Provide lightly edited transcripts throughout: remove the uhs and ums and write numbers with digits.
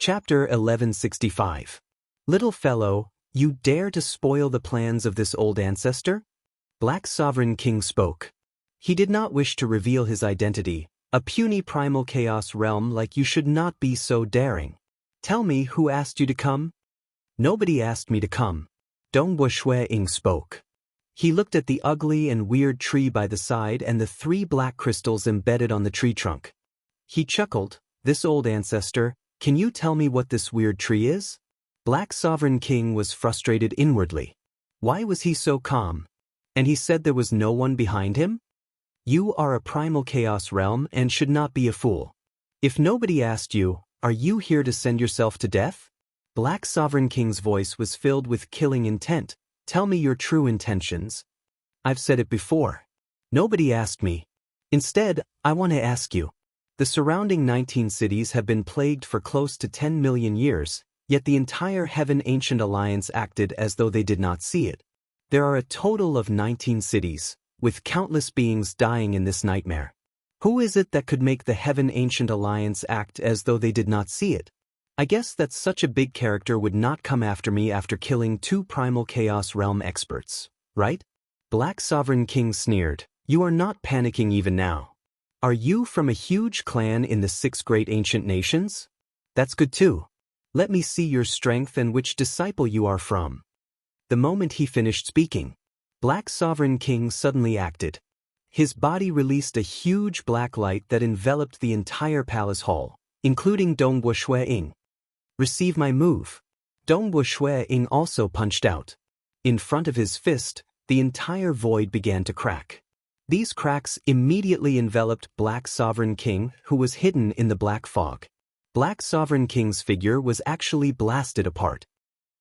Chapter 1165. Little fellow, you dare to spoil the plans of this old ancestor? Black Sovereign King spoke. He did not wish to reveal his identity, a puny primal chaos realm like you should not be so daring. Tell me who asked you to come? Nobody asked me to come. Ying spoke. He looked at the ugly and weird tree by the side and the 3 black crystals embedded on the tree trunk. He chuckled, this old ancestor, can you tell me what this weird tree is? Black Sovereign King was frustrated inwardly. Why was he so calm? And he said there was no one behind him? You are a primal chaos realm and should not be a fool. If nobody asked you, are you here to send yourself to death? Black Sovereign King's voice was filled with killing intent. Tell me your true intentions. I've said it before. Nobody asked me. Instead, I want to ask you. The surrounding 19 cities have been plagued for close to 10 million years, yet the entire Heaven Ancient Alliance acted as though they did not see it. There are a total of 19 cities, with countless beings dying in this nightmare. Who is it that could make the Heaven Ancient Alliance act as though they did not see it? I guess that such a big character would not come after me after killing 2 primal chaos realm experts, right? Black Sovereign King sneered. You are not panicking even now. Are you from a huge clan in the 6 great ancient nations? That's good too. Let me see your strength and which disciple you are from. The moment he finished speaking, Black Sovereign King suddenly acted. His body released a huge black light that enveloped the entire palace hall, including Ying. Receive my move. Ying also punched out. In front of his fist, the entire void began to crack. These cracks immediately enveloped Black Sovereign King, who was hidden in the black fog. Black Sovereign King's figure was actually blasted apart.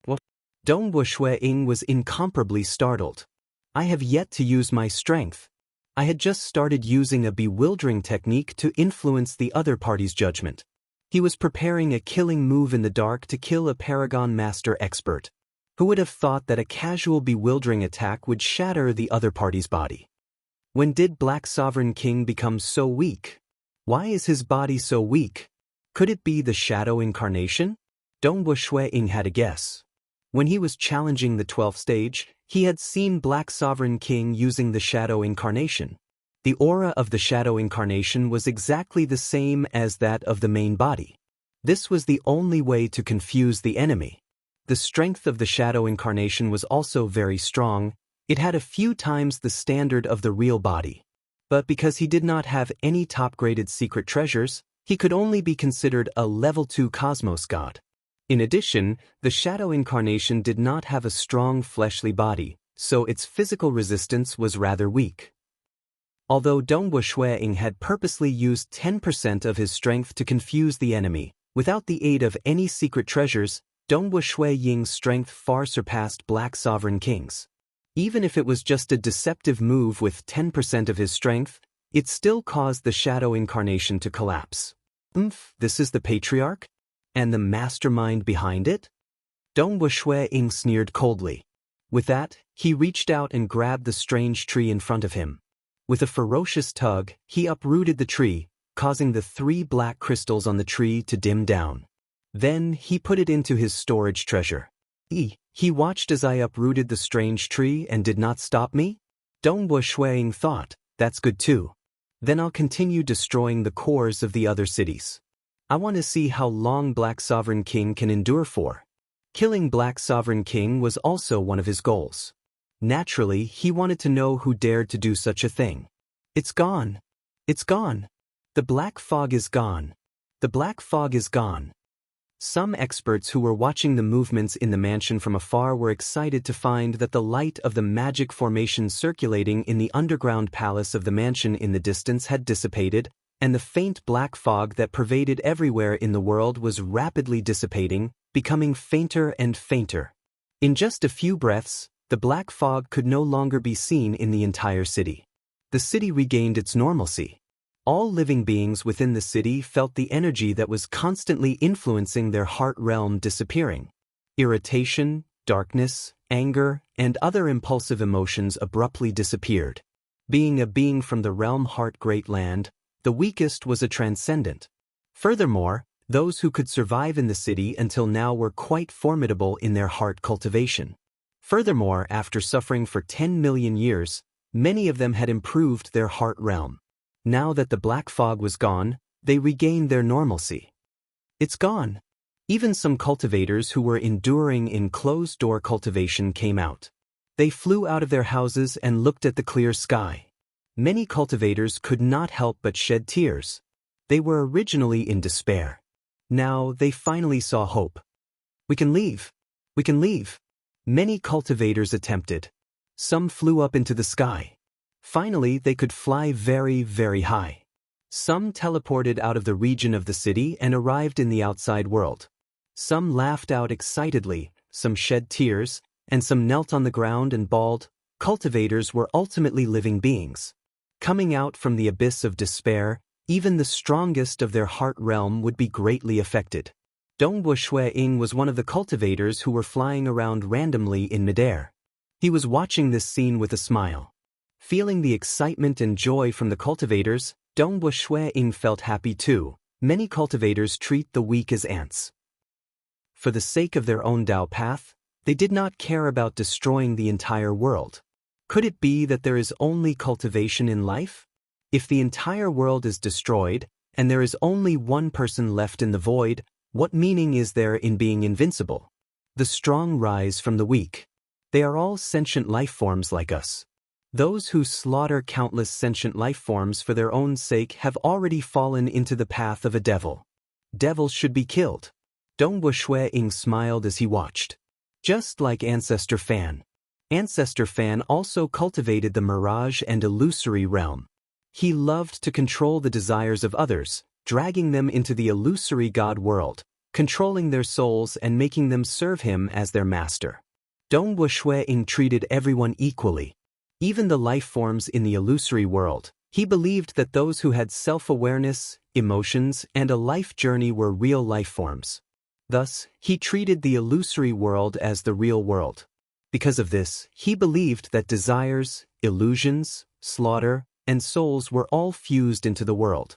What? Ying was incomparably startled. I have yet to use my strength. I had just started using a bewildering technique to influence the other party's judgment. He was preparing a killing move in the dark to kill a Paragon Master expert. Who would have thought that a casual bewildering attack would shatter the other party's body? When did Black Sovereign King become so weak? Why is his body so weak? Could it be the shadow incarnation? Ying had a guess. When he was challenging the 12th stage, he had seen Black Sovereign King using the shadow incarnation. The aura of the shadow incarnation was exactly the same as that of the main body. This was the only way to confuse the enemy. The strength of the shadow incarnation was also very strong. It had a few times the standard of the real body. But because he did not have any top-graded secret treasures, he could only be considered a level 2 cosmos god. In addition, the shadow incarnation did not have a strong fleshly body, so its physical resistance was rather weak. Although Ying had purposely used 10% of his strength to confuse the enemy, without the aid of any secret treasures, Ying's strength far surpassed Black Sovereign King's. Even if it was just a deceptive move with 10% of his strength, it still caused the shadow incarnation to collapse. This is the patriarch? And the mastermind behind it? Ying sneered coldly. With that, he reached out and grabbed the strange tree in front of him. With a ferocious tug, he uprooted the tree, causing the 3 black crystals on the tree to dim down. Then, he put it into his storage treasure. He watched as I uprooted the strange tree and did not stop me? Ying thought, that's good too. Then I'll continue destroying the cores of the other cities. I want to see how long Black Sovereign King can endure for. Killing Black Sovereign King was also one of his goals. Naturally, he wanted to know who dared to do such a thing. It's gone. It's gone. The black fog is gone. The black fog is gone. Some experts who were watching the movements in the mansion from afar were excited to find that the light of the magic formation circulating in the underground palace of the mansion in the distance had dissipated, and the faint black fog that pervaded everywhere in the world was rapidly dissipating, becoming fainter and fainter. In just a few breaths, the black fog could no longer be seen in the entire city. The city regained its normalcy. All living beings within the city felt the energy that was constantly influencing their heart realm disappearing. Irritation, darkness, anger, and other impulsive emotions abruptly disappeared. Being a being from the realm Heart Great Land, the weakest was a transcendent. Furthermore, Those who could survive in the city until now were quite formidable in their heart cultivation. Furthermore, after suffering for 10 million years, many of them had improved their heart realm. Now that the black fog was gone, they regained their normalcy. It's gone. Even some cultivators who were enduring in closed-door cultivation came out. They flew out of their houses and looked at the clear sky. Many cultivators could not help but shed tears. They were originally in despair. Now they finally saw hope. We can leave. We can leave. Many cultivators attempted. Some flew up into the sky. Finally, they could fly very, very high. Some teleported out of the region of the city and arrived in the outside world. Some laughed out excitedly, some shed tears, and some knelt on the ground and bawled. Cultivators were ultimately living beings. Coming out from the abyss of despair, even the strongest of their heart realm would be greatly affected. Dongbu Shui-Ying was one of the cultivators who were flying around randomly in midair. He was watching this scene with a smile. Feeling the excitement and joy from the cultivators, Dongbu Shui-Ying felt happy too. Many cultivators treat the weak as ants. For the sake of their own Tao path, they did not care about destroying the entire world. Could it be that there is only cultivation in life? If the entire world is destroyed, and there is only one person left in the void, what meaning is there in being invincible? The strong rise from the weak. They are all sentient life forms like us. Those who slaughter countless sentient life forms for their own sake have already fallen into the path of a devil. Devils should be killed. Dongbu Shui-Ying smiled as he watched. Just like Ancestor Fan. Ancestor Fan also cultivated the mirage and illusory realm. He loved to control the desires of others, dragging them into the illusory God world, controlling their souls and making them serve him as their master. Dongbu Shui-Ying treated everyone equally. Even the life forms in the illusory world. He believed that those who had self-awareness, emotions, and a life journey were real life forms. Thus, he treated the illusory world as the real world. Because of this, he believed that desires, illusions, slaughter, and souls were all fused into the world.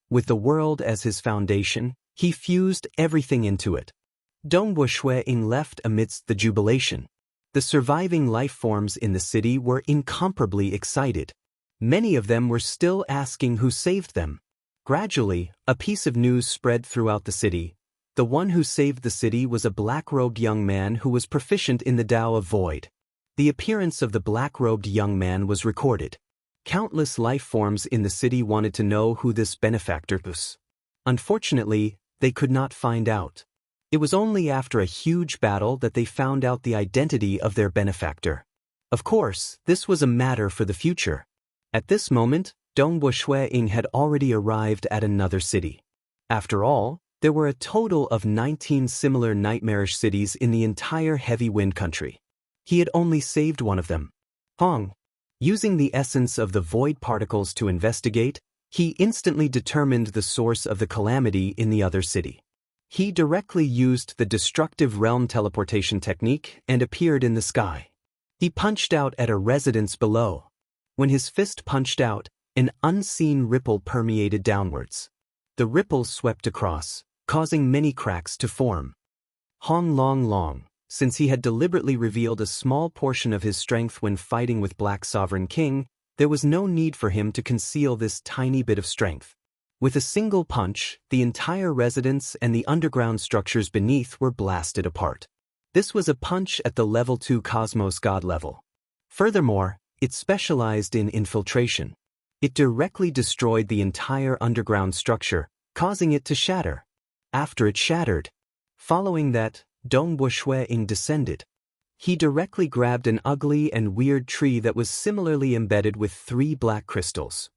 With the world as his foundation, he fused everything into it. Dongbu Shui-Ying left amidst the jubilation. The surviving life forms in the city were incomparably excited. Many of them were still asking who saved them. Gradually, a piece of news spread throughout the city. The one who saved the city was a black-robed young man who was proficient in the Tao of Void. The appearance of the black-robed young man was recorded. Countless life forms in the city wanted to know who this benefactor was. Unfortunately, they could not find out. It was only after a huge battle that they found out the identity of their benefactor. Of course, this was a matter for the future. At this moment, Dongbu Shui-Ying had already arrived at another city. After all, there were a total of 19 similar nightmarish cities in the entire heavy wind country. He had only saved one of them. Hong. Using the essence of the void particles to investigate, he instantly determined the source of the calamity in the other city. He directly used the destructive realm teleportation technique and appeared in the sky. He punched out at a residence below. When his fist punched out, an unseen ripple permeated downwards. The ripple swept across, causing many cracks to form. Hong Long, since he had deliberately revealed a small portion of his strength when fighting with Black Sovereign King, there was no need for him to conceal this tiny bit of strength. With a single punch, the entire residence and the underground structures beneath were blasted apart. This was a punch at the level 2 Cosmos God level. Furthermore, it specialized in infiltration. It directly destroyed the entire underground structure, causing it to shatter. After it shattered, following that, Dongbu Shui-Ying descended. He directly grabbed an ugly and weird tree that was similarly embedded with 3 black crystals.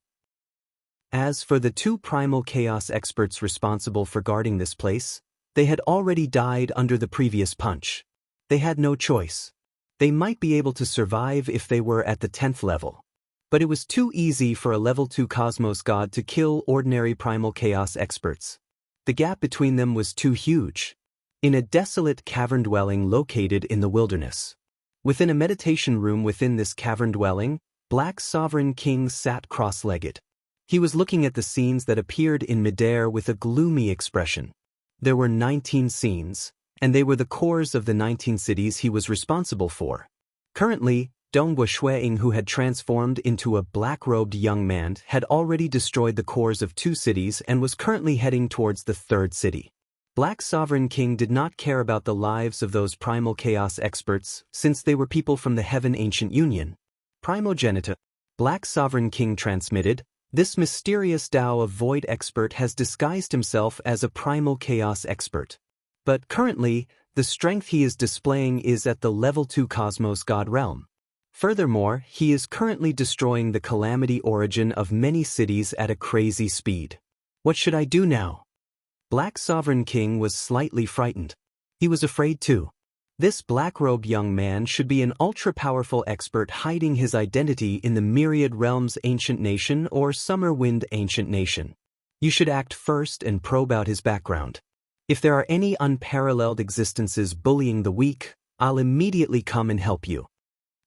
As for the 2 primal chaos experts responsible for guarding this place, they had already died under the previous punch. They had no choice. They might be able to survive if they were at the 10th level. But it was too easy for a level 2 Cosmos God to kill ordinary primal chaos experts. The gap between them was too huge. In a desolate cavern dwelling located in the wilderness. Within a meditation room within this cavern dwelling, Black Sovereign King sat cross-legged. He was looking at the scenes that appeared in midair with a gloomy expression. There were 19 scenes, and they were the cores of the 19 cities he was responsible for. Currently, Dongwu Shuiying, who had transformed into a black-robed young man, had already destroyed the cores of 2 cities and was currently heading towards the 3rd city. Black Sovereign King did not care about the lives of those primal chaos experts, since they were people from the Heaven Ancient Union. Primogenitor. Black Sovereign King transmitted, this mysterious Tao of Void expert has disguised himself as a primal chaos expert. But currently, the strength he is displaying is at the level 2 Cosmos God realm. Furthermore, he is currently destroying the calamity origin of many cities at a crazy speed. What should I do now? Black Sovereign King was slightly frightened. He was afraid too. This black-robed young man should be an ultra-powerful expert hiding his identity in the Myriad Realms Ancient Nation or Summer Wind Ancient Nation. You should act first and probe out his background. If there are any unparalleled existences bullying the weak, I'll immediately come and help you.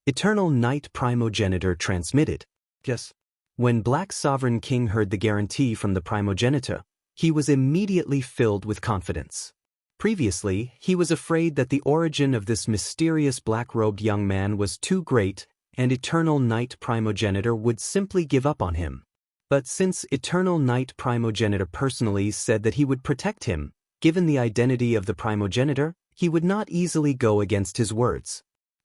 Eternal Night Primogenitor transmitted. Yes. When Black Sovereign King heard the guarantee from the Primogenitor, he was immediately filled with confidence. Previously, he was afraid that the origin of this mysterious black-robed young man was too great and Eternal Night Primogenitor would simply give up on him. But since Eternal Night Primogenitor personally said that he would protect him, given the identity of the Primogenitor, he would not easily go against his words.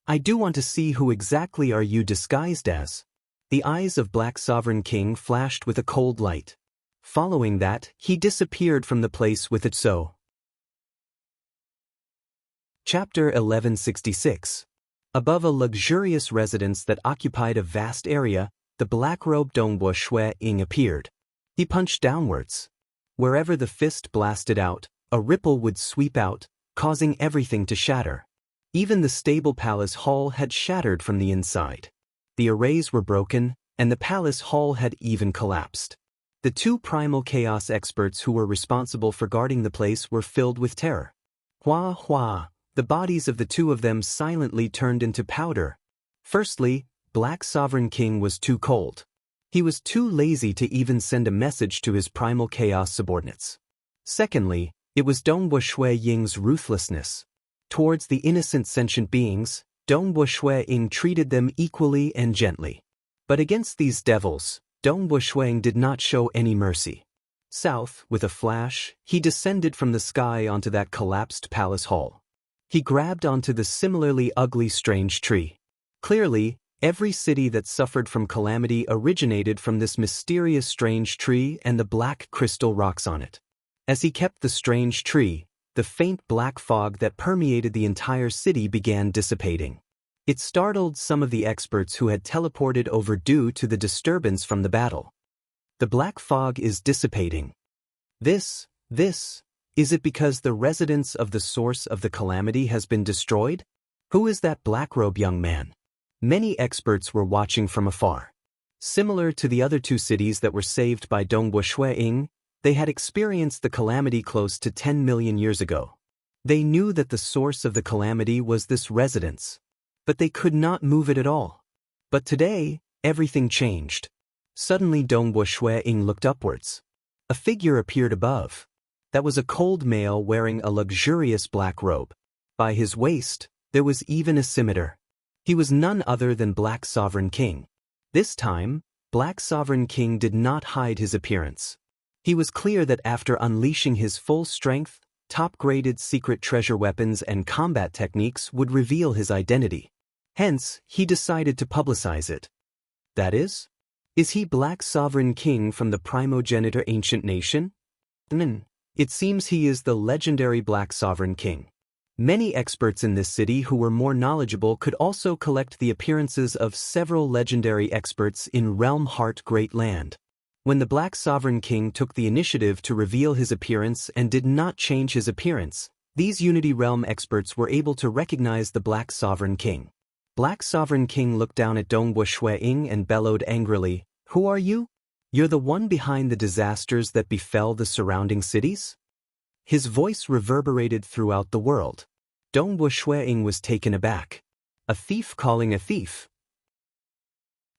I do want to see who exactly are you disguised as. The eyes of Black Sovereign King flashed with a cold light. Following that, he disappeared from the place with it so. Chapter 1166. Above a luxurious residence that occupied a vast area, the black-robed Dongwu Shuiying appeared. He punched downwards. Wherever the fist blasted out, a ripple would sweep out, causing everything to shatter. Even the stable palace hall had shattered from the inside. The arrays were broken, and the palace hall had even collapsed. The 2 primal chaos experts who were responsible for guarding the place were filled with terror. Hua hua, the bodies of the 2 of them silently turned into powder. Firstly, Black Sovereign King was too cold. He was too lazy to even send a message to his primal chaos subordinates. Secondly, it was Dongwu Shuiying's ruthlessness. Towards the innocent sentient beings, Dongwu Shuiying treated them equally and gently. But against these devils, Dongwu Shuiying did not show any mercy. South, with a flash, he descended from the sky onto that collapsed palace hall. He grabbed onto the similarly ugly strange tree. Clearly, every city that suffered from calamity originated from this mysterious strange tree and the black crystal rocks on it. As he kept the strange tree, the faint black fog that permeated the entire city began dissipating. It startled some of the experts who had teleported over due to the disturbance from the battle. The black fog is dissipating. Is it because the residence of the source of the calamity has been destroyed? Who is that black-robe young man? Many experts were watching from afar. Similar to the other 2 cities that were saved by Dongwu Shuiying, they had experienced the calamity close to 10 million years ago. They knew that the source of the calamity was this residence, but they could not move it at all. But today, everything changed. Suddenly Dongwu Shuiying looked upwards. A figure appeared above. That was a cold male wearing a luxurious black robe. By his waist, there was even a scimitar. He was none other than Black Sovereign King. This time, Black Sovereign King did not hide his appearance. He was clear that after unleashing his full strength, top-graded secret treasure weapons and combat techniques would reveal his identity. Hence, he decided to publicize it. That is he Black Sovereign King from the Primogenitor Ancient Nation? It seems he is the legendary Black Sovereign King. Many experts in this city who were more knowledgeable could also collect the appearances of several legendary experts in Realm Heart Great Land. When the Black Sovereign King took the initiative to reveal his appearance and did not change his appearance, these Unity Realm experts were able to recognize the Black Sovereign King. Black Sovereign King looked down at Dongwu Shuiying and bellowed angrily, "Who are you? You're the one behind the disasters that befell the surrounding cities?" His voice reverberated throughout the world. Dongwu Shuiying was taken aback. A thief calling a thief.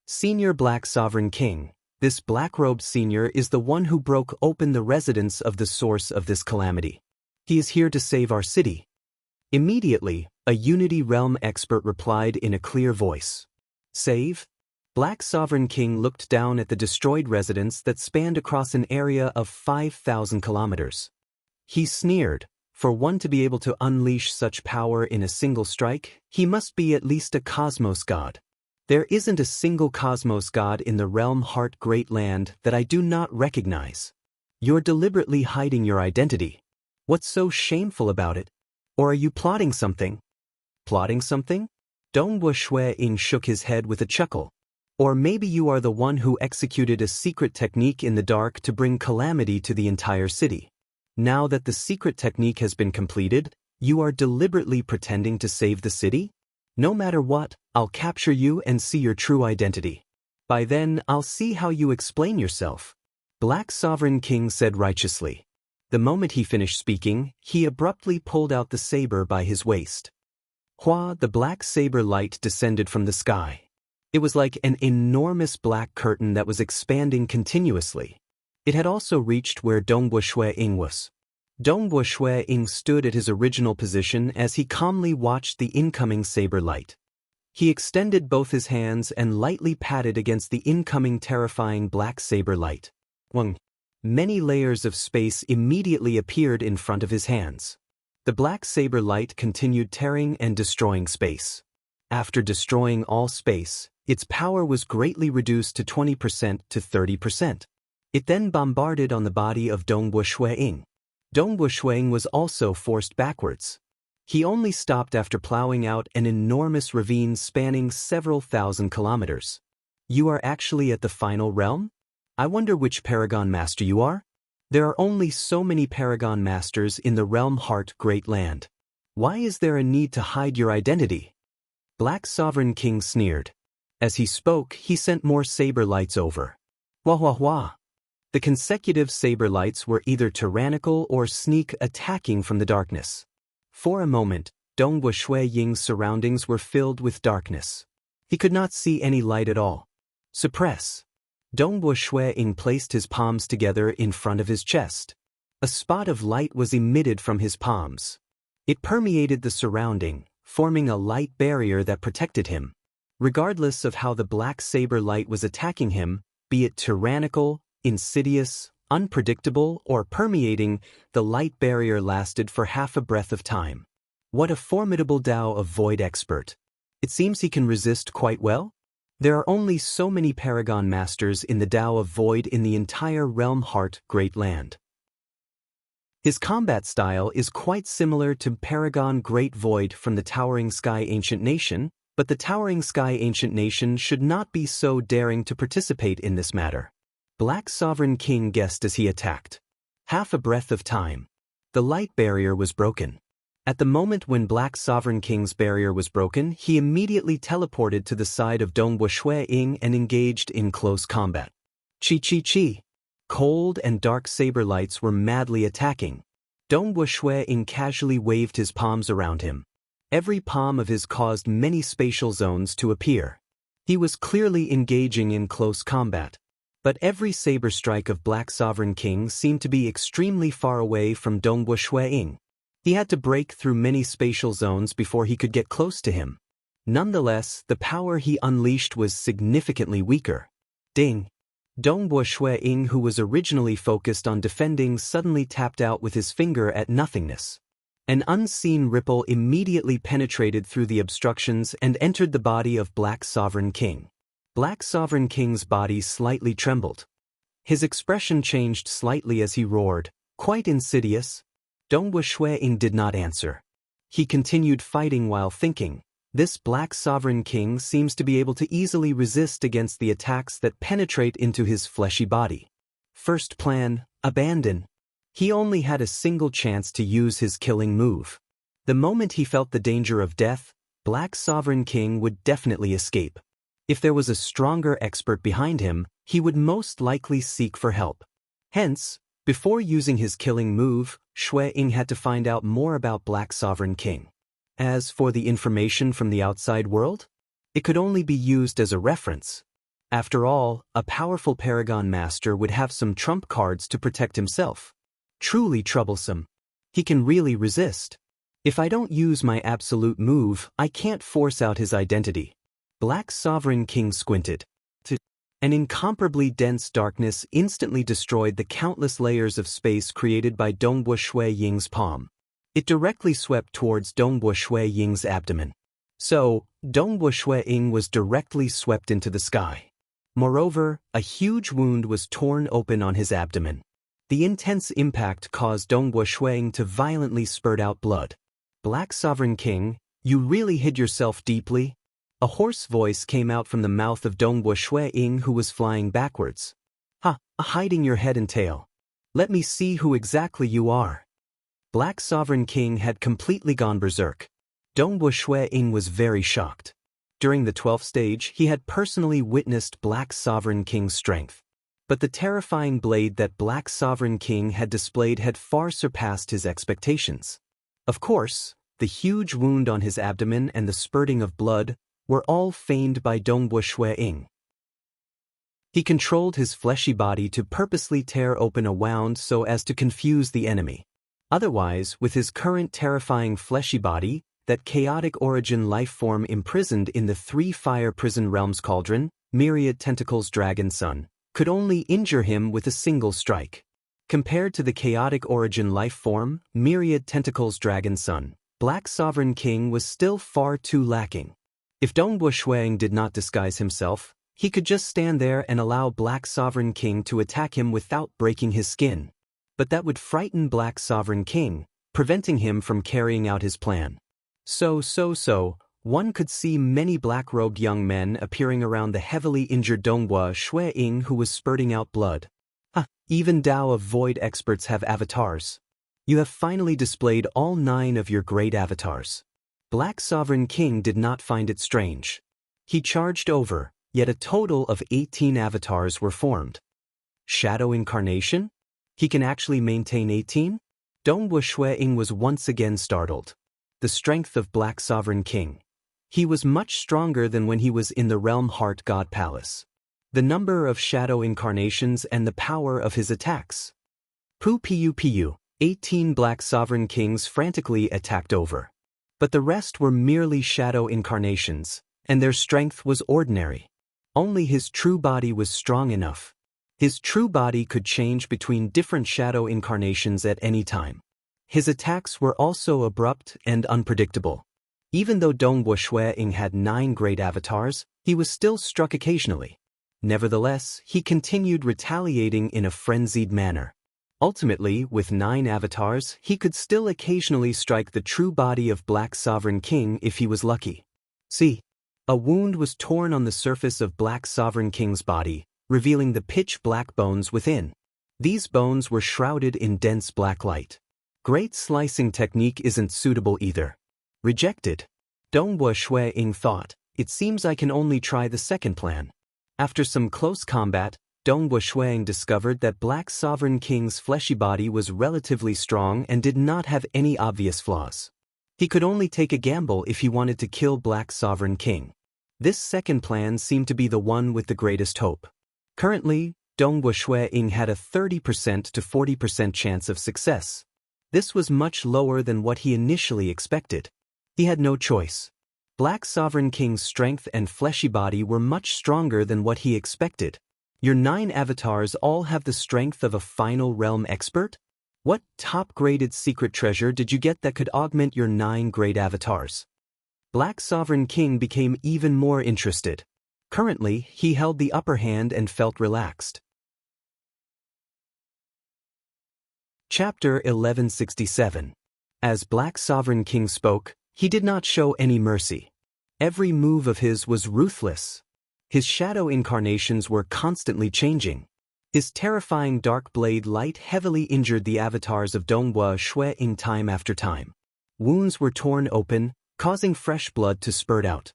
Senior Black Sovereign King, this black-robed senior is the one who broke open the residence of the source of this calamity. He is here to save our city. Immediately, a Unity Realm expert replied in a clear voice. Save? Black Sovereign King looked down at the destroyed residence that spanned across an area of 5,000 kilometers. He sneered. For one to be able to unleash such power in a single strike, he must be at least a cosmos god. There isn't a single cosmos god in the realm Heart Great Land that I do not recognize. You're deliberately hiding your identity. What's so shameful about it? Or are you plotting something? Plotting something? Dongwu Shui-ing shook his head with a chuckle. Or maybe you are the one who executed a secret technique in the dark to bring calamity to the entire city. Now that the secret technique has been completed, you are deliberately pretending to save the city? No matter what, I'll capture you and see your true identity. By then, I'll see how you explain yourself. Black Sovereign King said righteously. The moment he finished speaking, he abruptly pulled out the saber by his waist. Hua, the black saber light descended from the sky. It was like an enormous black curtain that was expanding continuously. It had also reached where Dongwu Shui-ing was. Dongwu Shui-ing stood at his original position as he calmly watched the incoming saber light. He extended both his hands and lightly patted against the incoming terrifying black saber light. Wang. Many layers of space immediately appeared in front of his hands. The black saber light continued tearing and destroying space. After destroying all space, its power was greatly reduced to 20% to 30%. It then bombarded on the body of Dongwu Shui-ing. Dongwu Shui-ing was also forced backwards. He only stopped after plowing out an enormous ravine spanning several thousand kilometers. You are actually at the final realm? I wonder which Paragon Master you are? There are only so many Paragon Masters in the realm Heart Great Land. Why is there a need to hide your identity? Black Sovereign King sneered. As he spoke, he sent more saber lights over. Wah wah wah. The consecutive saber lights were either tyrannical or sneak attacking from the darkness. For a moment, Dongwu Shui-ing's surroundings were filled with darkness. He could not see any light at all. Suppress. Dongwu Shui-ing placed his palms together in front of his chest. A spot of light was emitted from his palms. It permeated the surrounding, forming a light barrier that protected him. Regardless of how the black saber light was attacking him, be it tyrannical, insidious, unpredictable, or permeating, the light barrier lasted for half a breath of time. What a formidable Tao of Void expert. It seems he can resist quite well? There are only so many Paragon Masters in the Tao of Void in the entire realm Heart Great Land. His combat style is quite similar to Paragon Great Void from the Towering Sky Ancient Nation, but the Towering Sky Ancient Nation should not be so daring to participate in this matter. Black Sovereign King guessed as he attacked. Half a breath of time. The light barrier was broken. At the moment when Black Sovereign King's barrier was broken, he immediately teleported to the side of Dongwu Shui-ing and engaged in close combat. Chi. Cold and dark saber lights were madly attacking. Dongwu Shui-ing casually waved his palms around him. Every palm of his caused many spatial zones to appear. He was clearly engaging in close combat. But every saber strike of Black Sovereign King seemed to be extremely far away from Dongwu Shui-ing. He had to break through many spatial zones before he could get close to him. Nonetheless, the power he unleashed was significantly weaker. Ding! Dongwu Shui-ing, who was originally focused on defending, suddenly tapped out with his finger at nothingness. An unseen ripple immediately penetrated through the obstructions and entered the body of Black Sovereign King. Black Sovereign King's body slightly trembled. His expression changed slightly as he roared, "Quite insidious." Dongwu Shui-ing did not answer. He continued fighting while thinking. This Black Sovereign King seems to be able to easily resist against the attacks that penetrate into his fleshy body. First plan, abandon. He only had a single chance to use his killing move. The moment he felt the danger of death, Black Sovereign King would definitely escape. If there was a stronger expert behind him, he would most likely seek for help. Hence, before using his killing move, Shui-ing had to find out more about Black Sovereign King. As for the information from the outside world, it could only be used as a reference. After all, a powerful Paragon Master would have some trump cards to protect himself. Truly troublesome. He can really resist. If I don't use my absolute move, I can't force out his identity. Black Sovereign King squinted. An incomparably dense darkness instantly destroyed the countless layers of space created by Dongbo Shui Ying's palm. It directly swept towards Dongbo Shui Ying's abdomen. So, Dongbo Shui Ying was directly swept into the sky. Moreover, a huge wound was torn open on his abdomen. The intense impact caused Dongbo Shui Ying to violently spurt out blood. Black Sovereign King, you really hid yourself deeply? A hoarse voice came out from the mouth of Dongbo Shui Ying, who was flying backwards. Hiding your head and tail. Let me see who exactly you are. Black Sovereign King had completely gone berserk. Dongbo Shui Ying was very shocked. During the 12th stage, he had personally witnessed Black Sovereign King's strength. But the terrifying blade that Black Sovereign King had displayed had far surpassed his expectations. Of course, the huge wound on his abdomen and the spurting of blood were all feigned by Dongbo Shui Ying. He controlled his fleshy body to purposely tear open a wound so as to confuse the enemy. Otherwise, with his current terrifying fleshy body, that chaotic origin life form imprisoned in the 3-fire prison realm's cauldron, myriad tentacles dragon sun, could only injure him with a single strike. Compared to the chaotic origin life form, myriad tentacles dragon sun, Black Sovereign King was still far too lacking. If Dongbo Shui Ying did not disguise himself, he could just stand there and allow Black Sovereign King to attack him without breaking his skin. But that would frighten Black Sovereign King, preventing him from carrying out his plan. So, one could see many black-robed young men appearing around the heavily injured Dongbo Shui Ying, who was spurting out blood. Even Tao of Void experts have avatars. You have finally displayed all 9 of your great avatars. Black Sovereign King did not find it strange. He charged over, yet a total of 18 avatars were formed. Shadow Incarnation? He can actually maintain 18? Dongbo Shui Ying was once again startled. The strength of Black Sovereign King. He was much stronger than when he was in the Realm Heart God Palace. The number of Shadow Incarnations and the power of his attacks. Pu 18 Black Sovereign Kings frantically attacked over. But the rest were merely Shadow Incarnations, and their strength was ordinary. Only his true body was strong enough. His true body could change between different Shadow Incarnations at any time. His attacks were also abrupt and unpredictable. Even though Dongbo Shui Ying had 9 great avatars, he was still struck occasionally. Nevertheless, he continued retaliating in a frenzied manner. Ultimately, with 9 avatars, he could still occasionally strike the true body of Black Sovereign King if he was lucky. See, a wound was torn on the surface of Black Sovereign King's body, revealing the pitch-black bones within. These bones were shrouded in dense black light. Great slicing technique isn't suitable either. Rejected. Dongbo Shui Ying thought, it seems I can only try the second plan. After some close combat, Dongbo Shui Ying discovered that Black Sovereign King's fleshy body was relatively strong and did not have any obvious flaws. He could only take a gamble if he wanted to kill Black Sovereign King. This second plan seemed to be the one with the greatest hope. Currently, Dongbo Shui Ying had a 30% to 40% chance of success. This was much lower than what he initially expected. He had no choice. Black Sovereign King's strength and fleshy body were much stronger than what he expected. Your 9 avatars all have the strength of a final realm expert? What top-graded secret treasure did you get that could augment your 9 great avatars? Black Sovereign King became even more interested. Currently, he held the upper hand and felt relaxed. Chapter 1167. As Black Sovereign King spoke, he did not show any mercy. Every move of his was ruthless. His shadow incarnations were constantly changing. His terrifying dark blade light heavily injured the avatars of Dongbo Shui Ying time after time. Wounds were torn open, causing fresh blood to spurt out.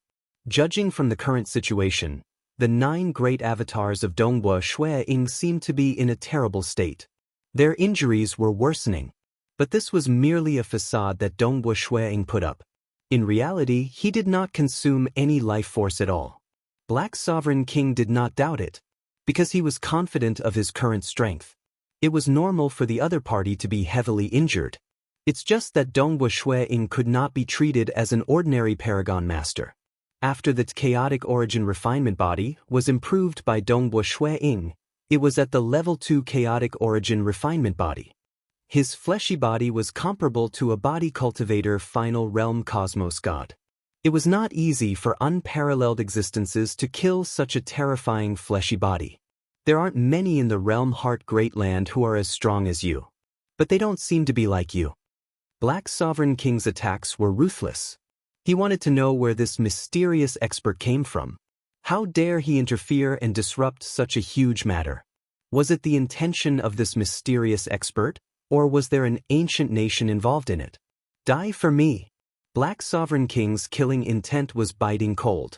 Judging from the current situation, the 9 great avatars of Dongbo Shui Ying seemed to be in a terrible state. Their injuries were worsening. But this was merely a facade that Dongbo Shui Ying put up. In reality, he did not consume any life force at all. Black Sovereign King did not doubt it, because he was confident of his current strength. It was normal for the other party to be heavily injured. It's just that Dongwu Shui-ing could not be treated as an ordinary Paragon Master. After the chaotic origin refinement body was improved by Dongwu Shui-ing, it was at the level 2 chaotic origin refinement body. His fleshy body was comparable to a body cultivator final realm cosmos god. It was not easy for unparalleled existences to kill such a terrifying fleshy body. There aren't many in the realm Heart Great Land who are as strong as you. But they don't seem to be like you. Black Sovereign King's attacks were ruthless. He wanted to know where this mysterious expert came from. How dare he interfere and disrupt such a huge matter? Was it the intention of this mysterious expert, or was there an ancient nation involved in it? Die for me. Black Sovereign King's killing intent was biting cold.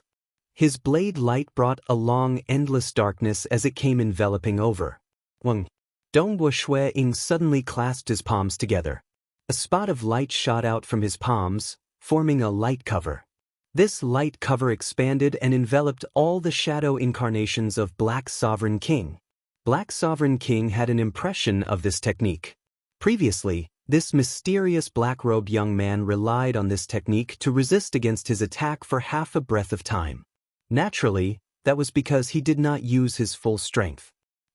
His blade light brought along endless darkness as it came enveloping over. Wang. Dongwu Shui-ing suddenly clasped his palms together. A spot of light shot out from his palms, forming a light cover. This light cover expanded and enveloped all the shadow incarnations of Black Sovereign King. Black Sovereign King had an impression of this technique. Previously, this mysterious black-robed young man relied on this technique to resist against his attack for half a breath of time. Naturally, that was because he did not use his full strength.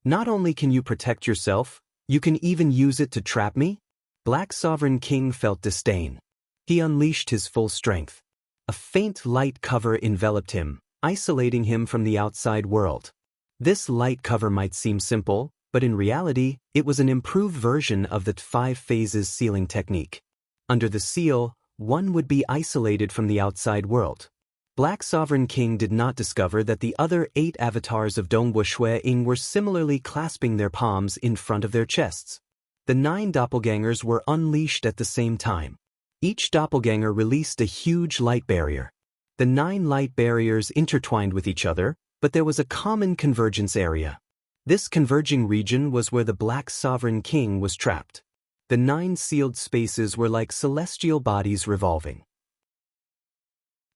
Not only can you protect yourself, you can even use it to trap me? Black Sovereign King felt disdain. He unleashed his full strength. A faint light cover enveloped him, isolating him from the outside world. This light cover might seem simple, but in reality, it was an improved version of the 5 phases sealing technique. Under the seal, one would be isolated from the outside world. Black Sovereign King did not discover that the other 8 avatars of Dongwu Shui-ing were similarly clasping their palms in front of their chests. The 9 doppelgangers were unleashed at the same time. Each doppelganger released a huge light barrier. The 9 light barriers intertwined with each other, but there was a common convergence area. This converging region was where the Black Sovereign King was trapped. The 9 sealed spaces were like celestial bodies revolving.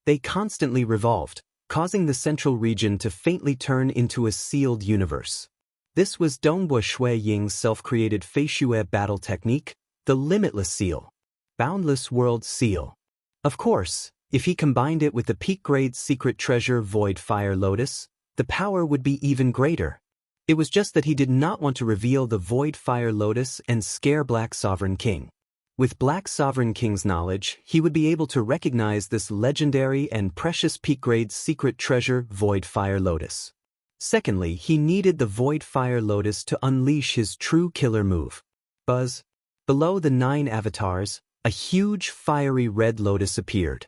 They constantly revolved, causing the central region to faintly turn into a sealed universe. This was Dongwu Shui-ing's self-created Feishuhe battle technique, the Limitless Seal. Boundless World Seal. Of course, if he combined it with the peak-grade secret treasure Void Fire Lotus, the power would be even greater. It was just that he did not want to reveal the Void Fire Lotus and scare Black Sovereign King. With Black Sovereign King's knowledge, he would be able to recognize this legendary and precious peak-grade secret treasure Void Fire Lotus. Secondly, he needed the Void Fire Lotus to unleash his true killer move. Buzz. Below the 9 avatars, a huge fiery red lotus appeared.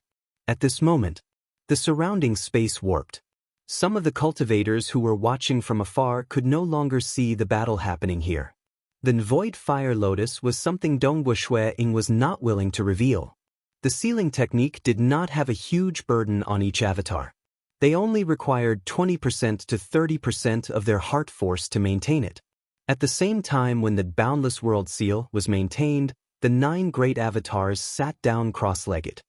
At this moment, the surrounding space warped. Some of the cultivators who were watching from afar could no longer see the battle happening here. The Void Fire Lotus was something Dongwu Shui-ing was not willing to reveal. The sealing technique did not have a huge burden on each avatar. They only required 20% to 30% of their heart force to maintain it. At the same time when the Boundless World Seal was maintained, the 9 great avatars sat down cross-legged.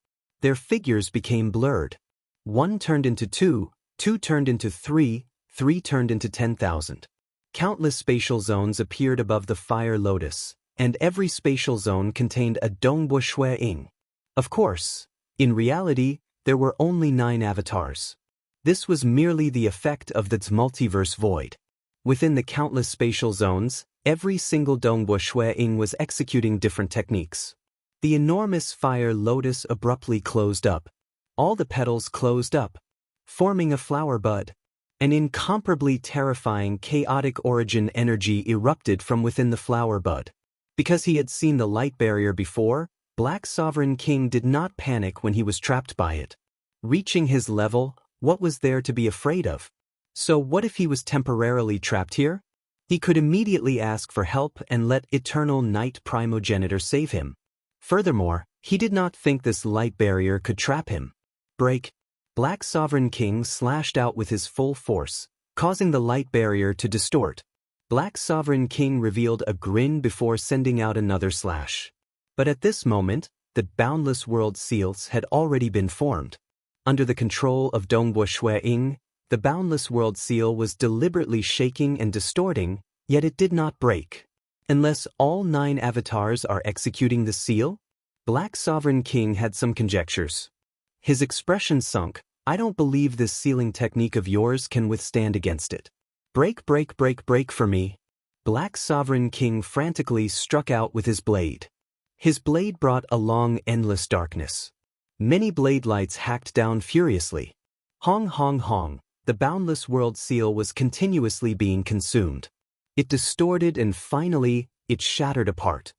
Their figures became blurred. 1 turned into 2, 2 turned into 3, 3 turned into 10,000. Countless spatial zones appeared above the Fire Lotus, and every spatial zone contained a Dongwu Shui-ing. Of course, in reality, there were only 9 avatars. This was merely the effect of the multiverse void. Within the countless spatial zones, every single Dongwu Shui-ing was executing different techniques. The enormous Fire Lotus abruptly closed up. All the petals closed up, forming a flower bud. An incomparably terrifying chaotic origin energy erupted from within the flower bud. Because he had seen the light barrier before, Black Sovereign King did not panic when he was trapped by it. Reaching his level, what was there to be afraid of? So what if he was temporarily trapped here? He could immediately ask for help and let Eternal Night Primogenitor save him. Furthermore, he did not think this light barrier could trap him. Break. Black Sovereign King slashed out with his full force, causing the light barrier to distort. Black Sovereign King revealed a grin before sending out another slash. But at this moment, the Boundless World Seals had already been formed. Under the control of Dongwu Shui-ing, the Boundless World Seal was deliberately shaking and distorting, yet it did not break. Unless all 9 avatars are executing the seal, Black Sovereign King had some conjectures. His expression sunk. I don't believe this sealing technique of yours can withstand against it. Break, break, break, break for me. Black Sovereign King frantically struck out with his blade. His blade brought along endless darkness. Many blade lights hacked down furiously. Hong, hong, hong. The boundless world seal was continuously being consumed. It distorted and finally, it shattered apart.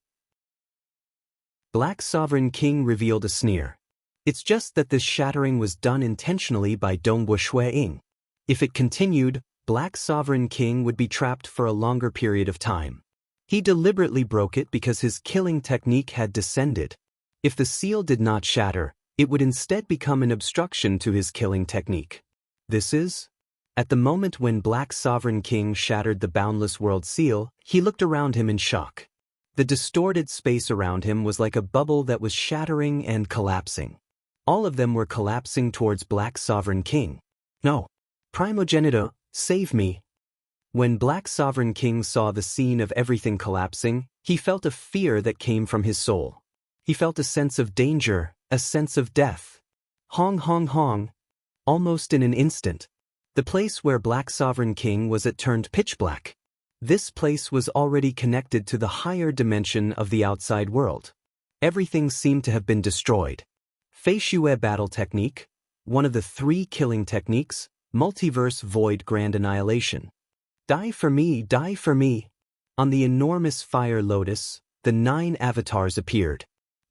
Black Sovereign King revealed a sneer. It's just that this shattering was done intentionally by Dongbu Shuiying. If it continued, Black Sovereign King would be trapped for a longer period of time. He deliberately broke it because his killing technique had descended. If the seal did not shatter, it would instead become an obstruction to his killing technique. This is? At the moment when Black Sovereign King shattered the boundless world seal, he looked around him in shock. The distorted space around him was like a bubble that was shattering and collapsing. All of them were collapsing towards Black Sovereign King. No. Primogenitor, save me. When Black Sovereign King saw the scene of everything collapsing, he felt a fear that came from his soul. He felt a sense of danger, a sense of death. Hong, hong, hong. Almost in an instant, the place where Black Sovereign King was turned pitch black. This place was already connected to the higher dimension of the outside world. Everything seemed to have been destroyed. Fei Shue battle technique, one of the 3 killing techniques, multiverse void grand annihilation. Die for me, die for me. On the enormous fire lotus, the 9 avatars appeared.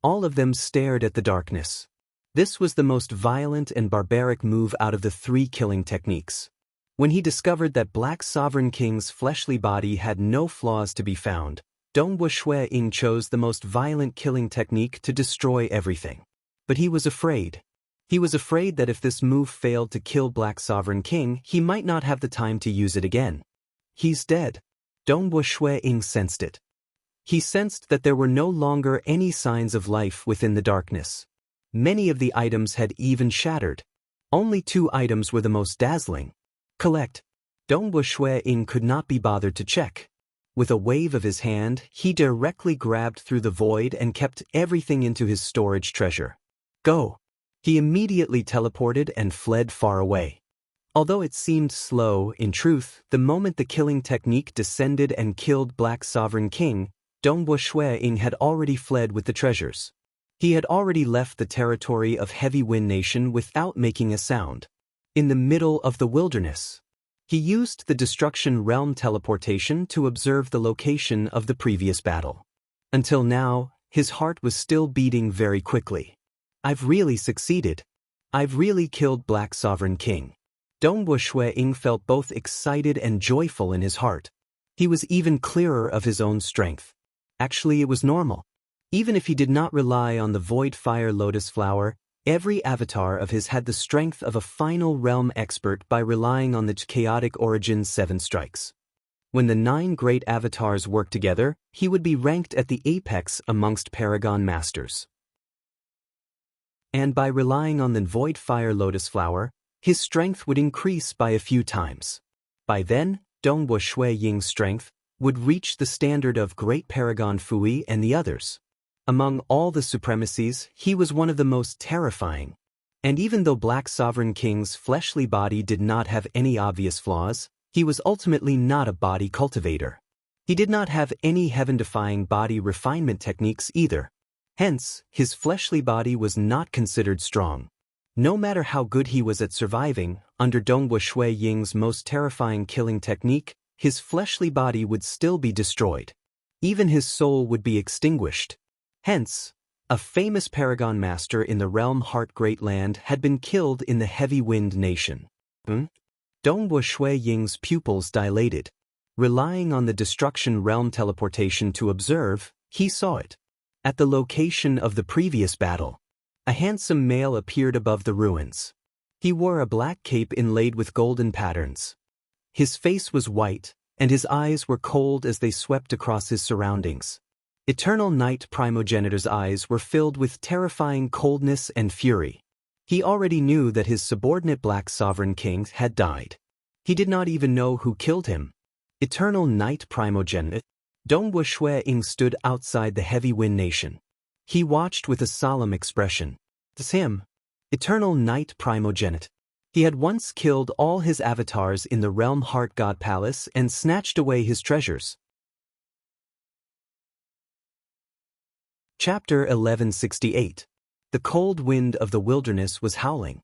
All of them stared at the darkness. This was the most violent and barbaric move out of the 3 killing techniques. When he discovered that Black Sovereign King's fleshly body had no flaws to be found, Dongbu Shuiying chose the most violent killing technique to destroy everything. But he was afraid. He was afraid that if this move failed to kill Black Sovereign King, he might not have the time to use it again. He's dead. Dongbu Shuiying sensed it. He sensed that there were no longer any signs of life within the darkness. Many of the items had even shattered. Only 2 items were the most dazzling. Collect. Dongbu Shuiying could not be bothered to check. With a wave of his hand, he directly grabbed through the void and kept everything into his storage treasure. Go. He immediately teleported and fled far away. Although it seemed slow, in truth, the moment the killing technique descended and killed Black Sovereign King, Dongbu Shuiying had already fled with the treasures. He had already left the territory of Heavy Wind Nation without making a sound. In the middle of the wilderness. He used the Destruction Realm teleportation to observe the location of the previous battle. Until now, his heart was still beating very quickly. I've really succeeded. I've really killed Black Sovereign King. Dongbu Shuiying felt both excited and joyful in his heart. He was even clearer of his own strength. Actually, it was normal. Even if he did not rely on the Void Fire Lotus Flower, every avatar of his had the strength of a final realm expert by relying on the chaotic origin's 7 strikes. When the 9 great avatars worked together, he would be ranked at the apex amongst Paragon Masters. And by relying on the Void Fire Lotus Flower, his strength would increase by a few times. By then, Dongbu Shuiying's strength would reach the standard of Great Paragon Fui and the others. Among all the supremacies, he was one of the most terrifying. And even though Black Sovereign King's fleshly body did not have any obvious flaws, he was ultimately not a body cultivator. He did not have any heaven-defying body refinement techniques either. Hence, his fleshly body was not considered strong. No matter how good he was at surviving, under Dongbu Shuiying's most terrifying killing technique, his fleshly body would still be destroyed. Even his soul would be extinguished. Hence, a famous Paragon Master in the Realm Heart Great Land had been killed in the Heavy Wind Nation. Dongbu Shuiying's pupils dilated. Relying on the Destruction Realm teleportation to observe, he saw it. At the location of the previous battle, a handsome male appeared above the ruins. He wore a black cape inlaid with golden patterns. His face was white, and his eyes were cold as they swept across his surroundings. Eternal Night Primogenitor's eyes were filled with terrifying coldness and fury. He already knew that his subordinate Black Sovereign King had died. He did not even know who killed him. Eternal Night Primogenitor. Dongbu Shuiying stood outside the Heavy Wind Nation. He watched with a solemn expression. It's him. Eternal Night Primogenite. He had once killed all his avatars in the Realm Heart God Palace and snatched away his treasures. Chapter 1168. The cold wind of the wilderness was howling.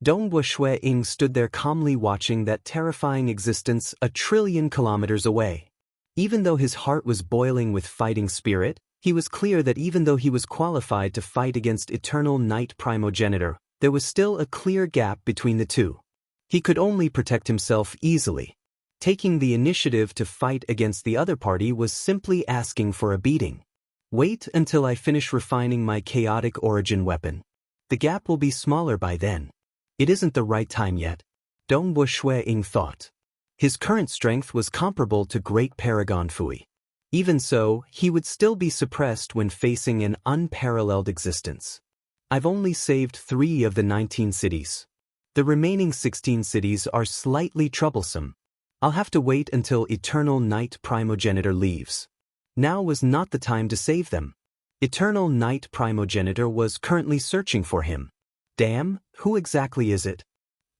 Dongbo Shui-ing stood there calmly watching that terrifying existence 1,000,000,000,000 kilometers away. Even though his heart was boiling with fighting spirit, he was clear that even though he was qualified to fight against Eternal Night Primogenitor, there was still a clear gap between the two. He could only protect himself easily. Taking the initiative to fight against the other party was simply asking for a beating. Wait until I finish refining my chaotic origin weapon. The gap will be smaller by then. It isn't the right time yet, Dongbo Shui-ing thought. His current strength was comparable to Great Paragon Fui. Even so, he would still be suppressed when facing an unparalleled existence. I've only saved 3 of the 19 cities. The remaining 16 cities are slightly troublesome. I'll have to wait until Eternal Night Primogenitor leaves. Now was not the time to save them. Eternal Night Primogenitor was currently searching for him. Damn, who exactly is it?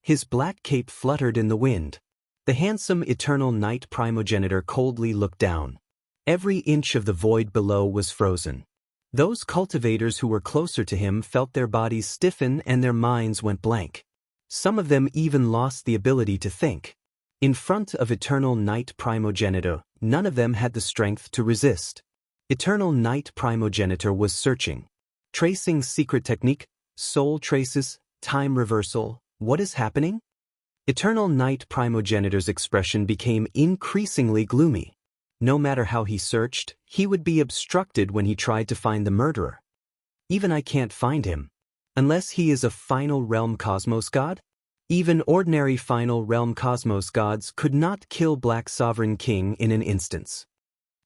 His black cape fluttered in the wind. The handsome Eternal Night Primogenitor coldly looked down. Every inch of the void below was frozen. Those cultivators who were closer to him felt their bodies stiffen and their minds went blank. Some of them even lost the ability to think. In front of Eternal Night Primogenitor, none of them had the strength to resist. Eternal Night Primogenitor was searching. Tracing secret technique, soul traces, time reversal, what is happening? Eternal Night Primogenitor's expression became increasingly gloomy. No matter how he searched, he would be obstructed when he tried to find the murderer. Even I can't find him. Unless he is a final realm cosmos god? Even ordinary final realm cosmos gods could not kill Black Sovereign King in an instance.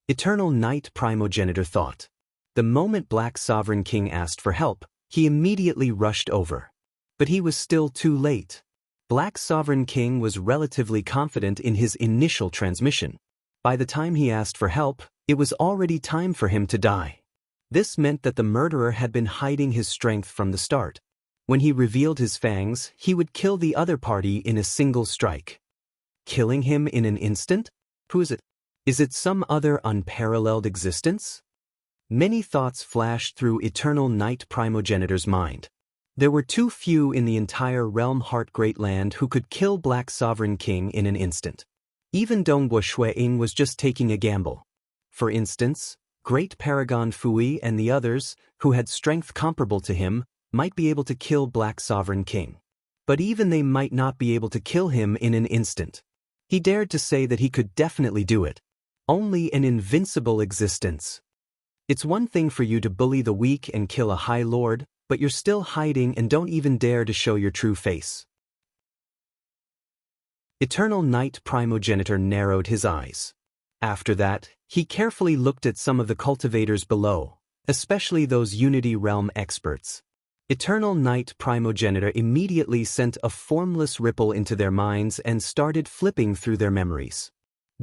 Eternal Night Primogenitor thought. The moment Black Sovereign King asked for help, he immediately rushed over. But he was still too late. Black Sovereign King was relatively confident in his initial transmission. By the time he asked for help, it was already time for him to die. This meant that the murderer had been hiding his strength from the start. When he revealed his fangs, he would kill the other party in a single strike. Killing him in an instant? Who is it? Is it some other unparalleled existence? Many thoughts flashed through Eternal Night Primogenitor's mind. There were too few in the entire Realm Heart Great Land who could kill Black Sovereign King in an instant. Even Dongbo Shui-ing was just taking a gamble. For instance, Great Paragon Fui and the others, who had strength comparable to him, might be able to kill Black Sovereign King. But even they might not be able to kill him in an instant. He dared to say that he could definitely do it. Only an invincible existence. It's one thing for you to bully the weak and kill a high lord, but you're still hiding and don't even dare to show your true face. Eternal Night Primogenitor narrowed his eyes. After that, he carefully looked at some of the cultivators below, especially those Unity Realm experts. Eternal Night Primogenitor immediately sent a formless ripple into their minds and started flipping through their memories.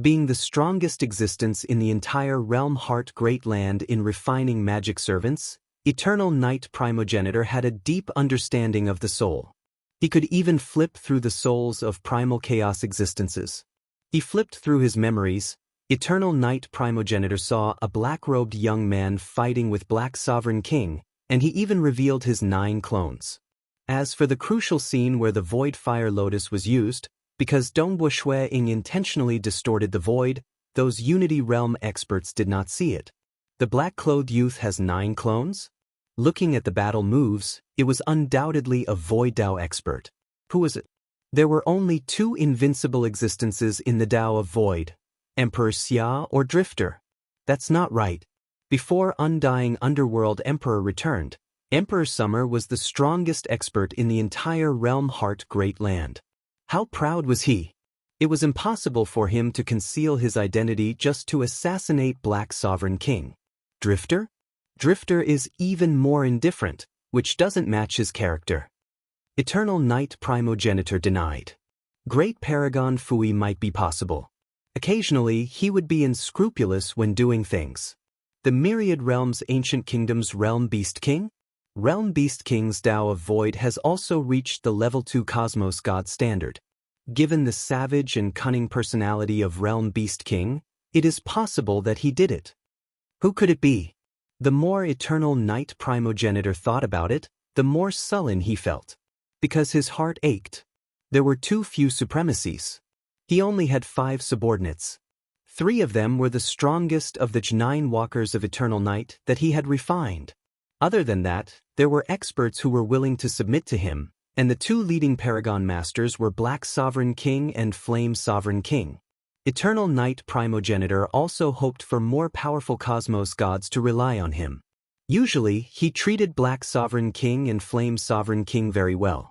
Being the strongest existence in the entire Realm Heart Great Land in refining magic servants, Eternal Night Primogenitor had a deep understanding of the soul. He could even flip through the souls of primal chaos existences. He flipped through his memories. Eternal Night Primogenitor saw a black-robed young man fighting with Black Sovereign King, and he even revealed his 9 clones. As for the crucial scene where the Void Fire Lotus was used, because Dongbo Shui-ing intentionally distorted the void, those Unity Realm experts did not see it. The black-clothed youth has 9 clones? Looking at the battle moves, it was undoubtedly a Void Dao expert. Who was it? There were only 2 invincible existences in the Dao of Void, Emperor Xia or Drifter. That's not right. Before Undying Underworld Emperor returned, Emperor Summer was the strongest expert in the entire Realm Heart Great Land. How proud was he? It was impossible for him to conceal his identity just to assassinate Black Sovereign King. Drifter? Drifter is even more indifferent, which doesn't match his character. Eternal Night Primogenitor denied. Great Paragon Fui might be possible. Occasionally, he would be unscrupulous when doing things. The myriad realms ancient kingdom's realm beast king? Realm beast king's Tao of Void has also reached the level 2 cosmos god standard. Given the savage and cunning personality of realm beast king, it is possible that he did it. Who could it be? The more Eternal Night Primogenitor thought about it, the more sullen he felt. Because his heart ached. There were too few supremacies. He only had 5 subordinates. 3 of them were the strongest of the 9 walkers of Eternal Night that he had refined. Other than that, there were experts who were willing to submit to him, and the 2 leading Paragon Masters were Black Sovereign King and Flame Sovereign King. Eternal Night Primogenitor also hoped for more powerful cosmos gods to rely on him. Usually, he treated Black Sovereign King and Flame Sovereign King very well.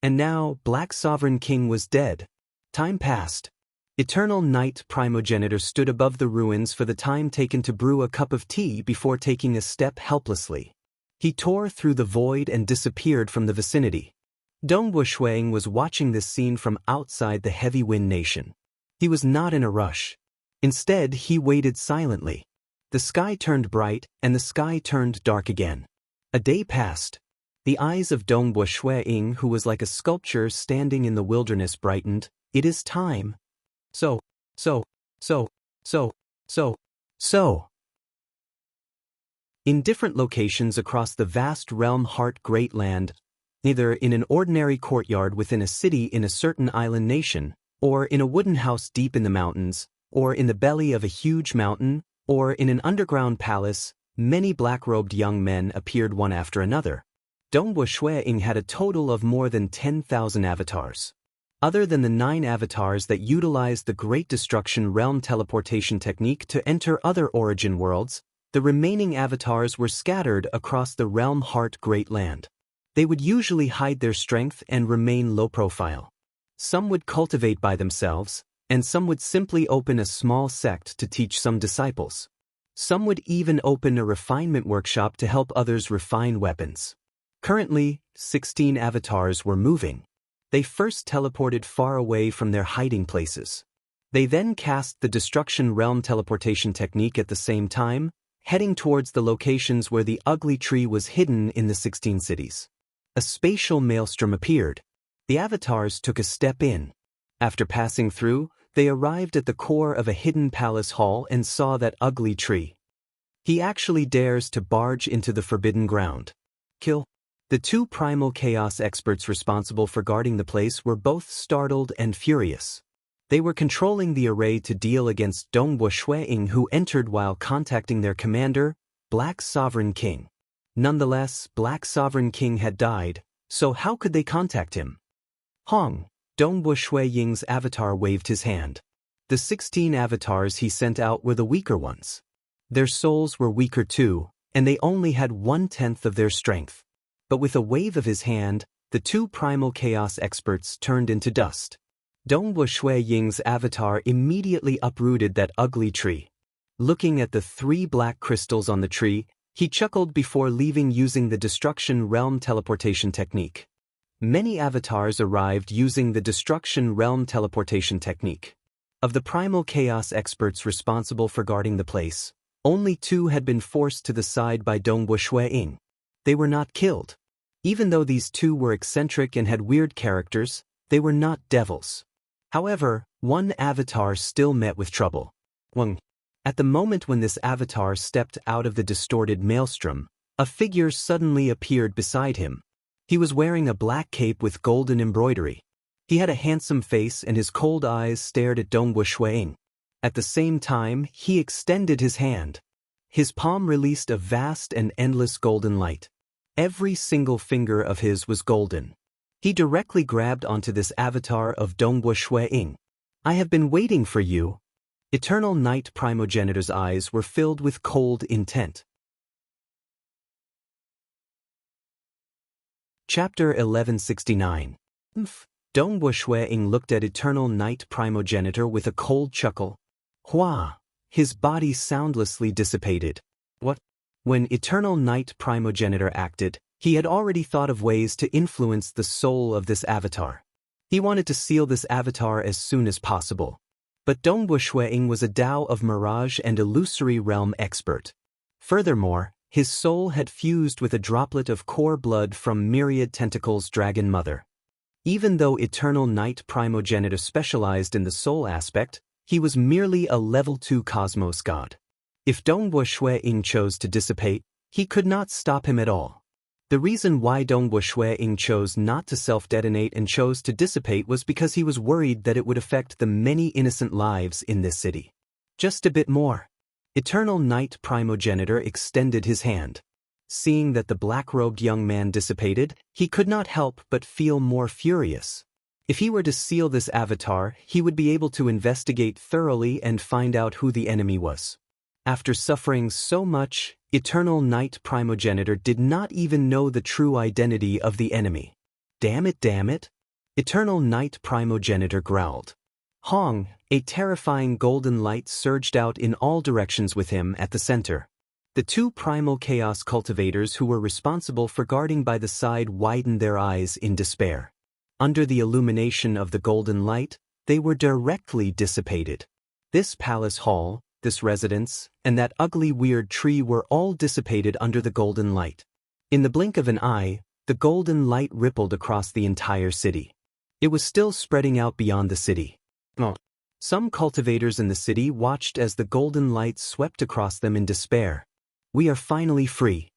And now, Black Sovereign King was dead. Time passed. Eternal Night Primogenitor stood above the ruins for the time taken to brew a cup of tea before taking a step helplessly. He tore through the void and disappeared from the vicinity. Dongwu Shuang was watching this scene from outside the Heavy Wind Nation. He was not in a rush. Instead, he waited silently. The sky turned bright, and the sky turned dark again. A day passed. The eyes of Dongwu Shuang, who was like a sculpture standing in the wilderness, brightened. It is time. So. In different locations across the vast realm Heart Great Land, either in an ordinary courtyard within a city in a certain island nation, or in a wooden house deep in the mountains, or in the belly of a huge mountain, or in an underground palace, many black-robed young men appeared one after another. Dongwu Shuang had a total of more than 10,000 avatars. Other than the 9 avatars that utilized the Great Destruction Realm teleportation technique to enter other origin worlds, the remaining avatars were scattered across the realm Heart Great Land. They would usually hide their strength and remain low profile. Some would cultivate by themselves, and some would simply open a small sect to teach some disciples. Some would even open a refinement workshop to help others refine weapons. Currently, 16 avatars were moving. They first teleported far away from their hiding places. They then cast the Destruction Realm teleportation technique at the same time, heading towards the locations where the ugly tree was hidden in the 16 cities. A spatial maelstrom appeared. The avatars took a step in. After passing through, they arrived at the core of a hidden palace hall and saw that ugly tree. He actually dares to barge into the forbidden ground. Kill. The 2 primal chaos experts responsible for guarding the place were both startled and furious. They were controlling the array to deal against Dongwu Shuang, who entered while contacting their commander, Black Sovereign King. Nonetheless, Black Sovereign King had died, so how could they contact him? Hong, Dongwu Shuang's avatar waved his hand. The 16 avatars he sent out were the weaker ones. Their souls were weaker too, and they only had 1/10 of their strength. But with a wave of his hand, the 2 primal chaos experts turned into dust. Dongwu Shuang's avatar immediately uprooted that ugly tree. Looking at the 3 black crystals on the tree, he chuckled before leaving using the Destruction Realm teleportation technique. Many avatars arrived using the Destruction Realm teleportation technique. Of the primal chaos experts responsible for guarding the place, only 2 had been forced to the side by Dongwu Shuang. They were not killed. Even though these 2 were eccentric and had weird characters, they were not devils. However, 1 avatar still met with trouble. Wang. At the moment when this avatar stepped out of the distorted maelstrom, a figure suddenly appeared beside him. He was wearing a black cape with golden embroidery. He had a handsome face and his cold eyes stared at Dongwu Shuang. At the same time, he extended his hand. His palm released a vast and endless golden light. Every single finger of his was golden. He directly grabbed onto this avatar of Dongwu Shuang. I have been waiting for you. Eternal Night Primogenitor's eyes were filled with cold intent. Chapter 1169. Dongwu Shuang looked at Eternal Night Primogenitor with a cold chuckle. Hua! His body soundlessly dissipated. What? When Eternal Night Primogenitor acted, he had already thought of ways to influence the soul of this avatar. He wanted to seal this avatar as soon as possible. But Dongwu Shuang was a Tao of Mirage and Illusory Realm expert. Furthermore, his soul had fused with a droplet of core blood from Myriad Tentacles' Dragon Mother. Even though Eternal Night Primogenitor specialized in the soul aspect, he was merely a level 2 cosmos god. If Dongbo Shui-ing chose to dissipate, he could not stop him at all. The reason why Dongbo Shui-ing chose not to self-detonate and chose to dissipate was because he was worried that it would affect the many innocent lives in this city. Just a bit more. Eternal Night Primogenitor extended his hand. Seeing that the black-robed young man dissipated, he could not help but feel more furious. If he were to seal this avatar, he would be able to investigate thoroughly and find out who the enemy was. After suffering so much, Eternal Night Primogenitor did not even know the true identity of the enemy. Damn it! Eternal Night Primogenitor growled. Hong, a terrifying golden light surged out in all directions with him at the center. The two primal chaos cultivators who were responsible for guarding by the side widened their eyes in despair. Under the illumination of the golden light, they were directly dissipated. This palace hall, this residence, and that ugly weird tree were all dissipated under the golden light. In the blink of an eye, the golden light rippled across the entire city. It was still spreading out beyond the city. Some cultivators in the city watched as the golden light swept across them in despair. We are finally free.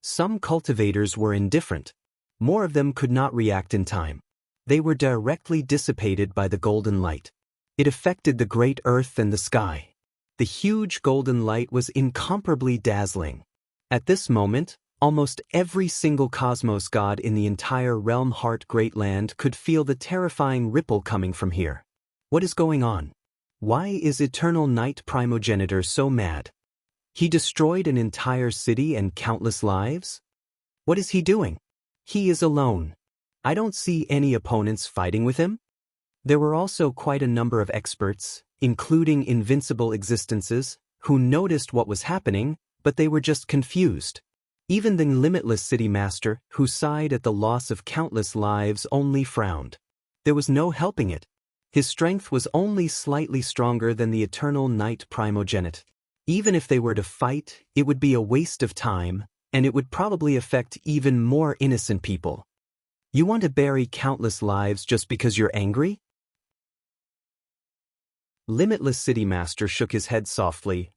Some cultivators were indifferent. More of them could not react in time. They were directly dissipated by the golden light. It affected the great earth and the sky. The huge golden light was incomparably dazzling. At this moment, almost every single cosmos god in the entire Realm Heart Great Land could feel the terrifying ripple coming from here. What is going on? Why is Eternal Night Primogenitor so mad? He destroyed an entire city and countless lives? What is he doing? He is alone. I don't see any opponents fighting with him. There were also quite a number of experts, including invincible existences, who noticed what was happening, but they were just confused. Even the limitless city master, who sighed at the loss of countless lives, only frowned. There was no helping it. His strength was only slightly stronger than the Eternal Night Primogenitor. Even if they were to fight, it would be a waste of time, and it would probably affect even more innocent people. You want to bury countless lives just because you're angry? Limitless City Master shook his head softly.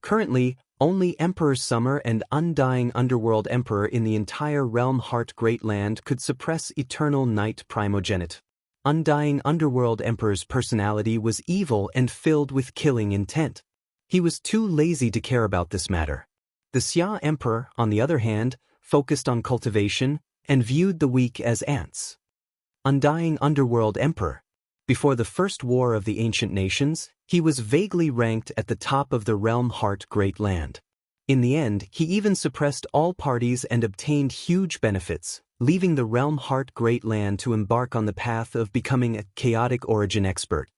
Currently, only Emperor Summer and Undying Underworld Emperor in the entire Realm Heart Great Land could suppress Eternal Night Primogenitor. Undying Underworld Emperor's personality was evil and filled with killing intent. He was too lazy to care about this matter. The Xia Emperor, on the other hand, focused on cultivation and viewed the weak as ants. Undying Underworld Emperor. Before the First War of the Ancient Nations, he was vaguely ranked at the top of the Realm Heart Great Land. In the end, he even suppressed all parties and obtained huge benefits, leaving the Realm Heart Great Land to embark on the path of becoming a chaotic origin expert.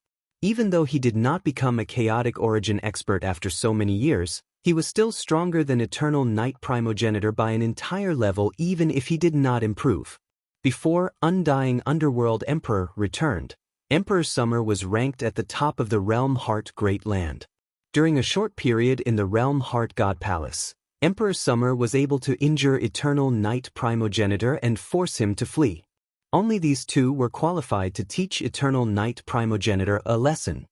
Even though he did not become a chaotic origin expert after so many years, he was still stronger than Eternal Night Primogenitor by an entire level even if he did not improve. Before Undying Underworld Emperor returned, Emperor Summer was ranked at the top of the Realm Heart Great Land. During a short period in the Realm Heart God Palace, Emperor Summer was able to injure Eternal Night Primogenitor and force him to flee. Only these two were qualified to teach Eternal Night Primogenitor a lesson.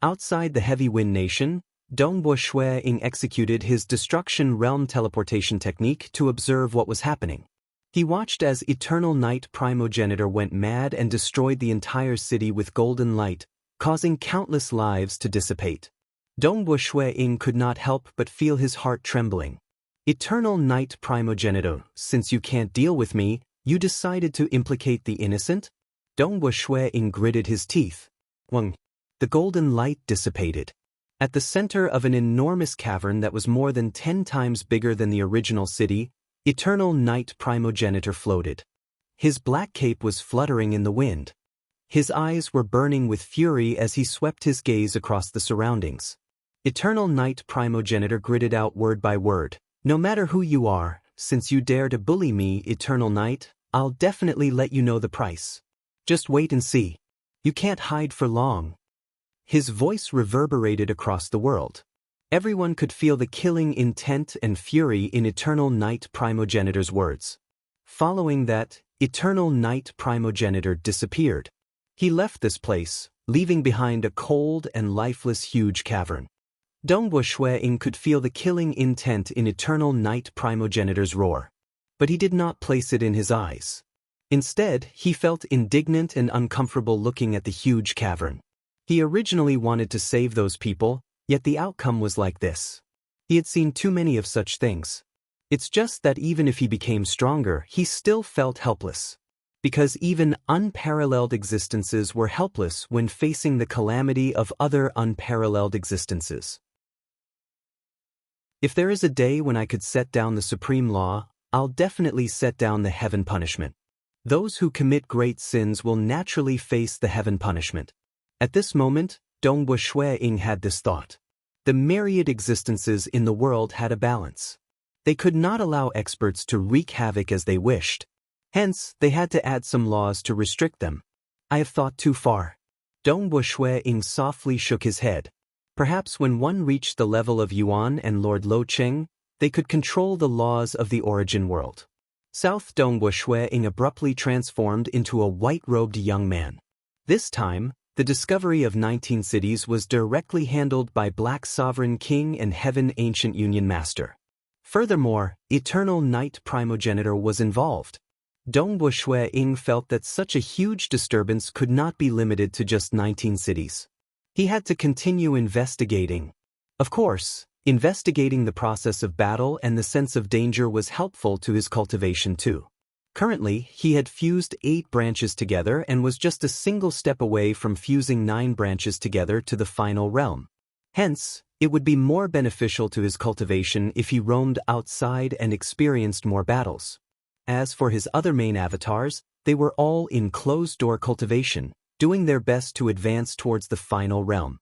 Outside the Heavy Wind Nation, Dongbo Shui-ing executed his Destruction Realm teleportation technique to observe what was happening. He watched as Eternal Night Primogenitor went mad and destroyed the entire city with golden light, causing countless lives to dissipate. Dongbo Shui-ing could not help but feel his heart trembling. Eternal Night Primogenitor, since you can't deal with me, you decided to implicate the innocent? Dongbo Shui-ing gritted his teeth. The golden light dissipated. At the center of an enormous cavern that was more than 10 times bigger than the original city, Eternal Night Primogenitor floated. His black cape was fluttering in the wind. His eyes were burning with fury as he swept his gaze across the surroundings. Eternal Night Primogenitor gritted out word by word. No matter who you are, since you dare to bully me, Eternal Night, I'll definitely let you know the price. Just wait and see. You can't hide for long. His voice reverberated across the world. Everyone could feel the killing intent and fury in Eternal Night Primogenitor's words. Following that, Eternal Night Primogenitor disappeared. He left this place, leaving behind a cold and lifeless huge cavern. Dongbo Shui-ing could feel the killing intent in Eternal Night Primogenitor's roar. But he did not place it in his eyes. Instead, he felt indignant and uncomfortable looking at the huge cavern. He originally wanted to save those people, yet the outcome was like this. He had seen too many of such things. It's just that even if he became stronger, he still felt helpless. Because even unparalleled existences were helpless when facing the calamity of other unparalleled existences. If there is a day when I could set down the supreme law, I'll definitely set down the heaven punishment. Those who commit great sins will naturally face the heaven punishment. At this moment, Dongbo Shui-ing had this thought. The myriad existences in the world had a balance. They could not allow experts to wreak havoc as they wished. Hence, they had to add some laws to restrict them. I have thought too far. Dongbo Shui-ing softly shook his head. Perhaps when one reached the level of Yuan and Lord Lo Cheng, they could control the laws of the origin world. South Dongbo Shui-ing abruptly transformed into a white-robed young man. This time, the discovery of 19 cities was directly handled by Black Sovereign King and Heaven Ancient Union Master. Furthermore, Eternal Night Primogenitor was involved. Dongbo Shui-ing felt that such a huge disturbance could not be limited to just 19 cities. He had to continue investigating. Of course, investigating the process of battle and the sense of danger was helpful to his cultivation too. Currently, he had fused 8 branches together and was just a single step away from fusing 9 branches together to the final realm. Hence, it would be more beneficial to his cultivation if he roamed outside and experienced more battles. As for his other main avatars, they were all in closed-door cultivation, doing their best to advance towards the final realm.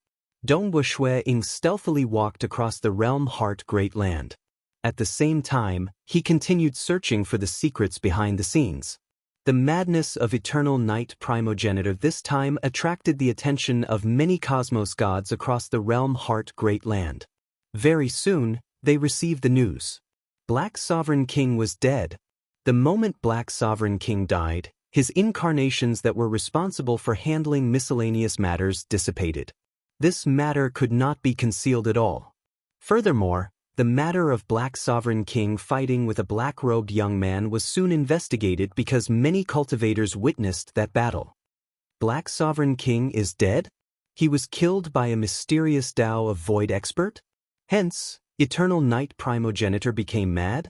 Dongbo Shui-ing stealthily walked across the realm Heart Great Land. At the same time, he continued searching for the secrets behind the scenes. The madness of Eternal Night Primogenitor this time attracted the attention of many cosmos gods across the realm Heart Great Land. Very soon, they received the news. Black Sovereign King was dead. The moment Black Sovereign King died, his incarnations that were responsible for handling miscellaneous matters dissipated. This matter could not be concealed at all. Furthermore, the matter of Black Sovereign King fighting with a black-robed young man was soon investigated because many cultivators witnessed that battle. Black Sovereign King is dead? He was killed by a mysterious Tao of Void expert? Hence, Eternal Night Primogenitor became mad?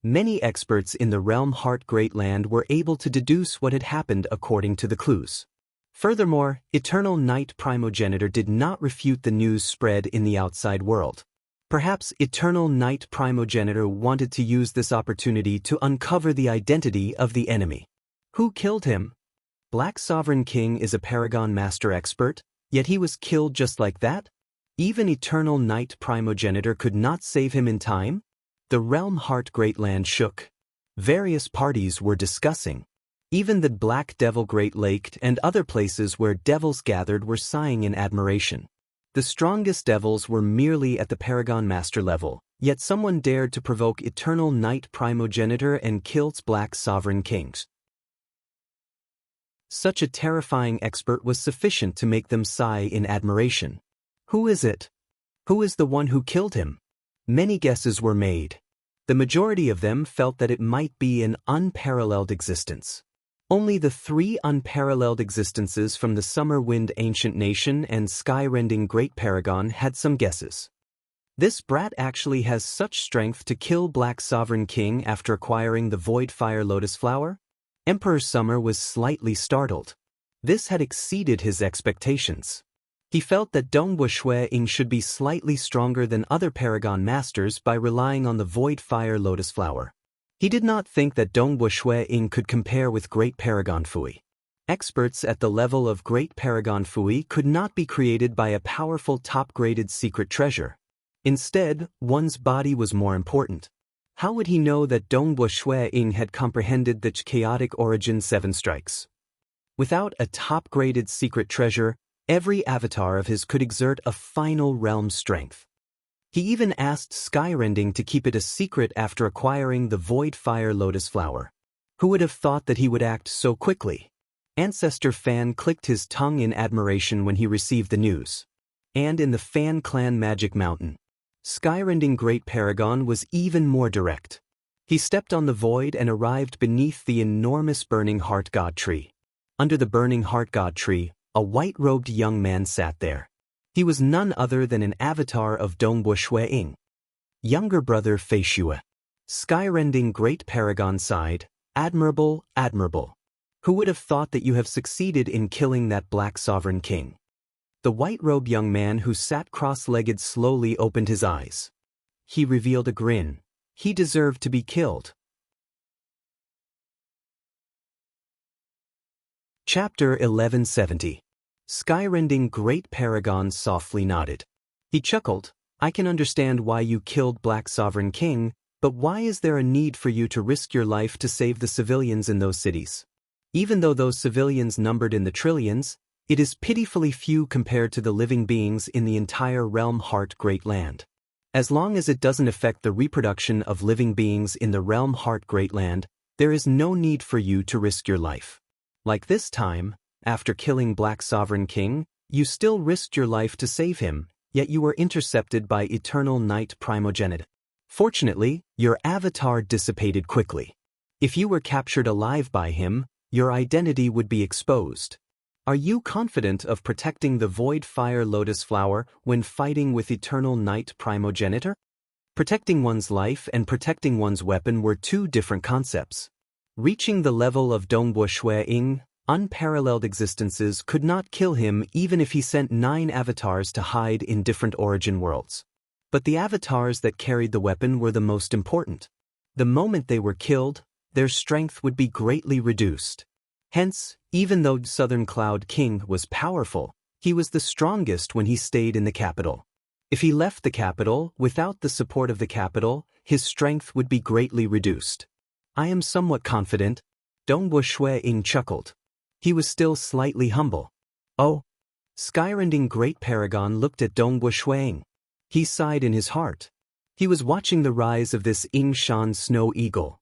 Many experts in the realm Heart Great Land were able to deduce what had happened according to the clues. Furthermore, Eternal Night Primogenitor did not refute the news spread in the outside world. Perhaps Eternal Night Primogenitor wanted to use this opportunity to uncover the identity of the enemy. Who killed him? Black Sovereign King is a Paragon Master expert, yet he was killed just like that? Even Eternal Night Primogenitor could not save him in time? The realm Heart Great Land shook. Various parties were discussing. Even the Black Devil Great Lake and other places where devils gathered were sighing in admiration. The strongest devils were merely at the Paragon Master level, yet someone dared to provoke Eternal Night Primogenitor and killed Black Sovereign Kings. Such a terrifying expert was sufficient to make them sigh in admiration. Who is it? Who is the one who killed him? Many guesses were made. The majority of them felt that it might be an unparalleled existence. Only the 3 unparalleled existences from the Summer Wind Ancient Nation and Skyrending Great Paragon had some guesses. This brat actually has such strength to kill Black Sovereign King after acquiring the Void Fire Lotus Flower? Emperor Summer was slightly startled. This had exceeded his expectations. He felt that Dongbo Shui-ing should be slightly stronger than other Paragon Masters by relying on the Void Fire Lotus Flower. He did not think that Dongbo Shui-ing could compare with Great Paragon Fui. Experts at the level of Great Paragon Fui could not be created by a powerful top-graded secret treasure. Instead, one's body was more important. How would he know that Dongbo Shui-ing had comprehended the chaotic origin 7 strikes? Without a top-graded secret treasure, every avatar of his could exert a final realm strength. He even asked Skyrending to keep it a secret after acquiring the Void Fire Lotus Flower. Who would have thought that he would act so quickly? Ancestor Fan clicked his tongue in admiration when he received the news. And in the Fan Clan Magic Mountain, Skyrending Great Paragon was even more direct. He stepped on the void and arrived beneath the enormous Burning Heart God Tree. Under the Burning Heart God Tree, a white-robed young man sat there. He was none other than an avatar of Dongbu Shui-Ying, younger brother Fei Shue. Skyrending Great Paragon sighed, "Admirable, admirable. Who would have thought that you have succeeded in killing that Black Sovereign King?" The white-robed young man who sat cross-legged slowly opened his eyes. He revealed a grin. He deserved to be killed. Chapter 1170. Skyrending Great Paragon softly nodded. He chuckled, "I can understand why you killed Black Sovereign King, but why is there a need for you to risk your life to save the civilians in those cities? Even though those civilians numbered in the trillions, it is pitifully few compared to the living beings in the entire Realm Heart Great Land. As long as it doesn't affect the reproduction of living beings in the Realm Heart Great Land, there is no need for you to risk your life. Like this time, after killing Black Sovereign King, you still risked your life to save him, yet you were intercepted by Eternal Night Primogenite. Fortunately, your avatar dissipated quickly. If you were captured alive by him, your identity would be exposed. Are you confident of protecting the Void Fire Lotus Flower when fighting with Eternal Night Primogenitor? Protecting one's life and protecting one's weapon were two different concepts. Reaching the level of Dongbu Shui-Ying, unparalleled existences could not kill him even if he sent 9 avatars to hide in different origin worlds. But the avatars that carried the weapon were the most important. The moment they were killed, their strength would be greatly reduced. Hence, even though Southern Cloud King was powerful, he was the strongest when he stayed in the capital. If he left the capital without the support of the capital, his strength would be greatly reduced. I am somewhat confident. Dongbu Shui-Ying chuckled. He was still slightly humble. Oh. Skyrending Great Paragon looked at Dongbu Shui-Ying. He sighed in his heart. He was watching the rise of this Yingshan Snow Eagle.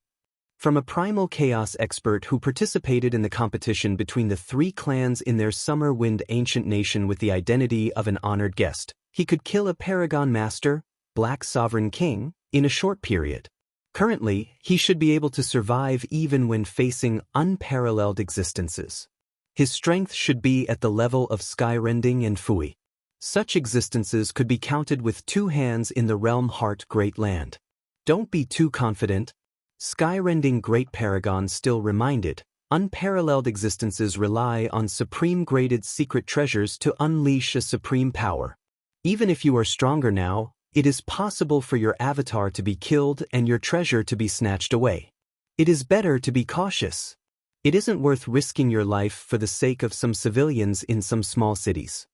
From a primal chaos expert who participated in the competition between the 3 clans in their Summer Wind ancient nation with the identity of an honored guest, he could kill a Paragon Master, Black Sovereign King, in a short period. Currently, he should be able to survive even when facing unparalleled existences. His strength should be at the level of Skyrending and Fui. Such existences could be counted with 2 hands in the Realm Heart Great Land. Don't be too confident. Skyrending Great Paragon still reminded, unparalleled existences rely on supreme-graded secret treasures to unleash a supreme power. Even if you are stronger now, it is possible for your avatar to be killed and your treasure to be snatched away. It is better to be cautious. It isn't worth risking your life for the sake of some civilians in some small cities.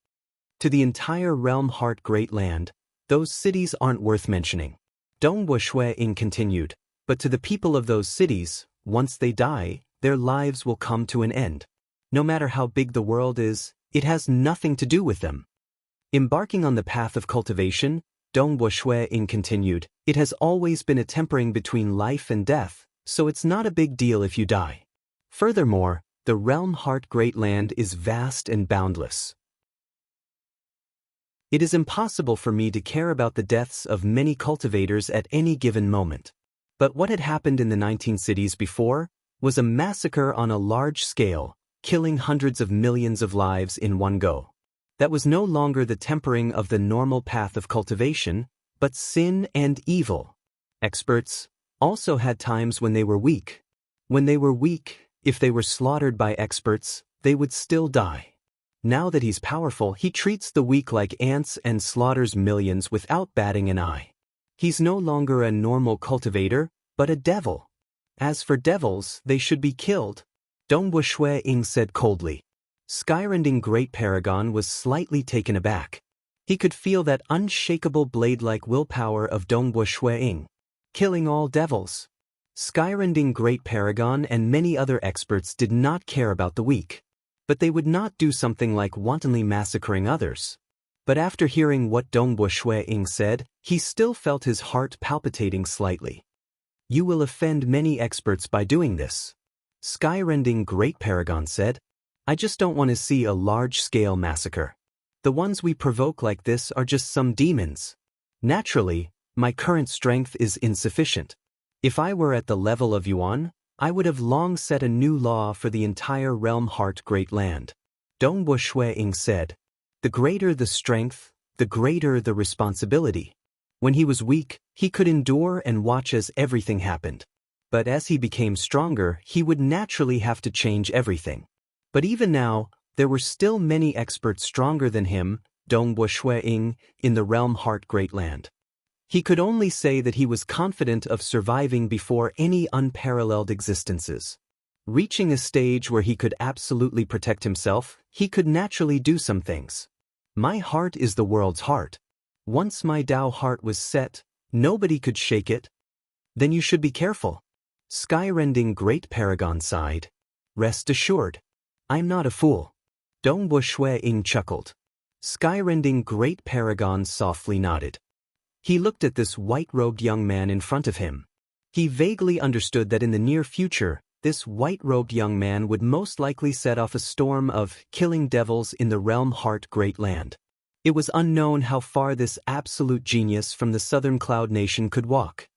To the entire Realm Heart Great Land, those cities aren't worth mentioning. Dongbu Shui-Ying continued, but to the people of those cities, once they die, their lives will come to an end. No matter how big the world is, it has nothing to do with them. Embarking on the path of cultivation, Dongbu Shui-Ying continued, it has always been a tempering between life and death, so it's not a big deal if you die. Furthermore, the Realm Heart Great Land is vast and boundless. It is impossible for me to care about the deaths of many cultivators at any given moment. But what had happened in the 19 cities before was a massacre on a large scale, killing hundreds of millions of lives in one go. That was no longer the tempering of the normal path of cultivation, but sin and evil. Experts also had times when they were weak. When they were weak, if they were slaughtered by experts, they would still die. Now that he's powerful, he treats the weak like ants and slaughters millions without batting an eye. He's no longer a normal cultivator, but a devil. As for devils, they should be killed. Dongbu Shui-Ying said coldly. Skyrending Great Paragon was slightly taken aback. He could feel that unshakable blade-like willpower of Dongbu Shui-Ying. Killing all devils. Skyrending Great Paragon and many other experts did not care about the weak. But they would not do something like wantonly massacring others. But after hearing what Dongbu Shui-Ying said, He still felt his heart palpitating slightly. You will offend many experts by doing this, Skyrending Great Paragon said. I just don't want to see a large-scale massacre. The ones we provoke like this are just some demons. Naturally, my current strength is insufficient. If I were at the level of Yuan, I would have long set a new law for the entire realm Heart Great Land. Dongbo Shuiying said. The greater the strength, the greater the responsibility. When he was weak, he could endure and watch as everything happened. But as he became stronger, he would naturally have to change everything. But even now, there were still many experts stronger than him, Dongbo Shuiying, in the realm Heart Great Land. He could only say that he was confident of surviving before any unparalleled existences. Reaching a stage where he could absolutely protect himself, he could naturally do some things. My heart is the world's heart. Once my Tao heart was set, nobody could shake it. Then you should be careful. Skyrending Great Paragon sighed. Rest assured. I'm not a fool. Dongbo Shuiying chuckled. Skyrending Great Paragon softly nodded. He looked at this white-robed young man in front of him. He vaguely understood that in the near future, this white-robed young man would most likely set off a storm of killing devils in the realm Heart Great Land. It was unknown how far this absolute genius from the Southern Cloud Nation could walk.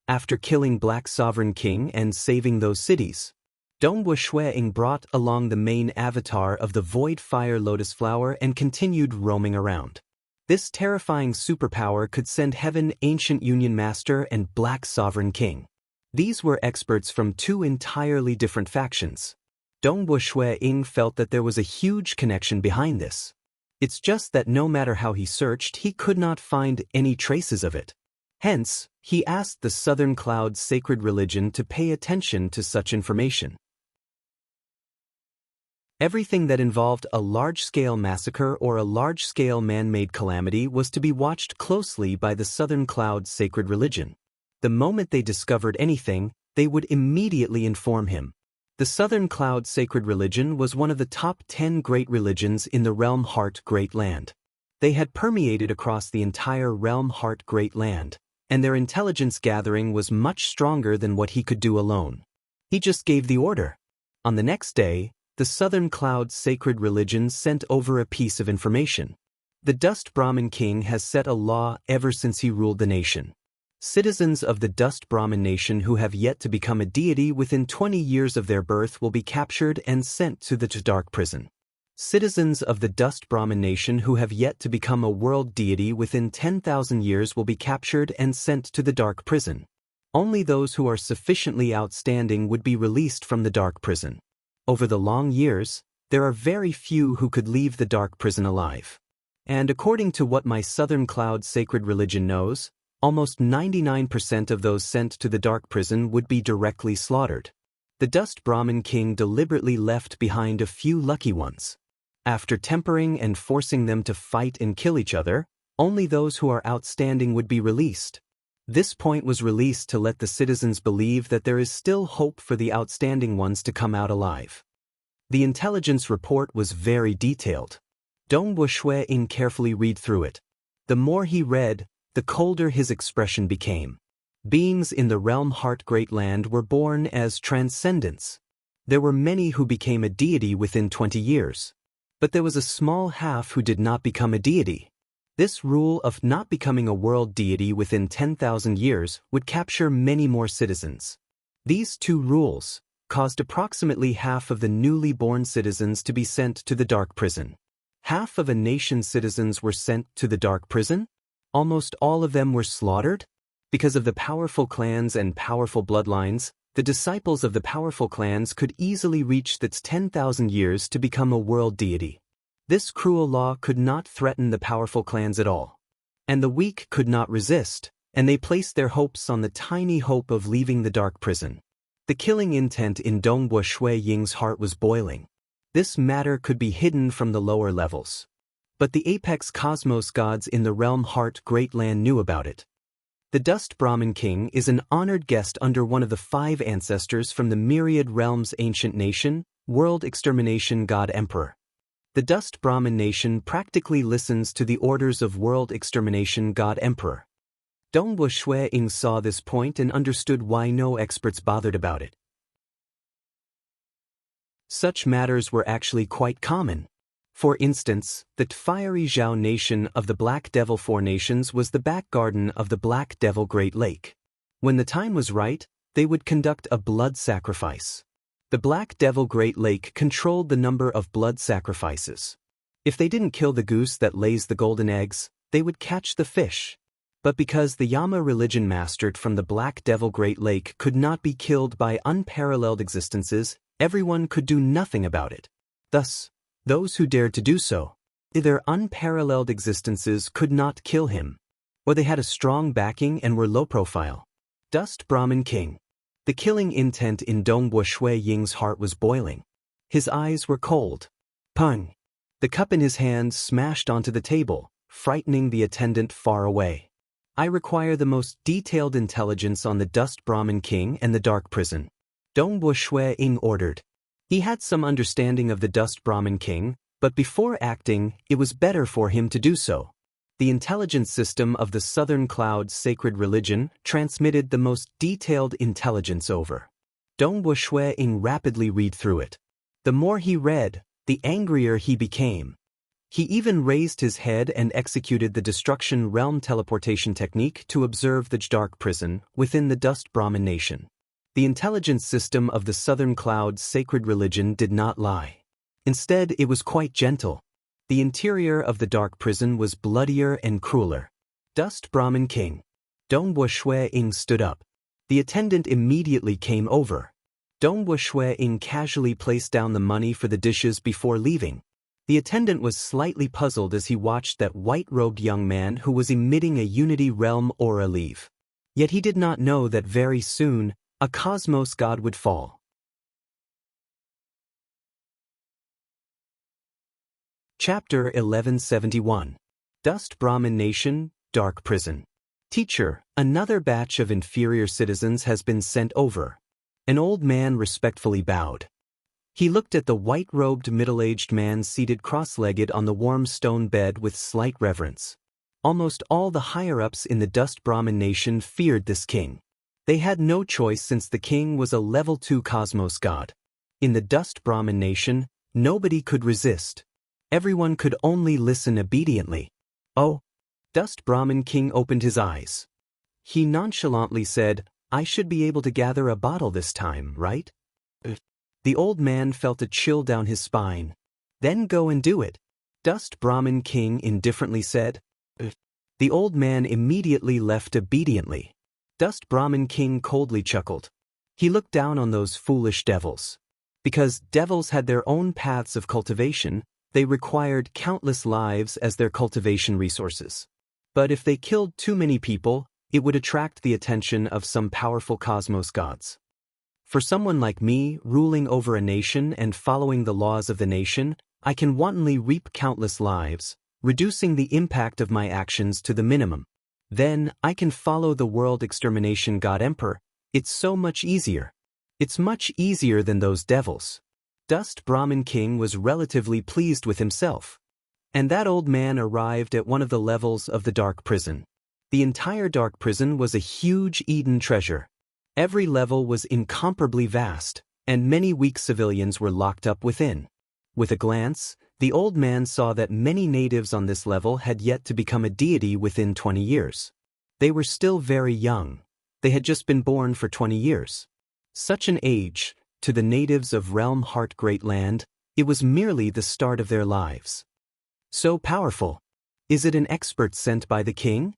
After killing Black Sovereign King and saving those cities, Dongbo Shuiying brought along the main avatar of the Void Fire Lotus Flower and continued roaming around. This terrifying superpower could send Heaven Ancient Union Master and Black Sovereign King. These were experts from two entirely different factions. Dongbo Shuiying felt that there was a huge connection behind this. It's just that no matter how he searched, he could not find any traces of it. Hence, he asked the Southern Cloud Sacred Religion to pay attention to such information. Everything that involved a large-scale massacre or a large-scale man-made calamity was to be watched closely by the Southern Cloud Sacred Religion. The moment they discovered anything, they would immediately inform him. The Southern Cloud Sacred Religion was one of the top 10 great religions in the realm Heart Great Land. They had permeated across the entire realm Heart Great Land, and their intelligence gathering was much stronger than what he could do alone. He just gave the order. On the next day, the Southern Cloud Sacred Religion sent over a piece of information. The Dust Brahmin King has set a law ever since he ruled the nation. Citizens of the Dust Brahmin nation who have yet to become a deity within 20 years of their birth will be captured and sent to the dark prison. Citizens of the Dust Brahmin nation who have yet to become a world deity within 10,000 years will be captured and sent to the dark prison. Only those who are sufficiently outstanding would be released from the dark prison. Over the long years, there are very few who could leave the dark prison alive. And according to what my Southern Cloud Sacred Religion knows, almost 99% of those sent to the dark prison would be directly slaughtered. The Dust Brahmin King deliberately left behind a few lucky ones. After tempering and forcing them to fight and kill each other, only those who are outstanding would be released. This point was released to let the citizens believe that there is still hope for the outstanding ones to come out alive. The intelligence report was very detailed. Dongbo Shuiying carefully read through it. The more he read, the colder his expression became. Beings in the realm Heart Great Land were born as transcendents. There were many who became a deity within 20 years. But there was a small half who did not become a deity. This rule of not becoming a world deity within 10,000 years would capture many more citizens. These two rules caused approximately half of the newly born citizens to be sent to the dark prison. Half of a nation's citizens were sent to the dark prison? Almost all of them were slaughtered? Because of the powerful clans and powerful bloodlines, the disciples of the powerful clans could easily reach its 10,000 years to become a world deity. This cruel law could not threaten the powerful clans at all. And the weak could not resist, and they placed their hopes on the tiny hope of leaving the dark prison. The killing intent in Dongbo Shuiying's heart was boiling. This matter could be hidden from the lower levels. But the apex cosmos gods in the realm Heart Great Land knew about it. The Dust Brahmin King is an honored guest under one of the 5 ancestors from the Myriad Realms Ancient Nation, World Extermination God Emperor. The Dust Brahmin nation practically listens to the orders of world extermination god emperor. Dongwu Shui-ing saw this point and understood why no experts bothered about it. Such matters were actually quite common. For instance, the fiery Zhao nation of the Black Devil Four Nations was the back garden of the Black Devil Great Lake. When the time was right, they would conduct a blood sacrifice. The Black Devil Great Lake controlled the number of blood sacrifices. If they didn't kill the goose that lays the golden eggs, they would catch the fish. But because the Yama religion mastered from the Black Devil Great Lake could not be killed by unparalleled existences, everyone could do nothing about it. Thus, those who dared to do so, their unparalleled existences could not kill him, or they had a strong backing and were low profile. Dust Brahmin King. The killing intent in Dongwu Shui-ing's heart was boiling. His eyes were cold. Pung! The cup in his hand smashed onto the table, frightening the attendant far away. I require the most detailed intelligence on the Dust Brahmin King and the Dark Prison. Dongwu Shui-ing ordered. He had some understanding of the Dust Brahmin King, but before acting, it was better for him to do so. The intelligence system of the Southern Cloud's sacred religion transmitted the most detailed intelligence over. Dongwu Shui-ing rapidly read through it. The more he read, the angrier he became. He even raised his head and executed the Destruction Realm teleportation technique to observe the Dark Prison within the Dust Brahmin nation. The intelligence system of the Southern Cloud's sacred religion did not lie. Instead, it was quite gentle. The interior of the Dark Prison was bloodier and crueler. Dust Brahmin King. Dongwu Shui-ing stood up. The attendant immediately came over. Dongwu Shui-ing casually placed down the money for the dishes before leaving. The attendant was slightly puzzled as he watched that white-robed young man who was emitting a Unity Realm aura leave. Yet he did not know that very soon, a cosmos god would fall. Chapter 1171. Dust Brahmin Nation, Dark Prison. Teacher, another batch of inferior citizens has been sent over. An old man respectfully bowed. He looked at the white-robed middle-aged man seated cross-legged on the warm stone bed with slight reverence. Almost all the higher-ups in the Dust Brahmin Nation feared this king. They had no choice since the king was a level 2 cosmos god. In the Dust Brahmin Nation, nobody could resist. Everyone could only listen obediently. Oh! Dust Brahmin King opened his eyes. He nonchalantly said, I should be able to gather a bottle this time, right? The old man felt a chill down his spine. Then go and do it. Dust Brahmin King indifferently said. The old man immediately left obediently. Dust Brahmin King coldly chuckled. He looked down on those foolish devils. Because devils had their own paths of cultivation, they required countless lives as their cultivation resources. But if they killed too many people, it would attract the attention of some powerful cosmos gods. For someone like me, ruling over a nation and following the laws of the nation, I can wantonly reap countless lives, reducing the impact of my actions to the minimum. Then, I can follow the world extermination god emperor. It's so much easier. It's much easier than those devils. Dust Brahmin King was relatively pleased with himself. And that old man arrived at one of the levels of the Dark Prison. The entire Dark Prison was a huge Eden treasure. Every level was incomparably vast, and many weak civilians were locked up within. With a glance, the old man saw that many natives on this level had yet to become a deity within 20 years. They were still very young. They had just been born for 20 years. Such an age, to the natives of Realm Heart Great Land, it was merely the start of their lives. So powerful. Is it an expert sent by the king?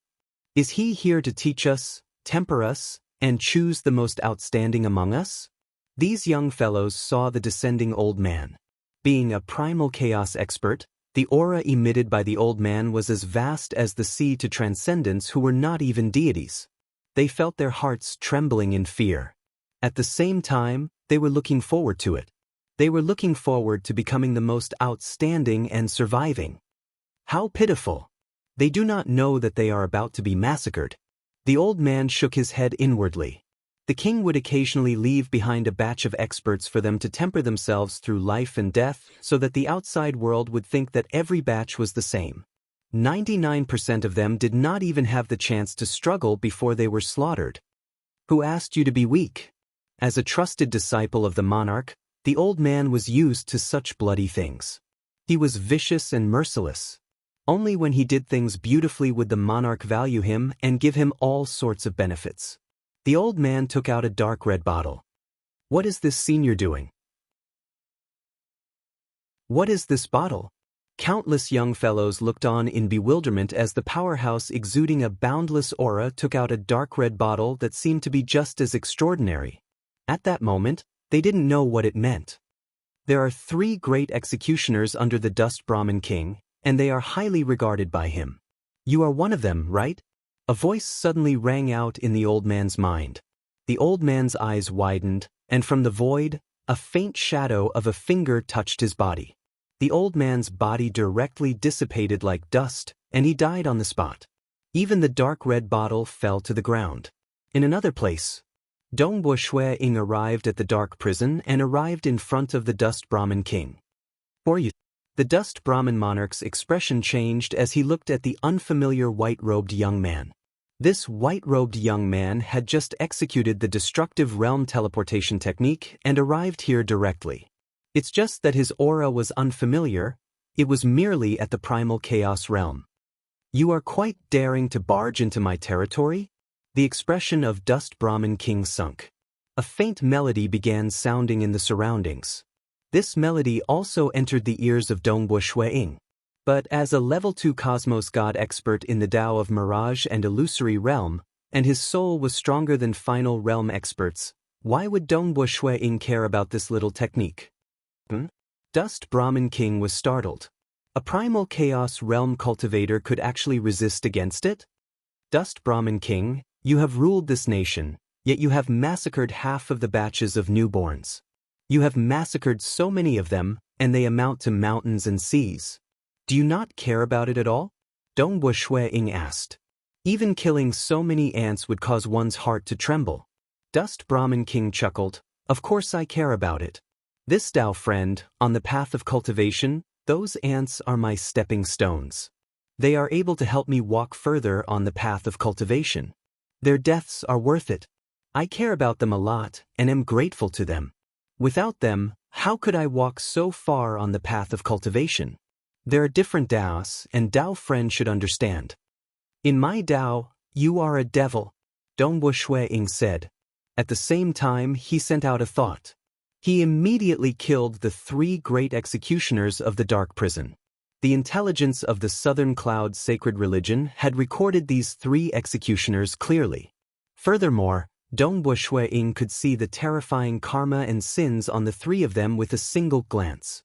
Is he here to teach us, temper us, and choose the most outstanding among us? These young fellows saw the descending old man. Being a primal chaos expert, the aura emitted by the old man was as vast as the sea to transcendents who were not even deities. They felt their hearts trembling in fear. At the same time, they were looking forward to it. They were looking forward to becoming the most outstanding and surviving. How pitiful! They do not know that they are about to be massacred. The old man shook his head inwardly. The king would occasionally leave behind a batch of experts for them to temper themselves through life and death so that the outside world would think that every batch was the same. 99% of them did not even have the chance to struggle before they were slaughtered. Who asked you to be weak? As a trusted disciple of the monarch, the old man was used to such bloody things. He was vicious and merciless. Only when he did things beautifully would the monarch value him and give him all sorts of benefits. The old man took out a dark red bottle. What is this senior doing? What is this bottle? Countless young fellows looked on in bewilderment as the powerhouse exuding a boundless aura took out a dark red bottle that seemed to be just as extraordinary. At that moment, they didn't know what it meant. There are 3 great executioners under the Dust Brahmin King, and they are highly regarded by him. You are one of them, right? A voice suddenly rang out in the old man's mind. The old man's eyes widened, and from the void, a faint shadow of a finger touched his body. The old man's body directly dissipated like dust, and he died on the spot. Even the dark red bottle fell to the ground. In another place, Dongbo Shui Ying arrived at the dark prison and arrived in front of the Dust Brahmin King. For you, the Dust Brahmin monarch's expression changed as he looked at the unfamiliar white-robed young man. This white-robed young man had just executed the destructive realm teleportation technique and arrived here directly. It's just that his aura was unfamiliar, it was merely at the primal chaos realm. You are quite daring to barge into my territory? The expression of Dust Brahmin King sunk. A faint melody began sounding in the surroundings. This melody also entered the ears of Dongbo Shui Ying. But as a level 2 cosmos god expert in the Tao of Mirage and Illusory Realm, and his soul was stronger than final realm experts, why would Dongbo Shui Ying care about this little technique? Dust Brahmin King was startled. A primal chaos realm cultivator could actually resist against it? Dust Brahmin King, you have ruled this nation, yet you have massacred half of the batches of newborns. You have massacred so many of them, and they amount to mountains and seas. Do you not care about it at all? Dongbo Shui Ying asked. Even killing so many ants would cause one's heart to tremble. Dust Brahmin King chuckled. Of course I care about it. This Tao friend, on the path of cultivation, those ants are my stepping stones. They are able to help me walk further on the path of cultivation. Their deaths are worth it. I care about them a lot and am grateful to them. Without them, how could I walk so far on the path of cultivation? There are different Taos, and Tao friend should understand. In my Tao, you are a devil, Dongbo Shui Ying said. At the same time, he sent out a thought. He immediately killed the 3 great executioners of the dark prison. The intelligence of the Southern Cloud sacred religion had recorded these 3 executioners clearly. Furthermore, Dongbo Shui Ying could see the terrifying karma and sins on the 3 of them with a single glance.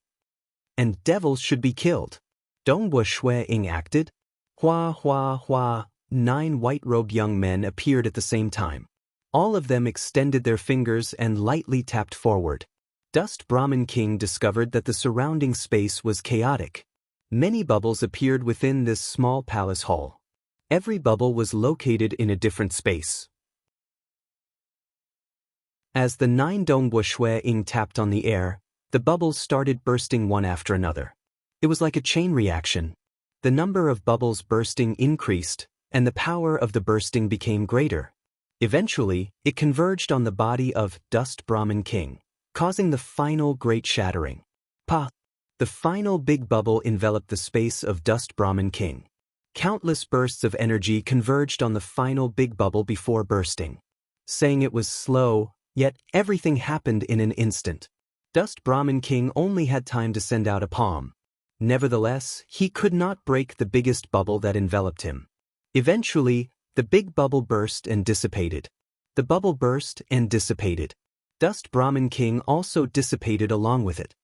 And devils should be killed. Dongbo Shui Ying acted. Hua hua hua, 9 white-robed young men appeared at the same time. All of them extended their fingers and lightly tapped forward. Dust Brahmin King discovered that the surrounding space was chaotic. Many bubbles appeared within this small palace hall. Every bubble was located in a different space. As the 9 Dongbo Shui Ying tapped on the air, the bubbles started bursting one after another. It was like a chain reaction. The number of bubbles bursting increased, and the power of the bursting became greater. Eventually, it converged on the body of Dust Brahmin King, causing the final great shattering. Pa! The final big bubble enveloped the space of Dust Brahmin King. Countless bursts of energy converged on the final big bubble before bursting. Saying it was slow, yet everything happened in an instant. Dust Brahmin King only had time to send out a palm. Nevertheless, he could not break the biggest bubble that enveloped him. Eventually, the big bubble burst and dissipated. The bubble burst and dissipated. Dust Brahmin King also dissipated along with it.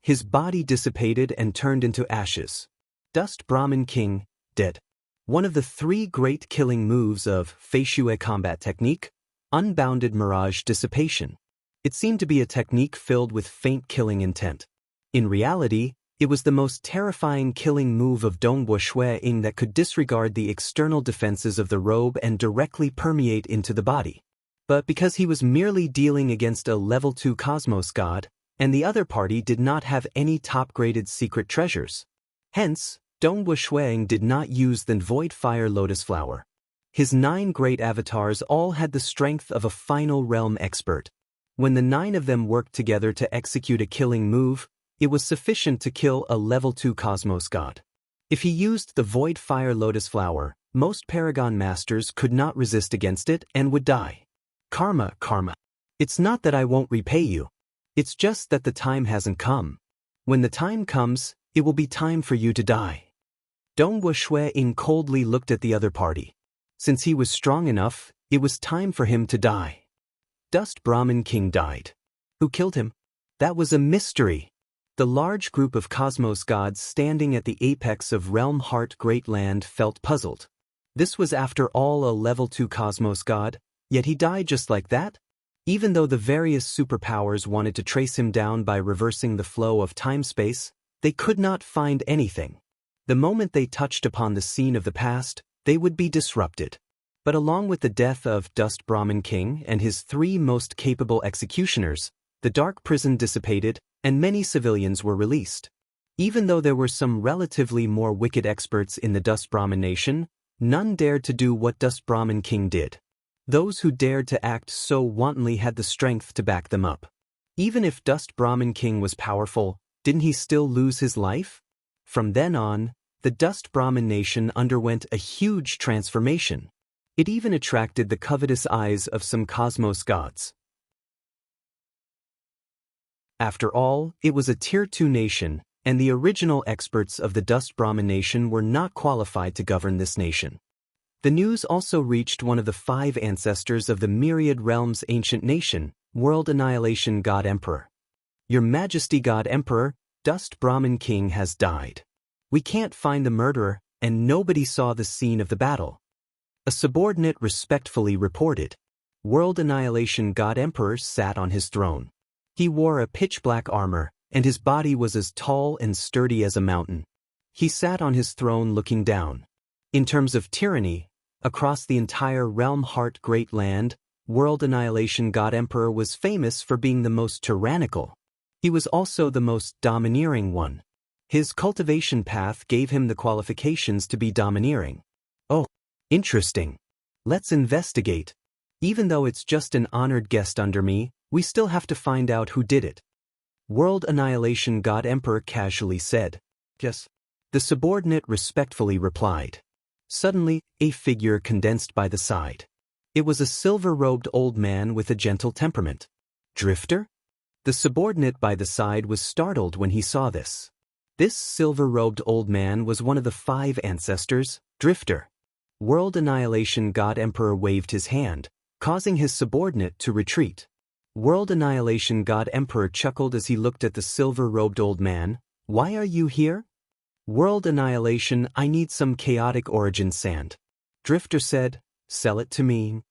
His body dissipated and turned into ashes. Dust Brahmin King, dead. One of the 3 great killing moves of Fei Shui combat technique, unbounded mirage dissipation. It seemed to be a technique filled with faint killing intent. In reality, it was the most terrifying killing move of Dongbo Shui Ying that could disregard the external defenses of the robe and directly permeate into the body. But because he was merely dealing against a level 2 cosmos god, and the other party did not have any top-graded secret treasures. Hence, Dongwu Shuang did not use the Void Fire Lotus Flower. His 9 great avatars all had the strength of a final realm expert. When the 9 of them worked together to execute a killing move, it was sufficient to kill a level 2 cosmos god. If he used the Void Fire Lotus Flower, most Paragon Masters could not resist against it and would die. Karma. It's not that I won't repay you. It's just that the time hasn't come. When the time comes, it will be time for you to die. Dongwu Shuang coldly looked at the other party. Since he was strong enough, it was time for him to die. Dust Brahmin King died. Who killed him? That was a mystery. The large group of cosmos gods standing at the apex of Realm Heart Great Land felt puzzled. This was after all a level 2 cosmos god, yet he died just like that? Even though the various superpowers wanted to trace him down by reversing the flow of time-space, they could not find anything. The moment they touched upon the scene of the past, they would be disrupted. But along with the death of Dust Brahmin King and his 3 most capable executioners, the dark prison dissipated, and many civilians were released. Even though there were some relatively more wicked experts in the Dust Brahmin nation, none dared to do what Dust Brahmin King did. Those who dared to act so wantonly had the strength to back them up. Even if Dust Brahmin King was powerful, didn't he still lose his life? From then on, the Dust Brahmin nation underwent a huge transformation. It even attracted the covetous eyes of some cosmos gods. After all, it was a Tier 2 nation, and the original experts of the Dust Brahmin nation were not qualified to govern this nation. The news also reached one of the 5 ancestors of the Myriad Realms ancient nation, World Annihilation God Emperor. Your Majesty God Emperor, Dust Brahmin King has died. We can't find the murderer, and nobody saw the scene of the battle. A subordinate respectfully reported. World Annihilation God Emperor sat on his throne. He wore a pitch-black armor, and his body was as tall and sturdy as a mountain. He sat on his throne looking down. In terms of tyranny, across the entire Realm Heart Great Land, World Annihilation God Emperor was famous for being the most tyrannical. He was also the most domineering one. His cultivation path gave him the qualifications to be domineering. Oh, interesting. Let's investigate. Even though it's just an honored guest under me, we still have to find out who did it. World Annihilation God Emperor casually said. Yes. The subordinate respectfully replied. Suddenly, a figure condensed by the side. It was a silver-robed old man with a gentle temperament. Drifter? The subordinate by the side was startled when he saw this. This silver-robed old man was one of the 5 ancestors, Drifter. World Annihilation God Emperor waved his hand, causing his subordinate to retreat. World Annihilation God Emperor chuckled as he looked at the silver-robed old man. Why are you here? World Annihilation, I need some chaotic origin sand. Drifter said, sell it to me.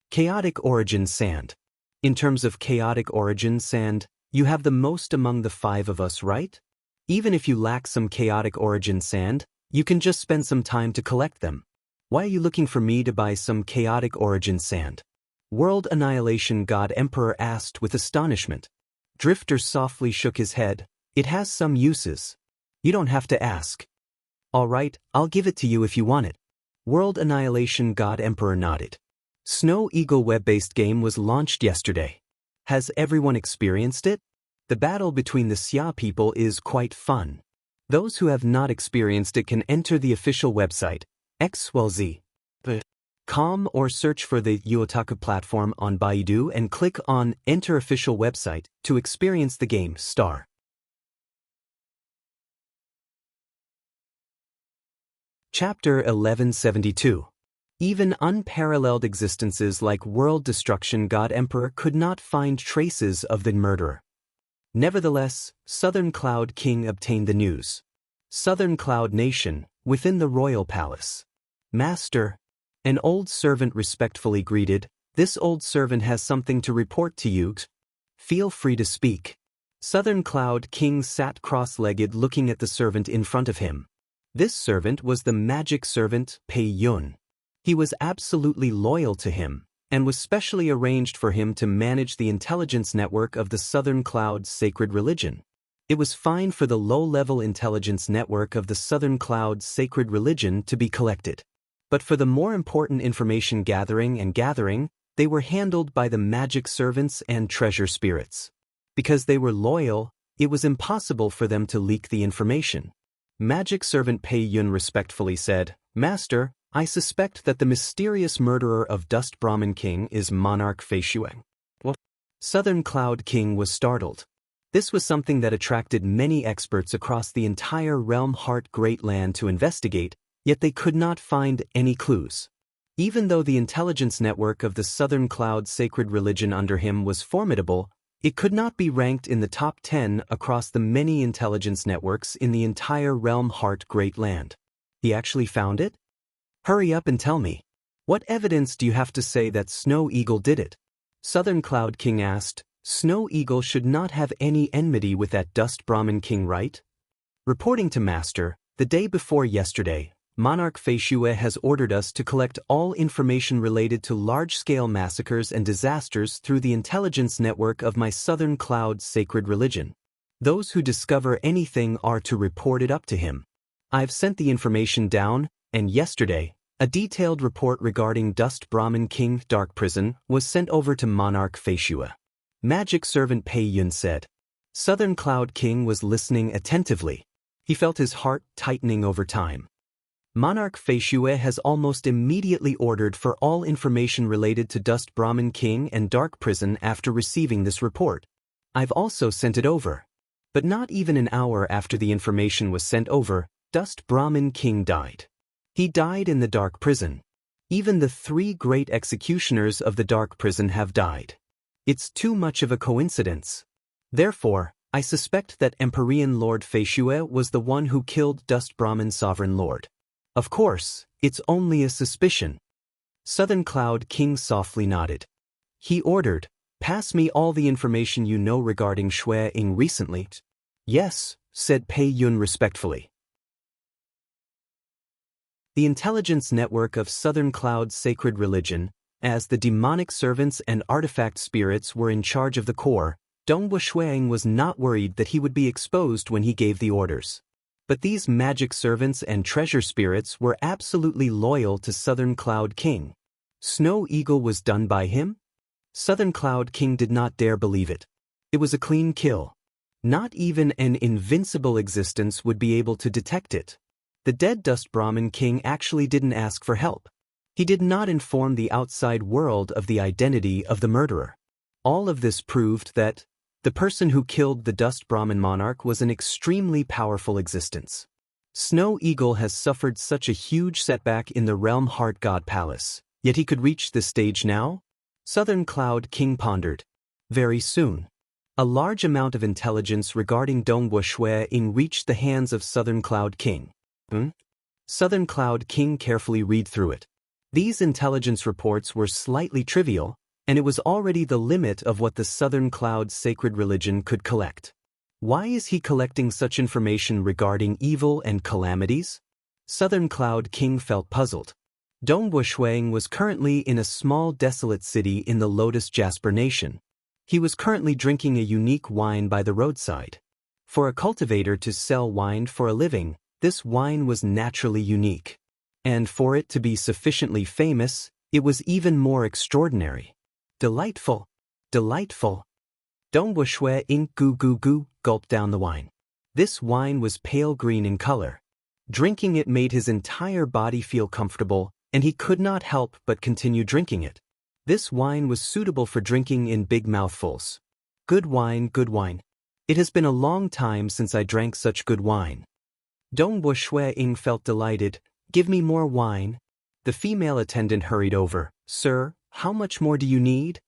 Chaotic origin sand. In terms of chaotic origin sand, you have the most among the 5 of us, right? Even if you lack some chaotic origin sand, you can just spend some time to collect them. Why are you looking for me to buy some chaotic origin sand? World Annihilation God Emperor asked with astonishment. Drifter softly shook his head. It has some uses. You don't have to ask. All right, I'll give it to you if you want it. World Annihilation God Emperor nodded. Snow Eagle web-based game was launched yesterday. Has everyone experienced it? The battle between the Xia people is quite fun. Those who have not experienced it can enter the official website, xyz.com, or search for the Yuotaku platform on Baidu and click on Enter Official Website to experience the game. Chapter 1172. Even unparalleled existences like World Destruction God Emperor could not find traces of the murderer. Nevertheless, Southern Cloud King obtained the news. Southern Cloud Nation, within the royal palace. Master. An old servant respectfully greeted. This old servant has something to report to you. Feel free to speak. Southern Cloud King sat cross-legged looking at the servant in front of him. This servant was the magic servant, Pei Yun. He was absolutely loyal to him, and was specially arranged for him to manage the intelligence network of the Southern Cloud's sacred religion. It was fine for the low-level intelligence network of the Southern Cloud's sacred religion to be collected. But for the more important information gathering, they were handled by the magic servants and treasure spirits. Because they were loyal, it was impossible for them to leak the information. Magic servant Pei Yun respectfully said, "Master, I suspect that the mysterious murderer of Dust Brahmin King is Monarch Fei Shuang." What? Southern Cloud King was startled. This was something that attracted many experts across the entire Realm Heart Great Land to investigate, yet they could not find any clues. Even though the intelligence network of the Southern Cloud sacred religion under him was formidable, it could not be ranked in the top 10 across the many intelligence networks in the entire Realm Heart Great Land. He actually found it? Hurry up and tell me. What evidence do you have to say that Snow Eagle did it? Southern Cloud King asked. Snow Eagle should not have any enmity with that Dust Brahmin King, right? Reporting to Master, the day before yesterday, Monarch Fei Shuang has ordered us to collect all information related to large-scale massacres and disasters through the intelligence network of my Southern Cloud sacred religion. Those who discover anything are to report it up to him. I've sent the information down, and yesterday, a detailed report regarding Dust Brahmin King Dark Prison was sent over to Monarch Fei Shuang. Magic servant Pei Yun said. Southern Cloud King was listening attentively. He felt his heart tightening over time. Monarch Fei Shuang has almost immediately ordered for all information related to Dust Brahmin King and Dark Prison after receiving this report. I've also sent it over. But not even an hour after the information was sent over, Dust Brahmin King died. He died in the Dark Prison. Even the 3 great executioners of the Dark Prison have died. It's too much of a coincidence. Therefore, I suspect that Empyrean Lord Fei Shuang was the one who killed Dust Brahmin Sovereign Lord. Of course, it's only a suspicion. Southern Cloud King softly nodded. He ordered, pass me all the information you know regarding Shui Ying recently. Yes, said Pei Yun respectfully. The intelligence network of Southern Cloud's sacred religion, as the demonic servants and artifact spirits were in charge of the core, Donghua Shuang was not worried that he would be exposed when he gave the orders. But these magic servants and treasure spirits were absolutely loyal to Southern Cloud King. Snow Eagle was done by him? Southern Cloud King did not dare believe it. It was a clean kill. Not even an invincible existence would be able to detect it. The dead Dust Brahmin King actually didn't ask for help. He did not inform the outside world of the identity of the murderer. All of this proved that the person who killed the Dust Brahmin monarch was an extremely powerful existence. Snow Eagle has suffered such a huge setback in the Realm Heart God Palace, yet he could reach this stage now? Southern Cloud King pondered. Very soon. A large amount of intelligence regarding Donghua Shuang reached the hands of Southern Cloud King. Southern Cloud King carefully read through it. These intelligence reports were slightly trivial, and it was already the limit of what the Southern Cloud sacred religion could collect. Why is he collecting such information regarding evil and calamities? Southern Cloud King felt puzzled. Donghua Shuang was currently in a small desolate city in the Lotus Jasper Nation. He was currently drinking a unique wine by the roadside. For a cultivator to sell wine for a living, this wine was naturally unique. And for it to be sufficiently famous, it was even more extraordinary. Delightful. Delightful. Donghua Shuang gulped down the wine. This wine was pale green in color. Drinking it made his entire body feel comfortable, and he could not help but continue drinking it. This wine was suitable for drinking in big mouthfuls. Good wine, good wine. It has been a long time since I drank such good wine. Donghua Shuang felt delighted. Give me more wine. The female attendant hurried over. Sir, how much more do you need?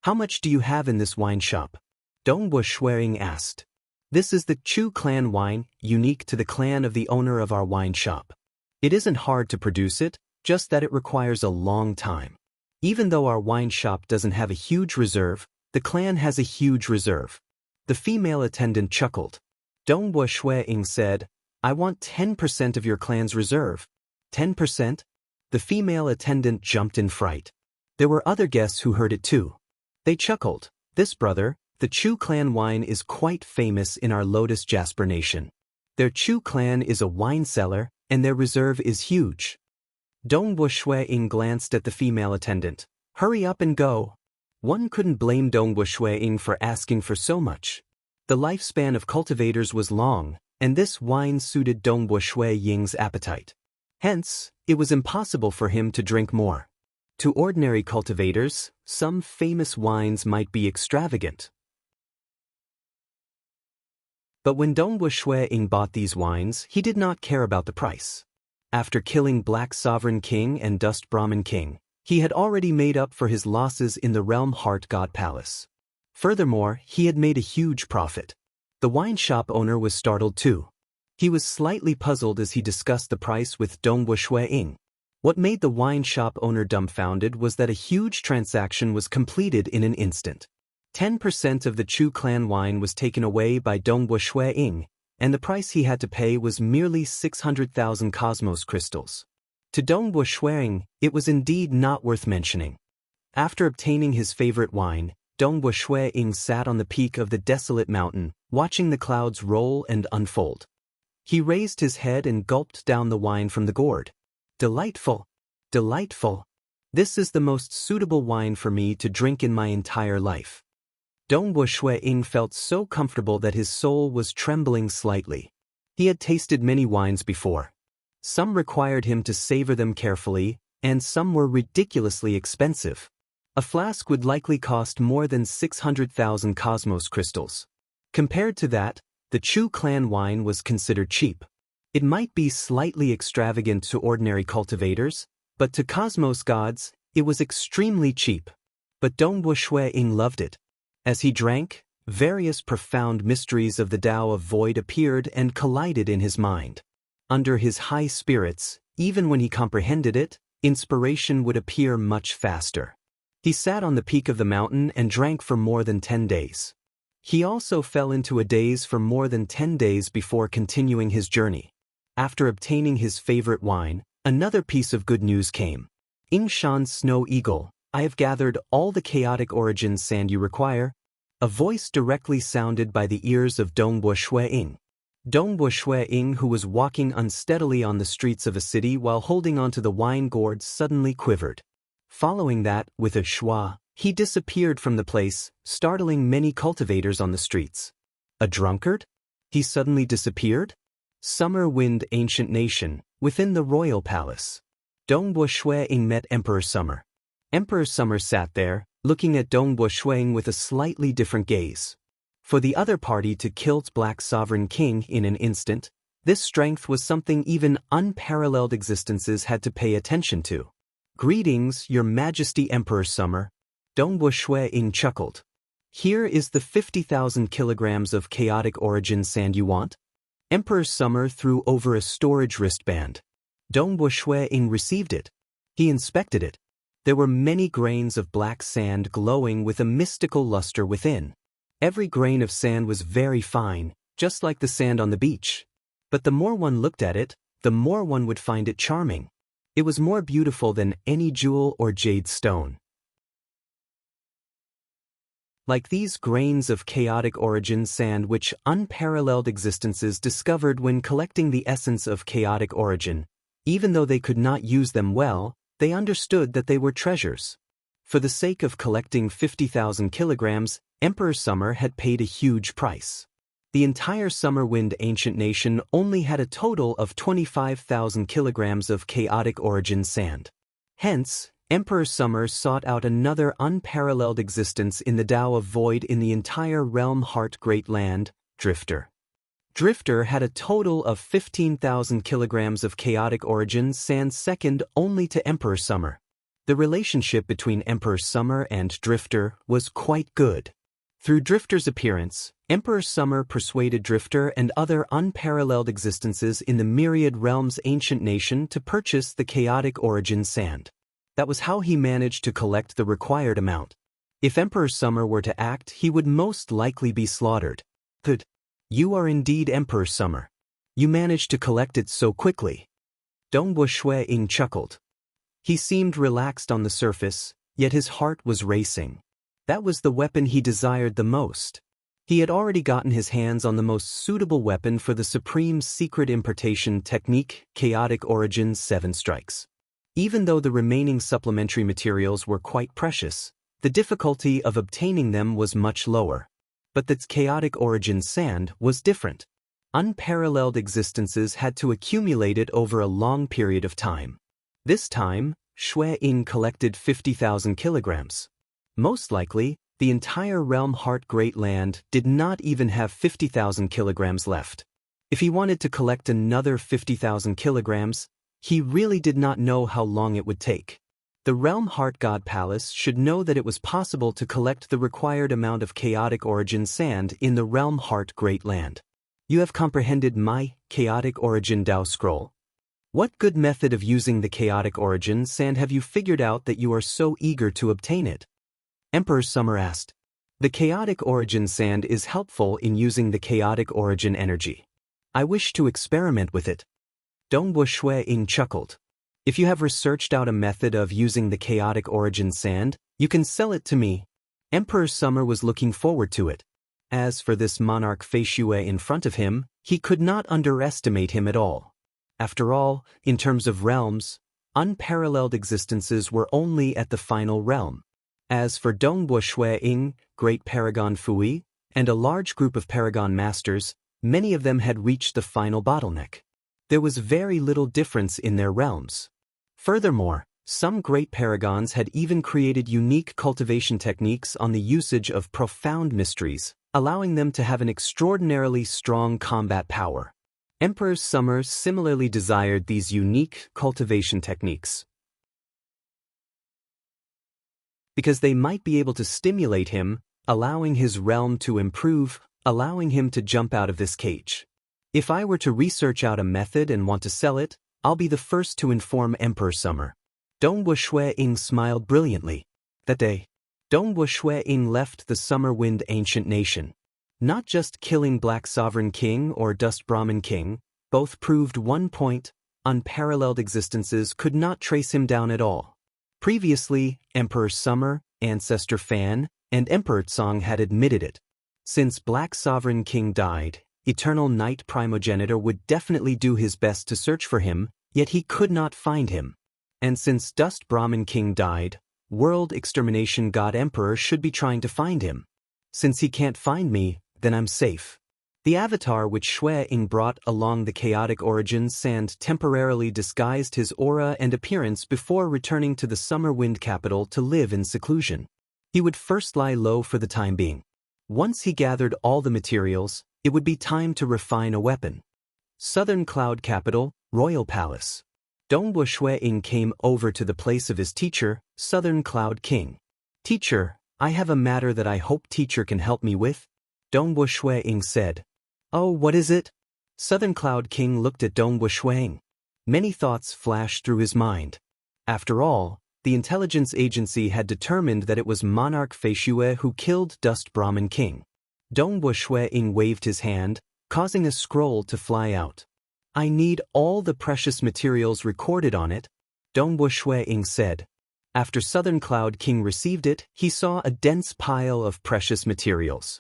How much do you have in this wine shop? Donghua Shuang asked. This is the Chu clan wine, unique to the clan of the owner of our wine shop. It isn't hard to produce it, just that it requires a long time. Even though our wine shop doesn't have a huge reserve, the clan has a huge reserve. The female attendant chuckled. Donghua Shuang said, I want 10% of your clan's reserve. 10%? The female attendant jumped in fright. There were other guests who heard it too. They chuckled. This brother, the Chu clan wine is quite famous in our Lotus Jasper nation. Their Chu clan is a wine cellar, and their reserve is huge. Dongbo Shui-ing glanced at the female attendant. Hurry up and go. One couldn't blame Dongbo Shui-ing for asking for so much. The lifespan of cultivators was long, and this wine suited Dongbo Shui-ing's appetite. Hence, it was impossible for him to drink more. To ordinary cultivators, some famous wines might be extravagant. But when Dongbo Shui-ing bought these wines, he did not care about the price. After killing Black Sovereign King and Dust Brahmin King, he had already made up for his losses in the Realm Heart God Palace. Furthermore, he had made a huge profit. The wine shop owner was startled too. He was slightly puzzled as he discussed the price with Dongbo Shui-ing. What made the wine shop owner dumbfounded was that a huge transaction was completed in an instant. 10% of the Chu clan wine was taken away by Dongbo Shui-ing, and the price he had to pay was merely 600,000 cosmos crystals. To Dongbo Shui-ing, it was indeed not worth mentioning. After obtaining his favorite wine, Dongbo Shui-ing sat on the peak of the desolate mountain, watching the clouds roll and unfold. He raised his head and gulped down the wine from the gourd. Delightful! Delightful! This is the most suitable wine for me to drink in my entire life. Dongbo Shui-ing felt so comfortable that his soul was trembling slightly. He had tasted many wines before. Some required him to savor them carefully, and some were ridiculously expensive. A flask would likely cost more than 600,000 cosmos crystals. Compared to that, the Chu clan wine was considered cheap. It might be slightly extravagant to ordinary cultivators, but to cosmos gods, it was extremely cheap. But Dongbo Shui-ing loved it. As he drank, various profound mysteries of the Tao of Void appeared and collided in his mind. Under his high spirits, even when he comprehended it, inspiration would appear much faster. He sat on the peak of the mountain and drank for more than 10 days. He also fell into a daze for more than 10 days before continuing his journey. After obtaining his favorite wine, another piece of good news came. Yingshan's Snow Eagle, I have gathered all the chaotic origins sand you require. A voice directly sounded by the ears of Dongbo Shui-ing. Dongbo Shui-ing, who was walking unsteadily on the streets of a city while holding onto the wine gourd, suddenly quivered. Following that, with a schwa, he disappeared from the place, startling many cultivators on the streets. A drunkard? He suddenly disappeared? Summer Wind Ancient Nation, within the royal palace. Dongbo Shui-ing met Emperor Summer. Emperor Summer sat there, looking at Dongbo Shui-ing with a slightly different gaze. For the other party to kill Black Sovereign King in an instant, this strength was something even unparalleled existences had to pay attention to. Greetings, Your Majesty Emperor Summer. Dongbo Shui-ing chuckled. Here is the 50,000 kilograms of chaotic origin sand you want. Emperor Summer threw over a storage wristband. Dongbo Shui-ing received it. He inspected it. There were many grains of black sand glowing with a mystical luster within. Every grain of sand was very fine, just like the sand on the beach. But the more one looked at it, the more one would find it charming. It was more beautiful than any jewel or jade stone. Like these grains of chaotic origin sand which unparalleled existences discovered when collecting the essence of chaotic origin, even though they could not use them well, they understood that they were treasures. For the sake of collecting 50,000 kilograms, Emperor Summer had paid a huge price. The entire Summer Wind Ancient Nation only had a total of 25,000 kilograms of chaotic origin sand. Hence, Emperor Summer sought out another unparalleled existence in the Tao of Void in the entire Realm Heart Great Land, Drifter. Drifter had a total of 15,000 kilograms of chaotic origin sand, second only to Emperor Summer. The relationship between Emperor Summer and Drifter was quite good. Through Drifter's appearance, Emperor Summer persuaded Drifter and other unparalleled existences in the myriad realms ancient nation to purchase the chaotic origin sand. That was how he managed to collect the required amount. If Emperor Summer were to act, he would most likely be slaughtered. Good. You are indeed Emperor Summer. You managed to collect it so quickly. Dongbo Shui-ing chuckled. He seemed relaxed on the surface, Yet his heart was racing. That was the weapon he desired the most. He had already gotten his hands on the most suitable weapon for the supreme secret importation technique, Chaotic Origins 7 Strikes. Even though the remaining supplementary materials were quite precious, the difficulty of obtaining them was much lower. But the Chaotic Origins sand was different. Unparalleled existences had to accumulate it over a long period of time. This time, Ying collected 50,000 kilograms. Most likely, the entire Realm Heart Great Land did not even have 50,000 kilograms left. If he wanted to collect another 50,000 kilograms, he really did not know how long it would take. The Realm Heart God Palace should know that it was possible to collect the required amount of Chaotic Origin sand in the Realm Heart Great Land. You have comprehended my Chaotic Origin Dao Scroll. What good method of using the Chaotic Origin sand have you figured out that you are so eager to obtain it? Emperor Summer asked. The Chaotic Origin sand is helpful in using the Chaotic Origin energy. I wish to experiment with it. Dongbo Ying chuckled. If you have researched out a method of using the Chaotic Origin sand, you can sell it to me. Emperor Summer was looking forward to it. As for this monarch Fei Xue in front of him, he could not underestimate him at all. After all, in terms of realms, unparalleled existences were only at the final realm. As for Dongbo Ying, Great Paragon Fui, and a large group of Paragon Masters, many of them had reached the final bottleneck. There was very little difference in their realms. Furthermore, some great paragons had even created unique cultivation techniques on the usage of profound mysteries, allowing them to have an extraordinarily strong combat power. Emperor Summer similarly desired these unique cultivation techniques, because they might be able to stimulate him, allowing his realm to improve, allowing him to jump out of this cage. If I were to research out a method and want to sell it, I'll be the first to inform Emperor Summer. Dongbo Ying smiled brilliantly. That day, Dongbo Ying left the Summer Wind ancient nation. Not just killing Black Sovereign King or Dust Brahmin King, both proved one point: unparalleled existences could not trace him down at all. Previously, Emperor Summer, Ancestor Fan, and Emperor Tsong had admitted it. Since Black Sovereign King died, Eternal Night Primogenitor would definitely do his best to search for him, yet he could not find him. And since Dust Brahmin King died, World Extermination God Emperor should be trying to find him. Since he can't find me, then I'm safe. The avatar which Ying brought along the Chaotic Origins sand temporarily disguised his aura and appearance before returning to the Summer Wind capital to live in seclusion. He would first lie low for the time being. Once he gathered all the materials, it would be time to refine a weapon. Southern Cloud Capital, Royal Palace. Dongbo Ying came over to the place of his teacher, Southern Cloud King. Teacher, I have a matter that I hope teacher can help me with. Dongbo Ying said. Oh, what is it? Southern Cloud King looked at Dongbo Ying. Many thoughts flashed through his mind. After all, the intelligence agency had determined that it was Monarch Fei Xue who killed Dust Brahmin King. Dongbo Ying waved his hand, causing a scroll to fly out. I need all the precious materials recorded on it, Dongbo Ying said. After Southern Cloud King received it, he saw a dense pile of precious materials.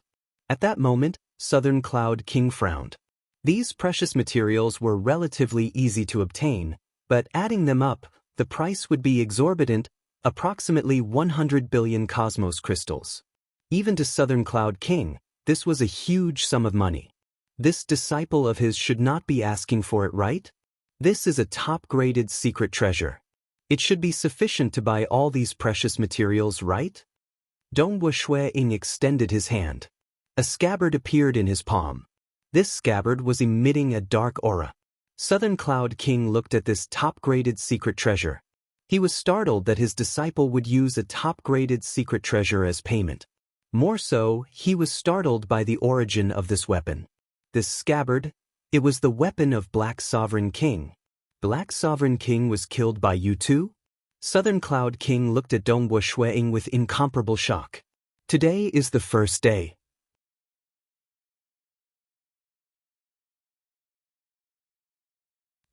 At that moment, Southern Cloud King frowned. These precious materials were relatively easy to obtain, but adding them up, the price would be exorbitant, approximately 100 billion cosmos crystals. Even to Southern Cloud King, this was a huge sum of money. This disciple of his should not be asking for it, right? This is a top-graded secret treasure. It should be sufficient to buy all these precious materials, right? Dongbo Ying extended his hand. A scabbard appeared in his palm. This scabbard was emitting a dark aura. Southern Cloud King looked at this top-graded secret treasure. He was startled that his disciple would use a top-graded secret treasure as payment. More so, he was startled by the origin of this weapon. This scabbard, it was the weapon of Black Sovereign King. Black Sovereign King was killed by you too? Southern Cloud King looked at Dongbo Ying with incomparable shock. Today is the first day.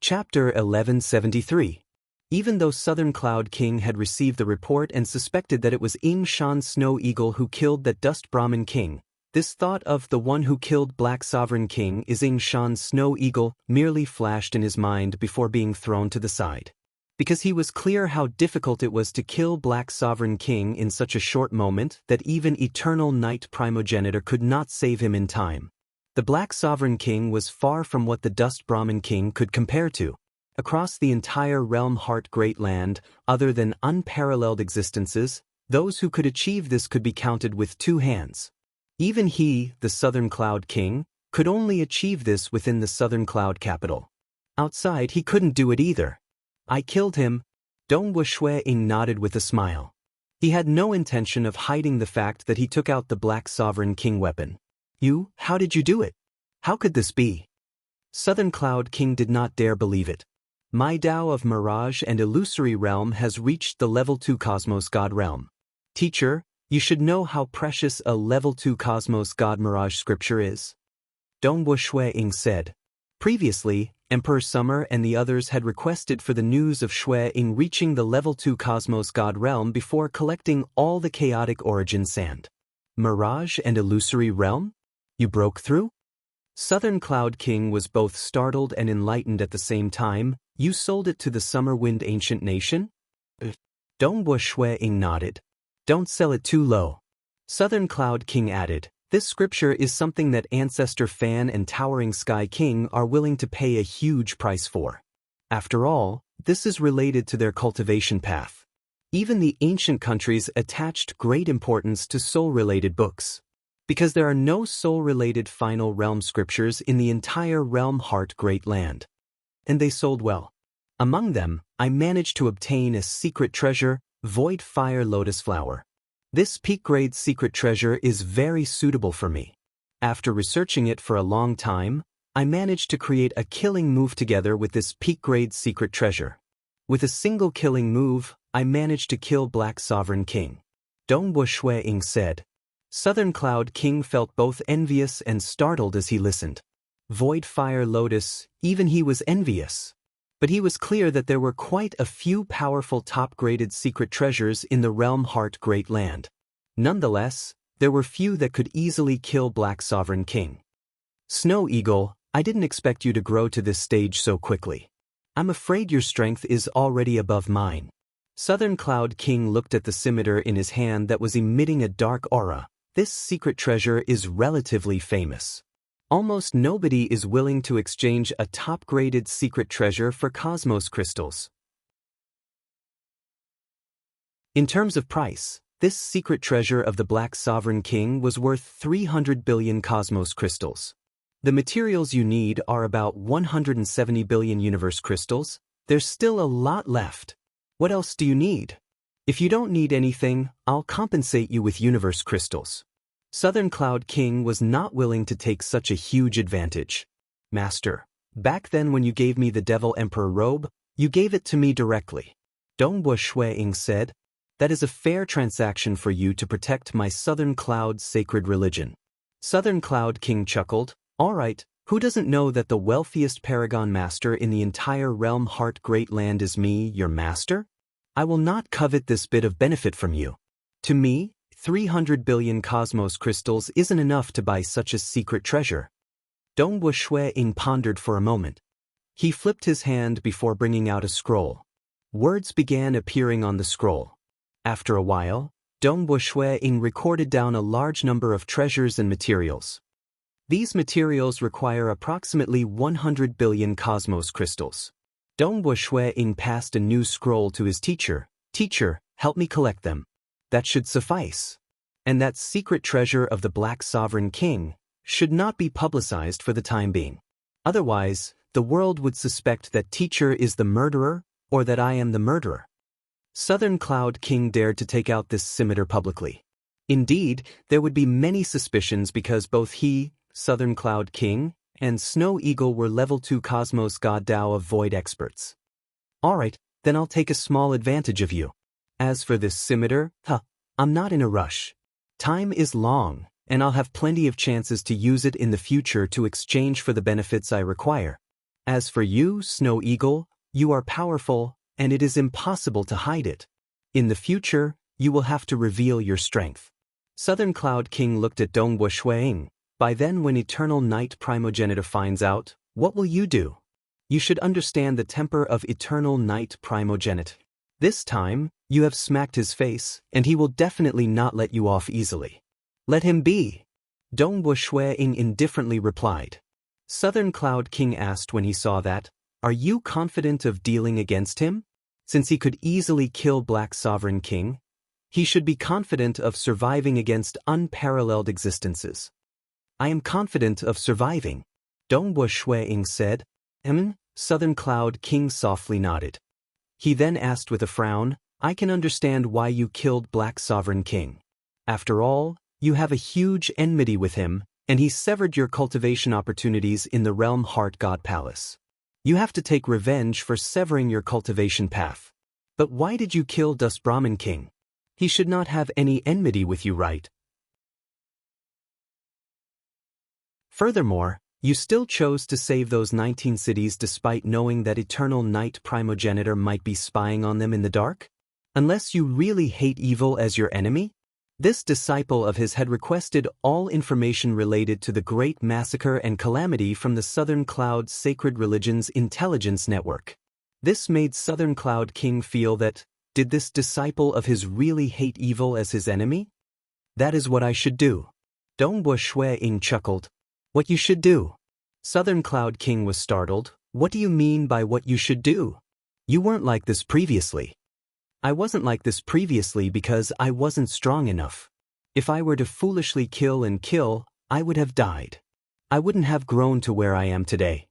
Chapter 1173. Even though Southern Cloud King had received the report and suspected that it was Ying Shan Snow Eagle who killed that Dust Brahmin King, this thought of the one who killed Black Sovereign King is Ying Shan Snow Eagle merely flashed in his mind before being thrown to the side. Because he was clear how difficult it was to kill Black Sovereign King in such a short moment that even Eternal Night Primogenitor could not save him in time. The Black Sovereign King was far from what the Dust Brahmin King could compare to. Across the entire Realm Heart Great Land, other than unparalleled existences, those who could achieve this could be counted with 2 hands. Even he, the Southern Cloud King, could only achieve this within the Southern Cloud capital. Outside he couldn't do it either. I killed him. Dongwu Shui-ing nodded with a smile. He had no intention of hiding the fact that he took out the Black Sovereign King weapon. How did you do it? How could this be? Southern Cloud King did not dare believe it. My Tao of Mirage and Illusory Realm has reached the Level 2 Cosmos God Realm. Teacher, you should know how precious a Level 2 Cosmos God Mirage scripture is. Dongwu Shui-ing said. Previously, Emperor Summer and the others had requested for the news of Shui-ing reaching the Level 2 Cosmos God Realm before collecting all the chaotic origin sand. Mirage and Illusory Realm? You broke through? Southern Cloud King was both startled and enlightened at the same time. You sold it to the Summer Wind Ancient Nation? Dongwu Shui-ing nodded. Don't sell it too low. Southern Cloud King added, this scripture is something that Ancestor Fan and Towering Sky King are willing to pay a huge price for. After all, this is related to their cultivation path. Even the ancient countries attached great importance to soul-related books. Because there are no soul-related final realm scriptures in the entire Realm Heart Great Land. And they sold well. Among them, I managed to obtain a secret treasure, Void Fire Lotus Flower. This peak-grade secret treasure is very suitable for me. After researching it for a long time, I managed to create a killing move together with this peak-grade secret treasure. With a single killing move, I managed to kill Black Sovereign King. Dongwu Shui-ing said. Southern Cloud King felt both envious and startled as he listened. Void Fire Lotus, even he was envious. But he was clear that there were quite a few powerful top-graded secret treasures in the Realm Heart Great Land. Nonetheless, there were few that could easily kill Black Sovereign King. Snow Eagle, I didn't expect you to grow to this stage so quickly. I'm afraid your strength is already above mine. Southern Cloud King looked at the scimitar in his hand that was emitting a dark aura. This secret treasure is relatively famous. Almost nobody is willing to exchange a top-graded secret treasure for cosmos crystals. In terms of price, this secret treasure of the Black Sovereign King was worth 300 billion cosmos crystals. The materials you need are about 170 billion universe crystals. There's still a lot left. What else do you need? If you don't need anything, I'll compensate you with universe crystals. Southern Cloud King was not willing to take such a huge advantage. Master, back then when you gave me the Devil Emperor robe, you gave it to me directly. Dongwu Shui-ing said, that is a fair transaction for you to protect my Southern Cloud sacred religion. Southern Cloud King chuckled, all right, who doesn't know that the wealthiest Paragon Master in the entire Realm Heart Great Land is me, your master? I will not covet this bit of benefit from you. To me, 300 billion cosmos crystals isn't enough to buy such a secret treasure. Dongwu Shui-ing pondered for a moment. He flipped his hand before bringing out a scroll. Words began appearing on the scroll. After a while, Dongwu Shui-ing recorded down a large number of treasures and materials. These materials require approximately 100 billion cosmos crystals. Dongwu Shui-ing passed a new scroll to his teacher. Teacher, help me collect them. That should suffice. And that secret treasure of the Black Sovereign King should not be publicized for the time being. Otherwise, the world would suspect that teacher is the murderer or that I am the murderer. Southern Cloud King dared to take out this scimitar publicly. Indeed, there would be many suspicions because both he, Southern Cloud King, and Snow Eagle were level 2 Cosmos God Tao of Void experts. Alright, then I'll take a small advantage of you. As for this scimitar, I'm not in a rush. Time is long, and I'll have plenty of chances to use it in the future to exchange for the benefits I require. As for you, Snow Eagle, you are powerful, and it is impossible to hide it. In the future, you will have to reveal your strength. Southern Cloud King looked at Dongbo Shuiying. By then, when Eternal Night Primogenitor finds out, what will you do? You should understand the temper of Eternal Night Primogenitor. This time, you have smacked his face, and he will definitely not let you off easily. Let him be. Dongbo Shuiying indifferently replied. Southern Cloud King asked when he saw that, are you confident of dealing against him? Since he could easily kill Black Sovereign King, he should be confident of surviving against unparalleled existences. I am confident of surviving, Dongbo Shuiying said. Southern Cloud King softly nodded. He then asked with a frown, I can understand why you killed Black Sovereign King. After all, you have a huge enmity with him, and he severed your cultivation opportunities in the Realm Heart God Palace. You have to take revenge for severing your cultivation path. But why did you kill Dust Brahmin King? He should not have any enmity with you, right? Furthermore, you still chose to save those 19 cities despite knowing that Eternal Night Primogenitor might be spying on them in the dark? Unless you really hate evil as your enemy? This disciple of his had requested all information related to the Great Massacre and Calamity from the Southern Cloud Sacred Religion's intelligence network. This made Southern Cloud King feel that, did this disciple of his really hate evil as his enemy? That is what I should do. Dongbo Shuiying chuckled. What you should do? Southern Cloud King was startled. What do you mean by what you should do? You weren't like this previously. I wasn't like this previously because I wasn't strong enough. If I were to foolishly kill, I would have died. I wouldn't have grown to where I am today.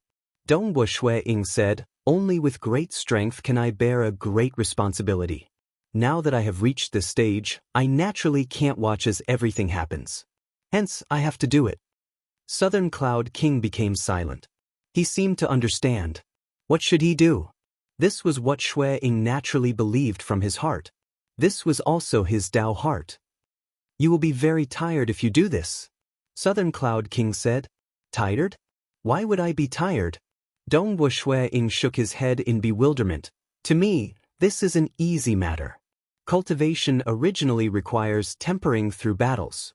Dongbo Shuiying said, only with great strength can I bear a great responsibility. Now that I have reached this stage, I naturally can't watch as everything happens. Hence, I have to do it. Southern Cloud King became silent. He seemed to understand. What should he do? This was what Shuiying naturally believed from his heart. This was also his Tao heart. You will be very tired if you do this. Southern Cloud King said. Tired? Why would I be tired? Dongbo Shuiying shook his head in bewilderment. To me, this is an easy matter. Cultivation originally requires tempering through battles.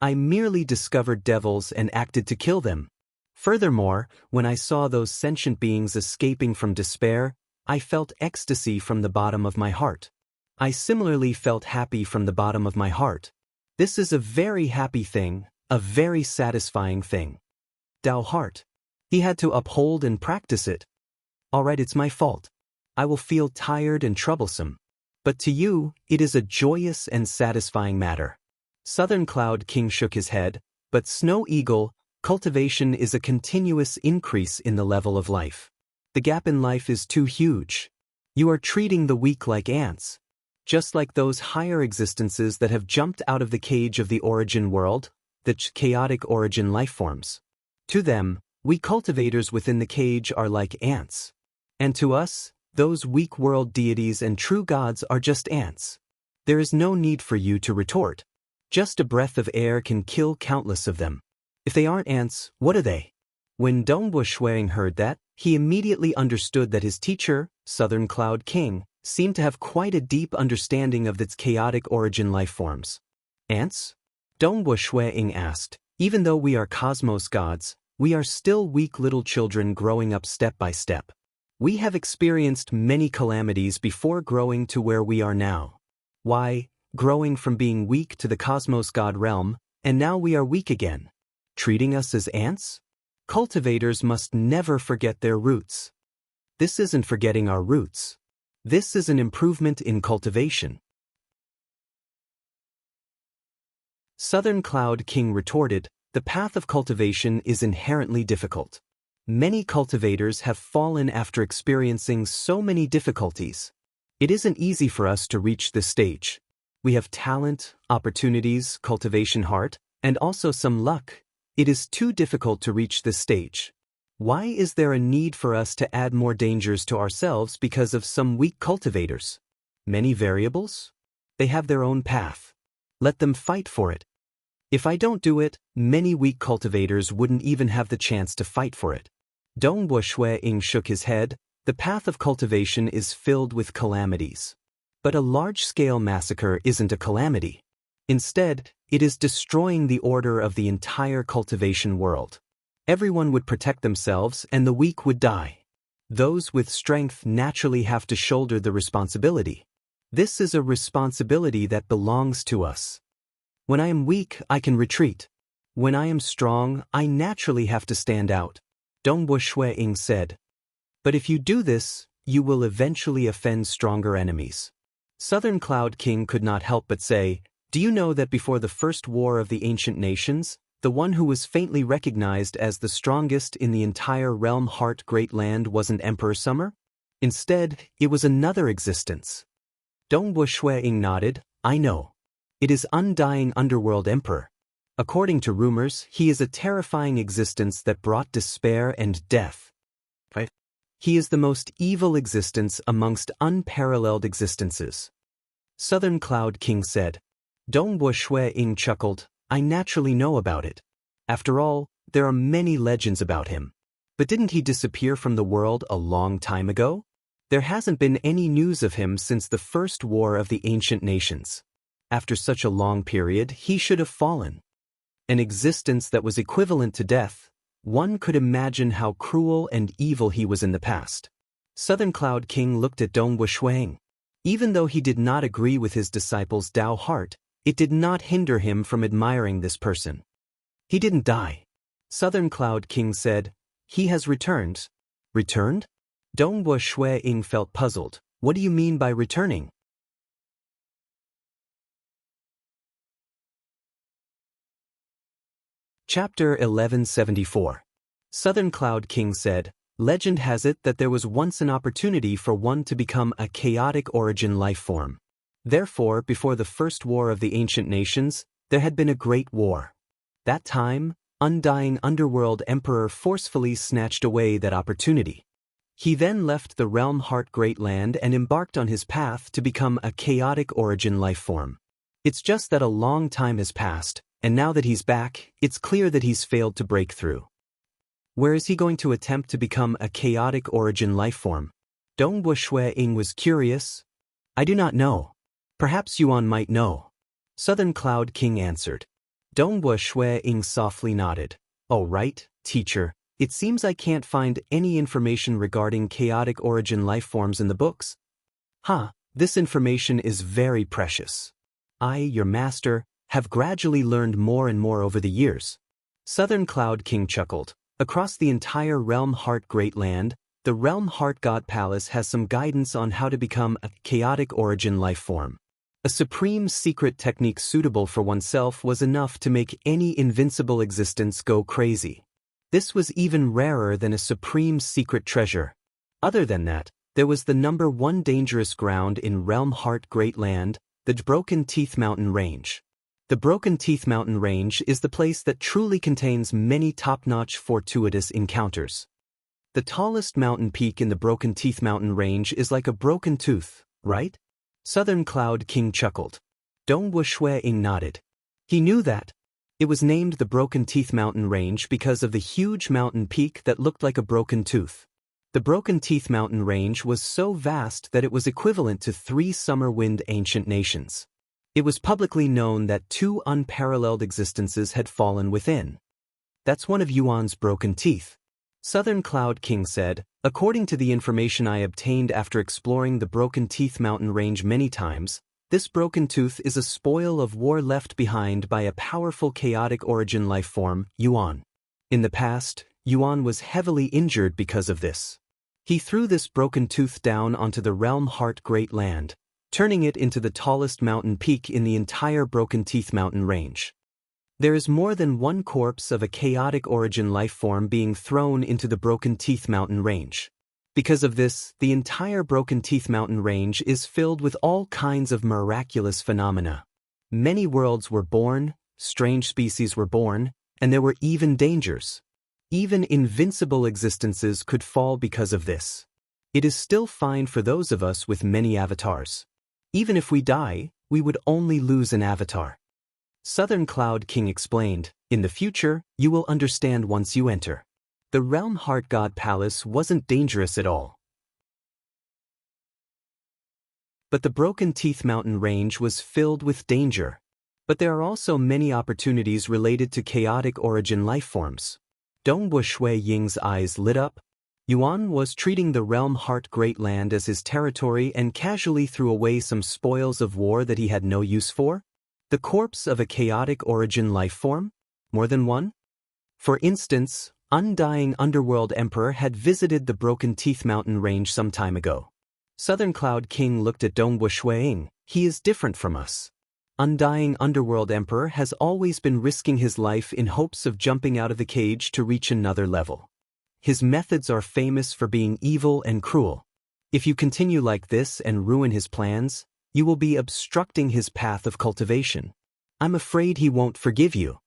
I merely discovered devils and acted to kill them. Furthermore, when I saw those sentient beings escaping from despair, I felt ecstasy from the bottom of my heart. I similarly felt happy from the bottom of my heart. This is a very happy thing, a very satisfying thing. Tao heart. He had to uphold and practice it. Alright, it's my fault. I will feel tired and troublesome. But to you, it is a joyous and satisfying matter. Southern Cloud King shook his head, but Snow Eagle, cultivation is a continuous increase in the level of life. The gap in life is too huge. You are treating the weak like ants. Just like those higher existences that have jumped out of the cage of the origin world, the chaotic origin lifeforms. To them, we cultivators within the cage are like ants. And to us, those weak world deities and true gods are just ants. There is no need for you to retort. Just a breath of air can kill countless of them. If they aren't ants, what are they? When Dongbo Shuiying heard that, he immediately understood that his teacher, Southern Cloud King, seemed to have quite a deep understanding of its chaotic origin lifeforms. Ants? Dongbo Shuiying asked. Even though we are cosmos gods, we are still weak little children growing up step by step. We have experienced many calamities before growing to where we are now. Why, growing from being weak to the cosmos god realm, and now we are weak again. Treating us as ants? Cultivators must never forget their roots. This isn't forgetting our roots. This is an improvement in cultivation. Southern Cloud King retorted, the path of cultivation is inherently difficult. Many cultivators have fallen after experiencing so many difficulties. It isn't easy for us to reach this stage. We have talent, opportunities, cultivation heart, and also some luck. It is too difficult to reach this stage. Why is there a need for us to add more dangers to ourselves because of some weak cultivators? Many variables? They have their own path. Let them fight for it. If I don't do it, many weak cultivators wouldn't even have the chance to fight for it. Dongbo Shuiying shook his head, The path of cultivation is filled with calamities. But a large-scale massacre isn't a calamity. Instead, it is destroying the order of the entire cultivation world. Everyone would protect themselves and the weak would die. Those with strength naturally have to shoulder the responsibility. This is a responsibility that belongs to us. When I am weak, I can retreat. When I am strong, I naturally have to stand out, Dongbo Shui-ing said. But if you do this, you will eventually offend stronger enemies. Southern Cloud King could not help but say, do you know that before the first war of the ancient nations, the one who was faintly recognized as the strongest in the entire realm Heart Great Land wasn't Emperor Summer? Instead, it was another existence. Dongbo Shui-ing nodded, I know. It is Undying Underworld Emperor. According to rumors, he is a terrifying existence that brought despair and death. He is the most evil existence amongst unparalleled existences. Southern Cloud King said. Dongbo Shui-ing chuckled, I naturally know about it. After all, there are many legends about him. But didn't he disappear from the world a long time ago? There hasn't been any news of him since the first war of the ancient nations. After such a long period, he should have fallen. An existence that was equivalent to death, one could imagine how cruel and evil he was in the past. Southern Cloud King looked at Dongbo Shui-ing. Even though he did not agree with his disciple's Tao heart, it did not hinder him from admiring this person. He didn't die. Southern Cloud King said, he has returned. Returned? Dongbo Shui-ing felt puzzled. What do you mean by returning? Chapter 1174. Southern Cloud King said, legend has it that there was once an opportunity for one to become a chaotic origin life form. Therefore, before the first war of the ancient nations, there had been a great war. That time, Undying Underworld Emperor forcefully snatched away that opportunity. He then left the realm Heart Great Land and embarked on his path to become a chaotic origin life form. It's just that a long time has passed, and now that he's back, it's clear that he's failed to break through. Where is he going to attempt to become a chaotic origin life form? Dongbo Shui-ing was curious. I do not know. Perhaps Yuan might know. Southern Cloud King answered. Dongbo Shui-ing softly nodded. Oh right, teacher, it seems I can't find any information regarding chaotic origin life forms in the books. This information is very precious. I, your master, have gradually learned more and more over the years. Southern Cloud King chuckled. Across the entire Realm Heart Great Land, the Realm Heart God Palace has some guidance on how to become a chaotic origin life form. A supreme secret technique suitable for oneself was enough to make any invincible existence go crazy. This was even rarer than a supreme secret treasure. Other than that, there was the number one dangerous ground in Realm Heart Great Land, the Broken Teeth Mountain Range. The Broken Teeth Mountain Range is the place that truly contains many top-notch fortuitous encounters. The tallest mountain peak in the Broken Teeth Mountain Range is like a broken tooth, right? Southern Cloud King chuckled. Dongbo Shui-ing nodded. He knew that. It was named the Broken Teeth Mountain Range because of the huge mountain peak that looked like a broken tooth. The Broken Teeth Mountain Range was so vast that it was equivalent to 3 summer wind ancient nations. It was publicly known that 2 unparalleled existences had fallen within. That's one of Yuan's broken teeth. Southern Cloud King said, according to the information I obtained after exploring the Broken Teeth Mountain Range many times, this broken tooth is a spoil of war left behind by a powerful chaotic origin life form, Yuan. In the past, Yuan was heavily injured because of this. He threw this broken tooth down onto the Realm Heart Great Land, turning it into the tallest mountain peak in the entire Broken Teeth Mountain Range. There is more than one corpse of a chaotic origin life form being thrown into the Broken Teeth Mountain Range. Because of this, the entire Broken Teeth Mountain Range is filled with all kinds of miraculous phenomena. Many worlds were born, strange species were born, and there were even dangers. Even invincible existences could fall because of this. It is still fine for those of us with many avatars. Even if we die, we would only lose an avatar. Southern Cloud King explained, in the future, you will understand once you enter. The Realm Heart God Palace wasn't dangerous at all. but the Broken Teeth Mountain range was filled with danger. But there are also many opportunities related to chaotic origin lifeforms. Dongbu Shui Ying's eyes lit up. Yuan was treating the realm Heart Great Land as his territory and casually threw away some spoils of war that he had no use for? The corpse of a chaotic origin lifeform? More than one? For instance, Undying Underworld Emperor had visited the Broken Teeth Mountain range some time ago. Southern Cloud King looked at Dongbu Shuiying. He is different from us. Undying Underworld Emperor has always been risking his life in hopes of jumping out of the cage to reach another level. His methods are famous for being evil and cruel. If you continue like this and ruin his plans, you will be obstructing his path of cultivation. I'm afraid he won't forgive you.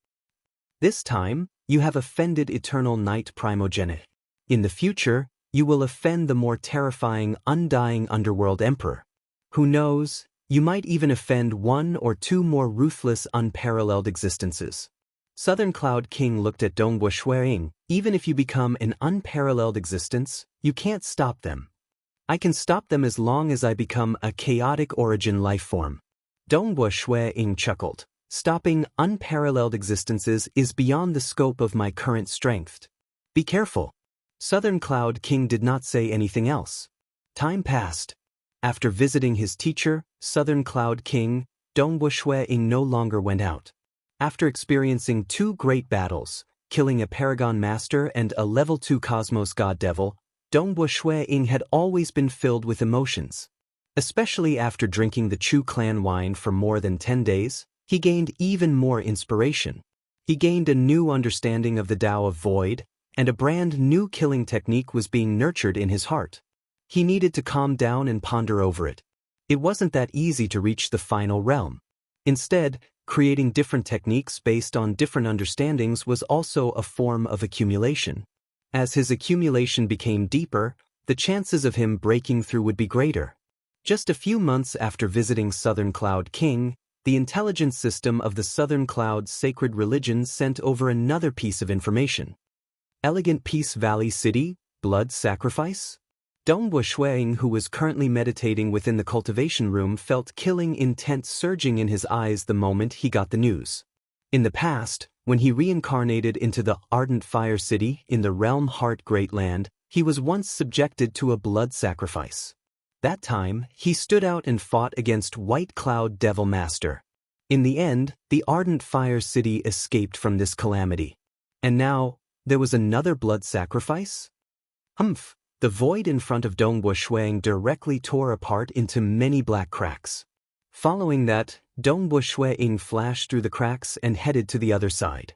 This time, you have offended Eternal Night Primogenitor. In the future, you will offend the more terrifying Undying Underworld Emperor. Who knows? You might even offend one or two more ruthless, unparalleled existences. Southern Cloud King looked at Dongbu Shuiying. Even if you become an unparalleled existence, you can't stop them. I can stop them as long as I become a chaotic origin lifeform. Dongbu Shuiying chuckled. Stopping unparalleled existences is beyond the scope of my current strength. Be careful. Southern Cloud King did not say anything else. Time passed. After visiting his teacher, Southern Cloud King, Dongbu Shuiying no longer went out. After experiencing 2 great battles, killing a Paragon Master and a Level 2 Cosmos God Devil, Dongbu Shuiying had always been filled with emotions. Especially after drinking the Chu clan wine for more than 10 days, he gained even more inspiration. He gained a new understanding of the Tao of Void, and a brand new killing technique was being nurtured in his heart. He needed to calm down and ponder over it. It wasn't that easy to reach the final realm. Instead, creating different techniques based on different understandings was also a form of accumulation. As his accumulation became deeper, the chances of him breaking through would be greater. Just a few months after visiting Southern Cloud King, the intelligence system of the Southern Cloud Sacred Religion sent over another piece of information. Elegant Peace Valley City, blood sacrifice? Dongbu Shuiying, who was currently meditating within the cultivation room, felt killing intent surging in his eyes the moment he got the news. In the past, when he reincarnated into the Ardent Fire City in the realm Heart Great Land, he was once subjected to a blood sacrifice. That time, he stood out and fought against White Cloud Devil Master. In the end, the Ardent Fire City escaped from this calamity. And now, there was another blood sacrifice? Humph! The void in front of Dongbu Shuiying directly tore apart into many black cracks. Following that, Dongbu Shuiying flashed through the cracks and headed to the other side.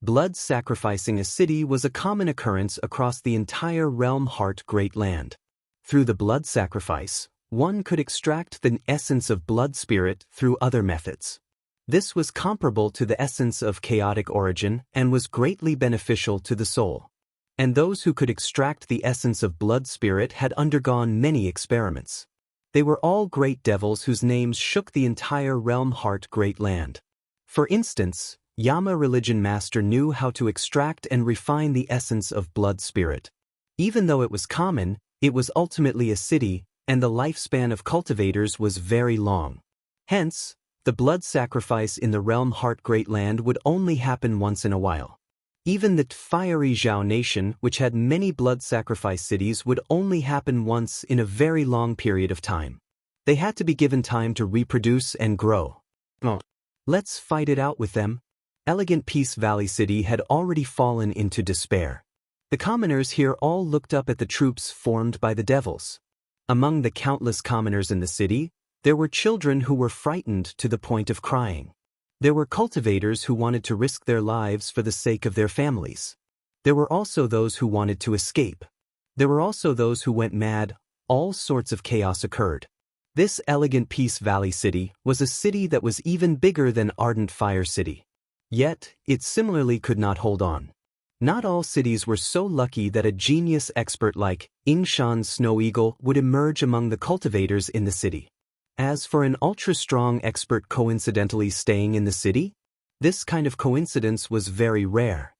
Blood sacrificing a city was a common occurrence across the entire realm Heart Great Land. Through the blood sacrifice, one could extract the essence of blood spirit through other methods. This was comparable to the essence of chaotic origin and was greatly beneficial to the soul. And those who could extract the essence of blood spirit had undergone many experiments. They were all great devils whose names shook the entire realm Heart Great Land. For instance, Yama Religion Master knew how to extract and refine the essence of blood spirit. Even though it was common, it was ultimately a city, and the lifespan of cultivators was very long. Hence, the blood sacrifice in the realm Heart Great Land would only happen once in a while. Even the fiery Zhao nation, which had many blood sacrifice cities, would only happen once in a very long period of time. They had to be given time to reproduce and grow. Let's fight it out with them. Elegant Peace Valley City had already fallen into despair. The commoners here all looked up at the troops formed by the devils. Among the countless commoners in the city, there were children who were frightened to the point of crying. There were cultivators who wanted to risk their lives for the sake of their families. There were also those who wanted to escape. There were also those who went mad. All sorts of chaos occurred. This Elegant Peace Valley City was a city that was even bigger than Ardent Fire City. Yet, it similarly could not hold on. Not all cities were so lucky that a genius expert like Yingshan's Snow Eagle would emerge among the cultivators in the city. As for an ultra-strong expert coincidentally staying in the city, this kind of coincidence was very rare.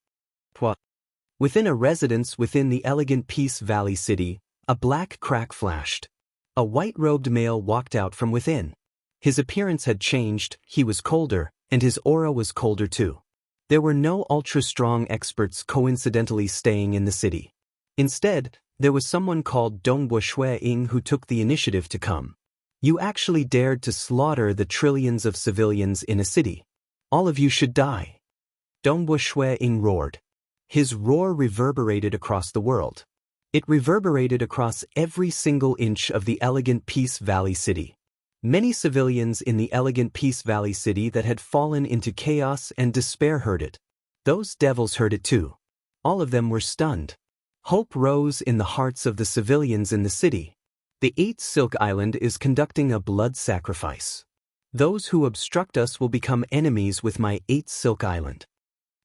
Within a residence within the Elegant Peace Valley City, A black crack flashed. A white-robed male walked out from within. His appearance had changed, he was colder, and his aura was colder too. There were no ultra-strong experts coincidentally staying in the city. Instead, there was someone called Ying who took the initiative to come. You actually dared to slaughter the trillions of civilians in a city. All of you should die. Ying roared. His roar reverberated across the world. It reverberated across every single inch of the elegant Peace Valley city. Many civilians in the elegant Peace Valley city that had fallen into chaos and despair heard it. Those devils heard it too. All of them were stunned. Hope rose in the hearts of the civilians in the city. The 8th Silk Island is conducting a blood sacrifice. Those who obstruct us will become enemies with my 8th Silk Island.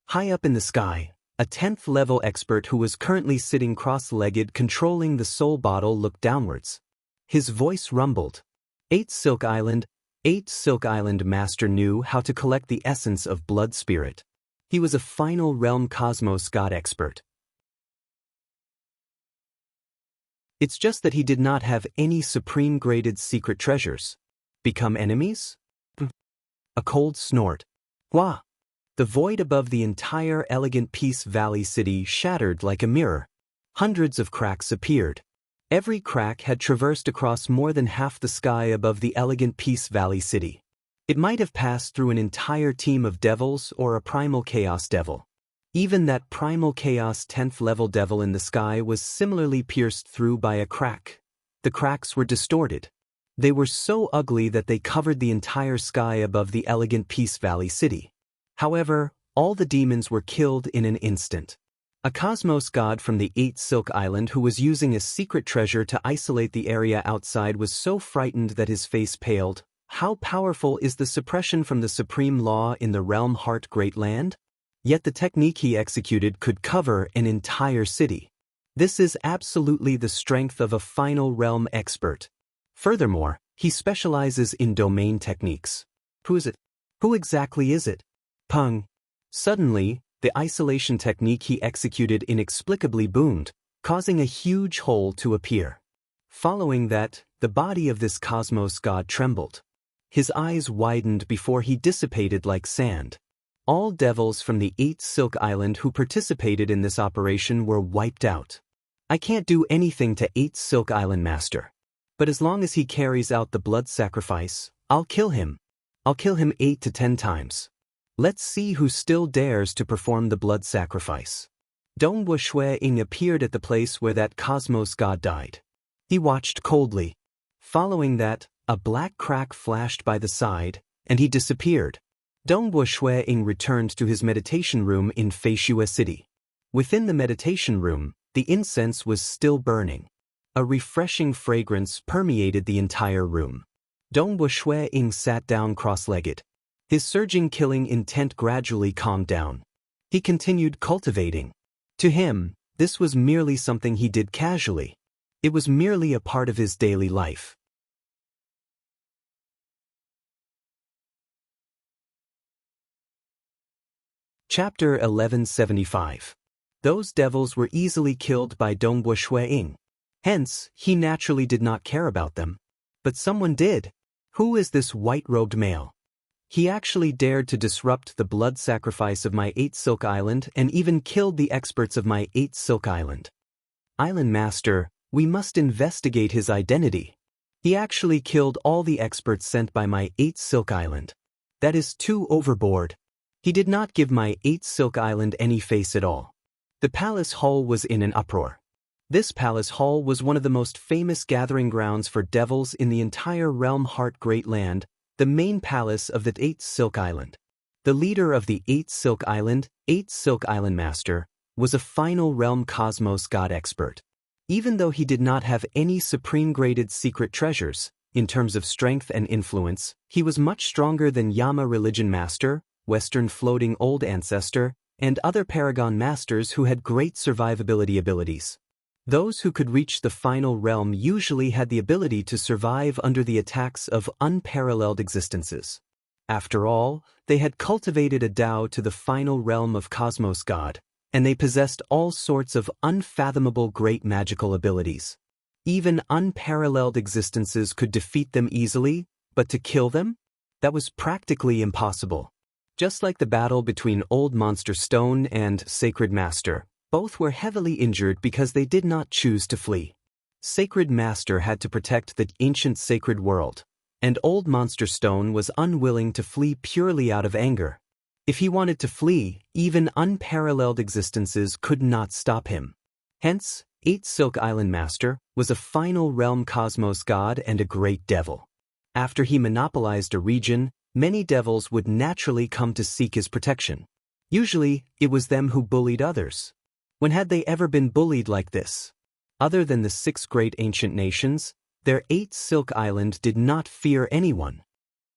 High up in the sky, a 10th level expert who was currently sitting cross-legged controlling the soul bottle looked downwards. His voice rumbled. 8th Silk Island, 8th Silk Island Master knew how to collect the essence of blood spirit. He was a final realm cosmos god expert. It's just that he did not have any supreme-graded secret treasures. Become enemies? A cold snort. Wah! The void above the entire elegant Peace Valley city shattered like a mirror. Hundreds of cracks appeared. Every crack had traversed across more than half the sky above the elegant Peace Valley city. It might have passed through an entire team of devils or a primal chaos devil. Even that primal chaos 10th level devil in the sky was similarly pierced through by a crack. The cracks were distorted. They were so ugly that they covered the entire sky above the elegant Peace Valley city. However, all the demons were killed in an instant. A cosmos god from the 8th Silk Island who was using a secret treasure to isolate the area outside was so frightened that his face paled. How powerful is the suppression from the supreme law in the realm heart great land? Yet the technique he executed could cover an entire city. This is absolutely the strength of a final realm expert. Furthermore, he specializes in domain techniques. Who is it? Who exactly is it? Pung. Suddenly, the isolation technique he executed inexplicably boomed, causing a huge hole to appear. Following that, the body of this cosmos god trembled. His eyes widened before he dissipated like sand. All devils from the 8th Silk Island who participated in this operation were wiped out. I can't do anything to 8th Silk Island Master. But as long as he carries out the blood sacrifice, I'll kill him. I'll kill him 8 to 10 times. Let's see who still dares to perform the blood sacrifice. Ying appeared at the place where that cosmos god died. He watched coldly. Following that, a black crack flashed by the side, and he disappeared. Ying returned to his meditation room in Feishue City. Within the meditation room, the incense was still burning. A refreshing fragrance permeated the entire room. Ying sat down cross-legged. His surging killing intent gradually calmed down. He continued cultivating. To him, this was merely something he did casually. It was merely a part of his daily life. Chapter 1175. Those devils were easily killed by Ying. Hence, he naturally did not care about them. But someone did. Who is this white-robed male? He actually dared to disrupt the blood sacrifice of my 8th Silk Island and even killed the experts of my 8th Silk Island. Island Master, we must investigate his identity. He actually killed all the experts sent by my 8th Silk Island. That is too overboard. He did not give my 8th Silk Island any face at all. The palace hall was in an uproar. This palace hall was one of the most famous gathering grounds for devils in the entire Realm Heart Great Land, the main palace of the 8th Silk Island. The leader of the 8th Silk Island, 8th Silk Island Master, was a final realm cosmos god expert. Even though he did not have any supreme-graded secret treasures, in terms of strength and influence, he was much stronger than Yama Religion Master, Western Floating Old Ancestor, and other Paragon Masters who had great survivability abilities. Those who could reach the final realm usually had the ability to survive under the attacks of unparalleled existences. After all, they had cultivated a Tao to the final realm of Cosmos God, and they possessed all sorts of unfathomable great magical abilities. Even unparalleled existences could defeat them easily, but to kill them? That was practically impossible. Just like the battle between Old Monster Stone and Sacred Master, both were heavily injured because they did not choose to flee. Sacred Master had to protect the ancient sacred world, and Old Monster Stone was unwilling to flee purely out of anger. If he wanted to flee, even unparalleled existences could not stop him. Hence, 8 Silk Island Master was a final realm cosmos god and a great devil. After he monopolized a region, many devils would naturally come to seek his protection. Usually, it was them who bullied others. When had they ever been bullied like this? Other than the 6 great ancient nations, their 8 Silk Island did not fear anyone.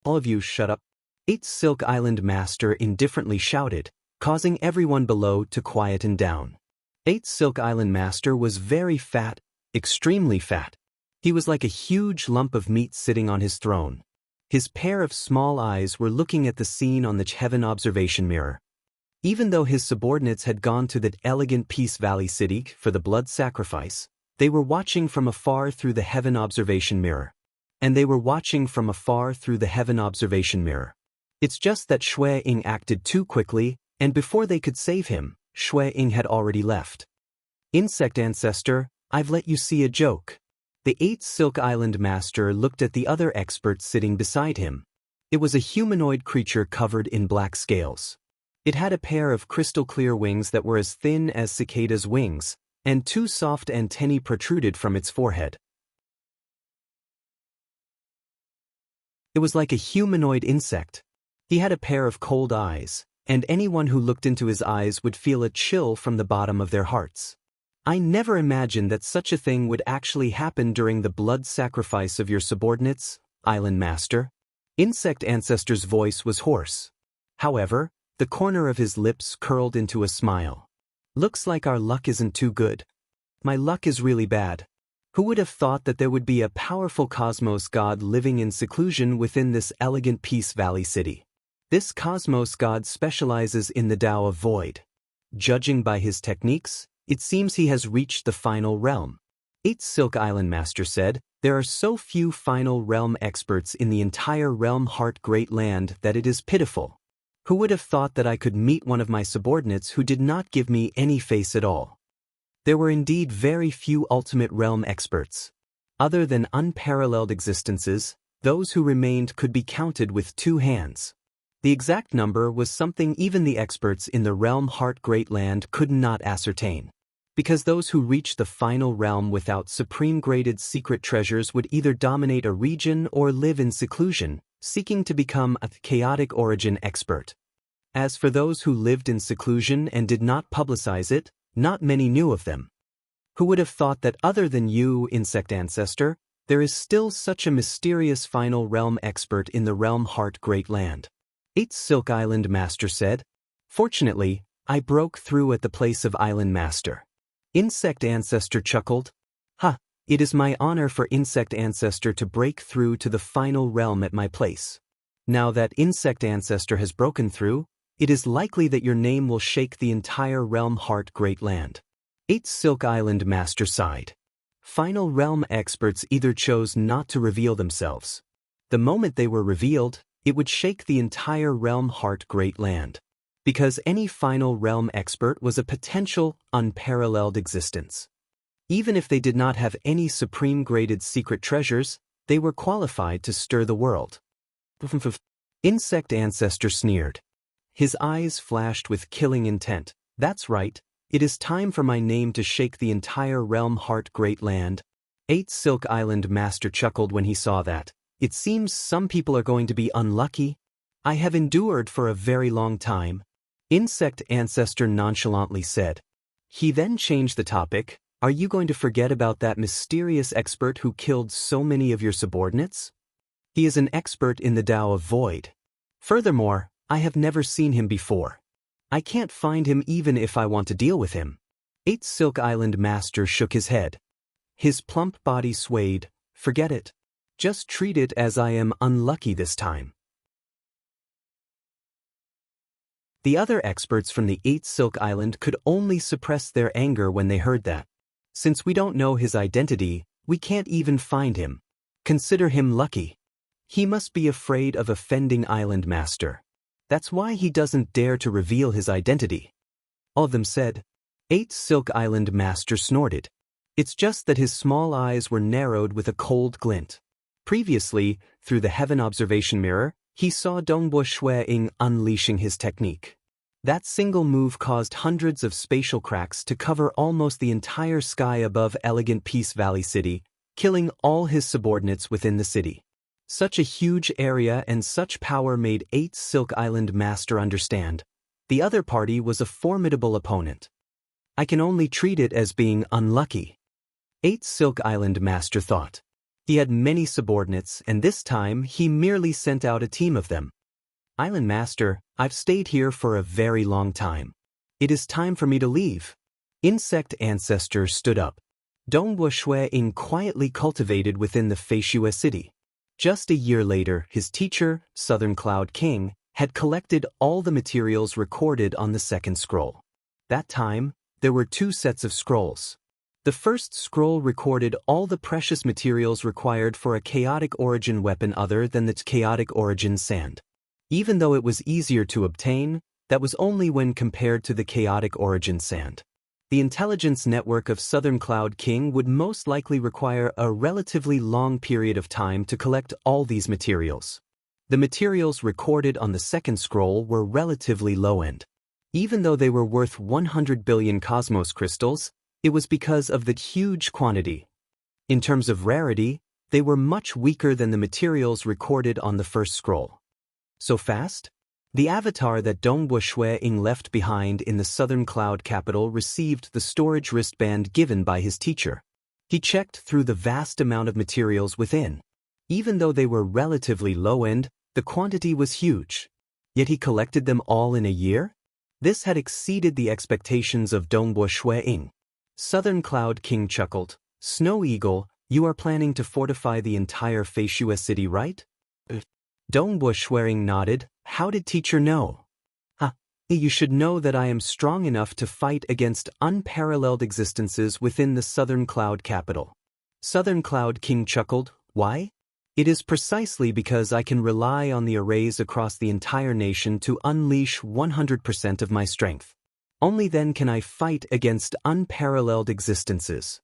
All of you shut up. 8 Silk Island Master indifferently shouted, causing everyone below to quieten down. 8 Silk Island Master was very fat, extremely fat. He was like a huge lump of meat sitting on his throne. His pair of small eyes were looking at the scene on the heaven observation mirror. Even though his subordinates had gone to the elegant Peace Valley city for the blood sacrifice, they were watching from afar through the heaven observation mirror. And they were watching from afar through the heaven observation mirror. It's just that Ying acted too quickly, and before they could save him, Ying had already left. Insect Ancestor, I've let you see a joke. The 8 Silk Island Master looked at the other expert sitting beside him. It was a humanoid creature covered in black scales. It had a pair of crystal-clear wings that were as thin as cicadas' wings, and 2 soft antennae protruded from its forehead. It was like a humanoid insect. He had a pair of cold eyes, and anyone who looked into his eyes would feel a chill from the bottom of their hearts. I never imagined that such a thing would actually happen during the blood sacrifice of your subordinates, Island Master. Insect Ancestor's voice was hoarse. However, the corner of his lips curled into a smile. Looks like our luck isn't too good. My luck is really bad. Who would have thought that there would be a powerful cosmos god living in seclusion within this elegant Peace Valley city? This cosmos god specializes in the Tao of Void. Judging by his techniques, it seems he has reached the final realm. 8 Silk Island Master said, there are so few final realm experts in the entire Realm Heart Great Land that it is pitiful. Who would have thought that I could meet one of my subordinates who did not give me any face at all? There were indeed very few ultimate realm experts. Other than unparalleled existences, those who remained could be counted with 2 hands. The exact number was something even the experts in the Realm Heart Great Land could not ascertain. Because those who reached the final realm without supreme-graded secret treasures would either dominate a region or live in seclusion, seeking to become a chaotic origin expert. As for those who lived in seclusion and did not publicize it, not many knew of them. Who would have thought that other than you, Insect Ancestor, there is still such a mysterious final realm expert in the Realm Heart Great Land? 8 Silk Island Master said. Fortunately, I broke through at the place of Island Master. Insect Ancestor chuckled. It is my honor for Insect Ancestor to break through to the final realm at my place. Now that Insect Ancestor has broken through, it is likely that your name will shake the entire Realm Heart Great Land. 8 Silk Island Master sighed. Final realm experts either chose not to reveal themselves. The moment they were revealed, it would shake the entire Realm Heart Great Land. Because any final realm expert was a potential, unparalleled existence. Even if they did not have any supreme-graded secret treasures, they were qualified to stir the world. Insect Ancestor sneered. His eyes flashed with killing intent. That's right, it is time for my name to shake the entire Realm Heart Great Land. 8 Silk Island Master chuckled when he saw that. It seems some people are going to be unlucky. I have endured for a very long time. Insect Ancestor nonchalantly said. He then changed the topic. Are you going to forget about that mysterious expert who killed so many of your subordinates? He is an expert in the Tao of Void. Furthermore, I have never seen him before. I can't find him even if I want to deal with him. 8 Silk Island Master shook his head. His plump body swayed. Forget it. Just treat it as I am unlucky this time. The other experts from the 8 Silk Island could only suppress their anger when they heard that. Since we don't know his identity, We can't even find him. Consider him lucky. He must be afraid of offending Island Master. That's why he doesn't dare to reveal his identity. All of them said. 8 Silk Island Master snorted. It's just that his small eyes were narrowed with a cold glint. Previously, through the heaven observation mirror, he saw Dongbo Shui-ing unleashing his technique. That single move caused hundreds of spatial cracks to cover almost the entire sky above elegant Peace Valley City, killing all his subordinates within the city. Such a huge area and such power made 8 Silk Island Master understand. The other party was a formidable opponent. I can only treat it as being unlucky. 8 Silk Island Master thought. He had many subordinates, and this time he merely sent out a team of them. Island Master, I've stayed here for a very long time. It is time for me to leave. Insect Ancestor stood up. Dongbo Shui-ing quietly cultivated within the Feishue city. Just a year later, his teacher, Southern Cloud King, had collected all the materials recorded on the second scroll. That time, there were 2 sets of scrolls. The first scroll recorded all the precious materials required for a chaotic origin weapon other than the chaotic origin sand. Even though it was easier to obtain, that was only when compared to the chaotic origin sand. The intelligence network of Southern Cloud King would most likely require a relatively long period of time to collect all these materials. The materials recorded on the second scroll were relatively low-end. Even though they were worth 100 billion cosmos crystals, it was because of the huge quantity. In terms of rarity, they were much weaker than the materials recorded on the first scroll. So fast? The avatar that Dongbo Shui-ing left behind in the Southern Cloud capital received the storage wristband given by his teacher. He checked through the vast amount of materials within. Even though they were relatively low-end, the quantity was huge. Yet he collected them all in a year? This had exceeded the expectations of Dongbo Shui-ing. Southern Cloud King chuckled. Snow Eagle, you are planning to fortify the entire Feishue city, right? Dongbo Shui-ing nodded. How did teacher know? You should know that I am strong enough to fight against unparalleled existences within the Southern Cloud capital. Southern Cloud King chuckled. Why? It is precisely because I can rely on the arrays across the entire nation to unleash 100% of my strength. Only then can I fight against unparalleled existences.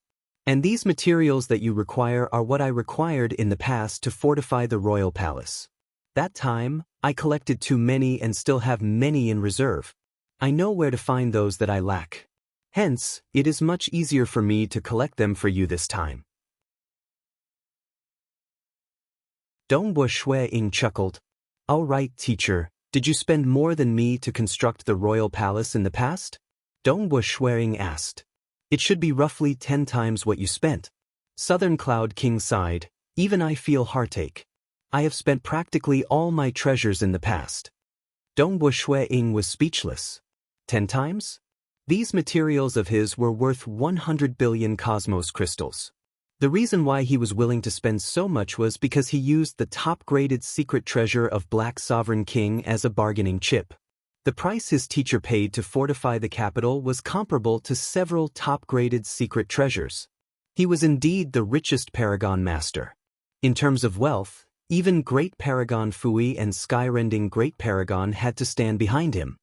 And these materials that you require are what I required in the past to fortify the royal palace. That time, I collected too many and still have many in reserve. I know where to find those that I lack. Hence, it is much easier for me to collect them for you this time. Dongbo Shui-ing chuckled. All right, teacher, did you spend more than me to construct the royal palace in the past? Dongbo Shui-ing asked. It should be roughly 10 times what you spent. Southern Cloud King sighed. Even I feel heartache. I have spent practically all my treasures in the past. Dongbo Shui-ing was speechless. 10 times? These materials of his were worth 100 billion cosmos crystals. The reason why he was willing to spend so much was because he used the top-graded secret treasure of Black Sovereign King as a bargaining chip. The price his teacher paid to fortify the capital was comparable to several top-graded secret treasures. He was indeed the richest Paragon Master. In terms of wealth, even Great Paragon Fui and Skyrending Great Paragon had to stand behind him.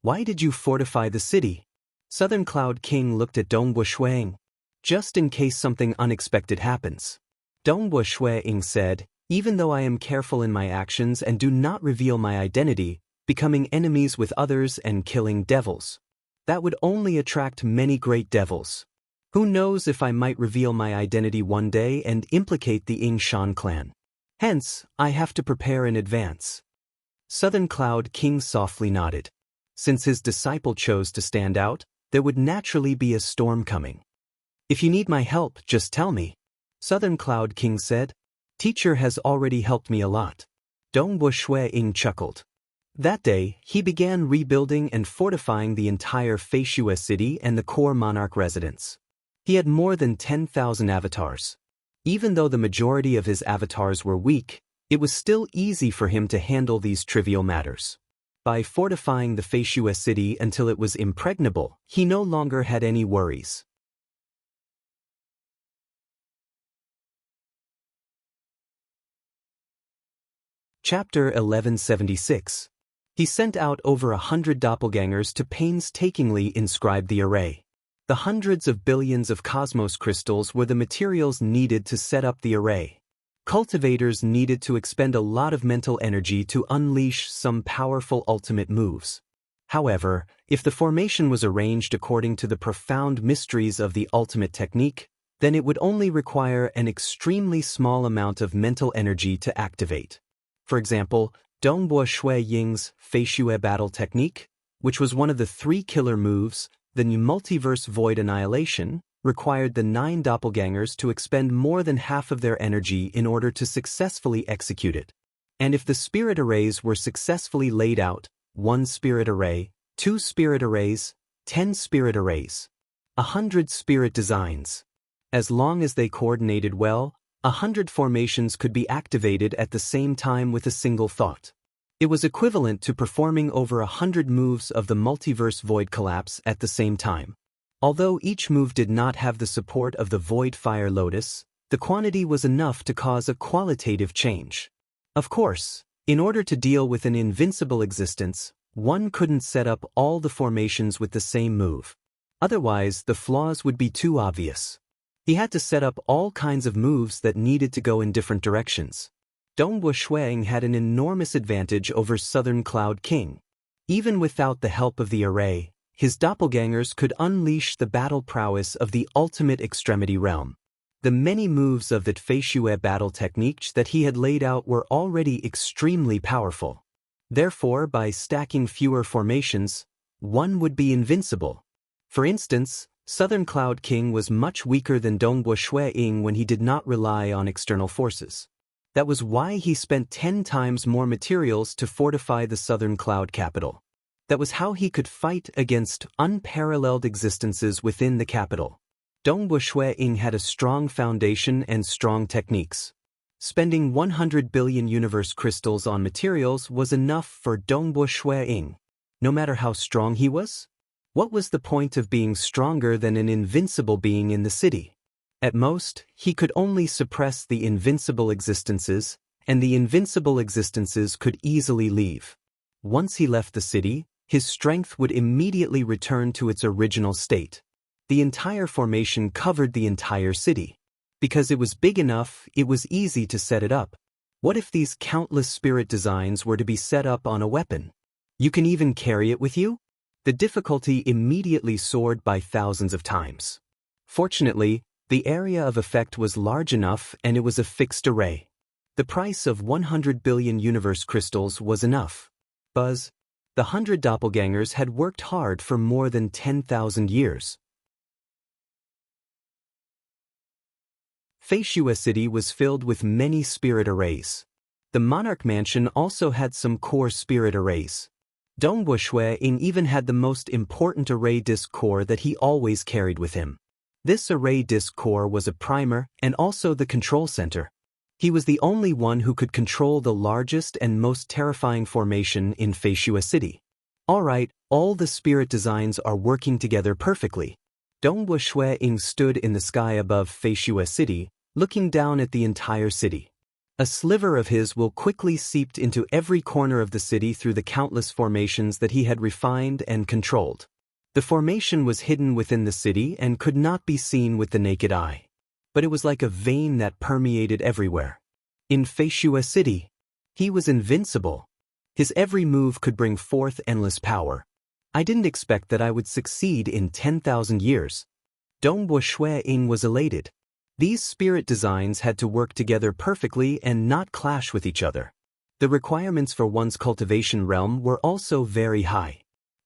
Why did you fortify the city? Southern Cloud King looked at Dongbo Shui-ing. Just in case something unexpected happens. Dongbo Shui-ing said, even though I am careful in my actions and do not reveal my identity, becoming enemies with others and killing devils. That would only attract many great devils. Who knows if I might reveal my identity one day and implicate the Ying Shan clan. Hence, I have to prepare in advance. Southern Cloud King softly nodded. Since his disciple chose to stand out, there would naturally be a storm coming. If you need my help, just tell me. Southern Cloud King said. Teacher has already helped me a lot. Dongbo Shui-ing chuckled. That day, he began rebuilding and fortifying the entire Feishue city and the core monarch residence. He had more than 10,000 avatars. Even though the majority of his avatars were weak, it was still easy for him to handle these trivial matters. By fortifying the Feishue city until it was impregnable, he no longer had any worries. Chapter 1176. He sent out over 100 doppelgangers to painstakingly inscribe the array. The hundreds of billions of cosmos crystals were the materials needed to set up the array. Cultivators needed to expend a lot of mental energy to unleash some powerful ultimate moves. However, if the formation was arranged according to the profound mysteries of the ultimate technique, then it would only require an extremely small amount of mental energy to activate. For example, Dongbo Shui Ying's Fei Xue battle technique, which was one of the 3 killer moves, the multiverse void annihilation, required the 9 doppelgangers to expend more than half of their energy in order to successfully execute it. And if the spirit arrays were successfully laid out, 1 spirit array, 2 spirit arrays, 10 spirit arrays, 100 spirit designs. As long as they coordinated well, 100 formations could be activated at the same time with a single thought. It was equivalent to performing over 100 moves of the multiverse void collapse at the same time. Although each move did not have the support of the void fire lotus, the quantity was enough to cause a qualitative change. Of course, in order to deal with an invincible existence, one couldn't set up all the formations with the same move. Otherwise, the flaws would be too obvious. He had to set up all kinds of moves that needed to go in different directions. Dongbo Shuang had an enormous advantage over Southern Cloud King. Even without the help of the array, his doppelgangers could unleash the battle prowess of the ultimate extremity realm. The many moves of that Fei Xue battle technique that he had laid out were already extremely powerful. Therefore, by stacking fewer formations, one would be invincible. For instance, Southern Cloud King was much weaker than Dongbo Shui Ying when he did not rely on external forces. That was why he spent 10 times more materials to fortify the Southern Cloud capital. That was how he could fight against unparalleled existences within the capital. Dongbo Shui Ying had a strong foundation and strong techniques. Spending 100 billion universe crystals on materials was enough for Dongbo Shui Ying. No matter how strong he was? What was the point of being stronger than an invincible being in the city? At most, he could only suppress the invincible existences, and the invincible existences could easily leave. Once he left the city, his strength would immediately return to its original state. The entire formation covered the entire city. Because it was big enough, it was easy to set it up. What if these countless spirit designs were to be set up on a weapon? You can even carry it with you? The difficulty immediately soared by thousands of times. Fortunately, the area of effect was large enough and it was a fixed array. The price of 100 billion universe crystals was enough. The 100 doppelgangers had worked hard for more than 10,000 years. Fei Xue City was filled with many spirit arrays. The Monarch Mansion also had some core spirit arrays. Dongbo Shui Ying even had the most important array disk core that he always carried with him. This array disk core was a primer and also the control center. He was the only one who could control the largest and most terrifying formation in Fei Xue City. Alright, all the spirit designs are working together perfectly. Dongbo Shui Ying stood in the sky above Fei Xue City, looking down at the entire city. A sliver of his will quickly seeped into every corner of the city through the countless formations that he had refined and controlled. The formation was hidden within the city and could not be seen with the naked eye. But it was like a vein that permeated everywhere. In Fei Xue City, he was invincible. His every move could bring forth endless power. I didn't expect that I would succeed in 10,000 years. Dongbo Shui Ying was elated. These spirit designs had to work together perfectly and not clash with each other. The requirements for one's cultivation realm were also very high.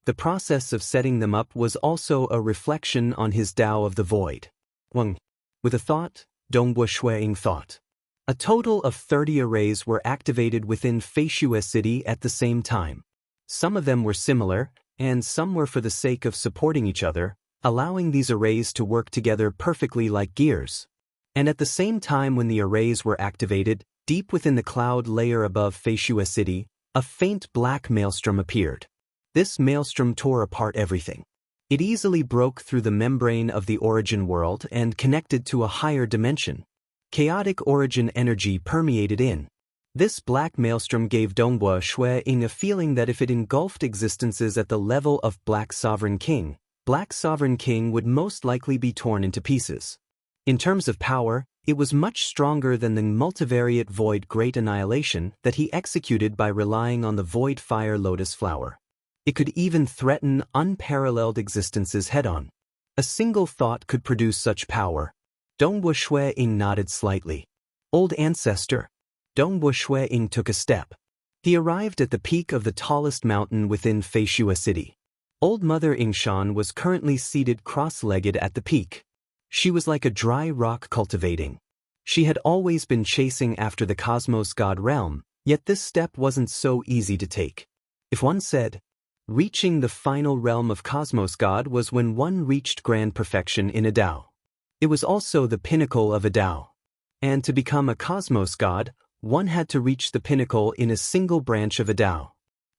The process of setting them up was also a reflection on his Tao of the Void. With a thought, Dongbo Shui Ying thought. A total of 30 arrays were activated within Fei Xue City at the same time. Some of them were similar, and some were for the sake of supporting each other, allowing these arrays to work together perfectly like gears. And at the same time when the arrays were activated, deep within the cloud layer above Fei Xue City, a faint black maelstrom appeared. This maelstrom tore apart everything. It easily broke through the membrane of the origin world and connected to a higher dimension. Chaotic origin energy permeated in. This black maelstrom gave Dongbua Shui-ing a feeling that if it engulfed existences at the level of Black Sovereign King would most likely be torn into pieces. In terms of power, it was much stronger than the multivariate void Great Annihilation that he executed by relying on the void fire lotus flower. It could even threaten unparalleled existences head-on. A single thought could produce such power. Dongbua Shui-ing nodded slightly. Old ancestor. Dongbua Shui-ing took a step. He arrived at the peak of the tallest mountain within Feishua City. Old Mother Yingshan was currently seated cross-legged at the peak. She was like a dry rock cultivating. She had always been chasing after the Cosmos God realm, yet this step wasn't so easy to take. If one said, reaching the final realm of Cosmos God was when one reached grand perfection in a Tao. It was also the pinnacle of a Tao. And to become a Cosmos God, one had to reach the pinnacle in a single branch of a Tao.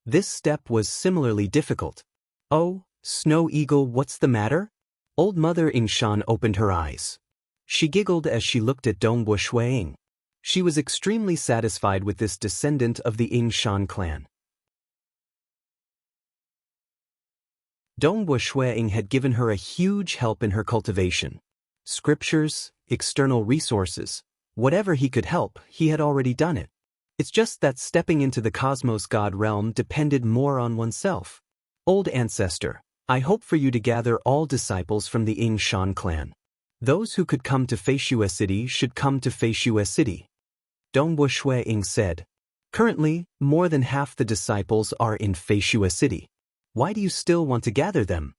This step was similarly difficult. Oh, Snow Eagle, what's the matter? Old Mother Yingshan opened her eyes. She giggled as she looked at Dongbua Shui-ing. She was extremely satisfied with this descendant of the Yingshan clan. Dongbua Shui-ing had given her a huge help in her cultivation. Scriptures, external resources, whatever he could help, he had already done it. It's just that stepping into the Cosmos God realm depended more on oneself. Old ancestor, I hope for you to gather all disciples from the Yingshan clan. Those who could come to Feishua City should come to Feishua City. Dongbua Shui-ing said. Currently, more than half the disciples are in Feishua City. Why do you still want to gather them?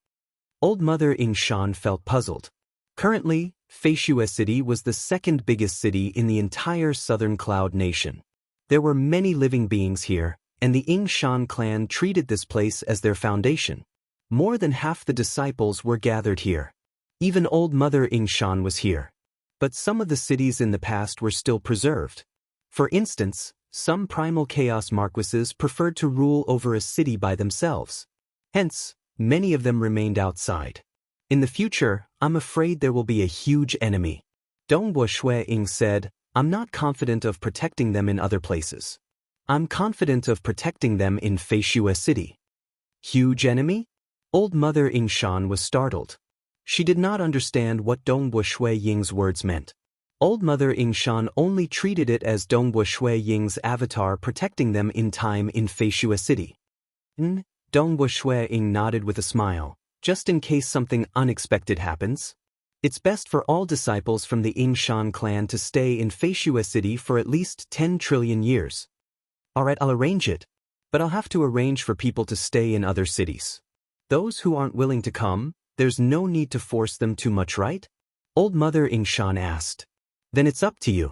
Old Mother Yingshan felt puzzled. Currently, Feishua City was the second biggest city in the entire southern Cloud Nation. There were many living beings here, and the Yingshan clan treated this place as their foundation. More than half the disciples were gathered here. Even Old Mother Yingshan was here. But some of the cities in the past were still preserved. For instance, some primal chaos marquises preferred to rule over a city by themselves. Hence, many of them remained outside. In the future, I'm afraid there will be a huge enemy. Dongbua Shui-ing said, I'm not confident of protecting them in other places. I'm confident of protecting them in Feishua City. Huge enemy? Old Mother Yingshan was startled. She did not understand what Dongbua Shui-ing's words meant. Old Mother Yingshan only treated it as Dongbua Shui-ing's avatar protecting them in time in Feishua City. Dongbua Shui-ing nodded with a smile. Just in case something unexpected happens. It's best for all disciples from the Yingshan clan to stay in Feishua City for at least 10 trillion years. Alright, I'll arrange it. But I'll have to arrange for people to stay in other cities. Those who aren't willing to come, there's no need to force them too much, right? Old Mother Yingshan asked. Then it's up to you.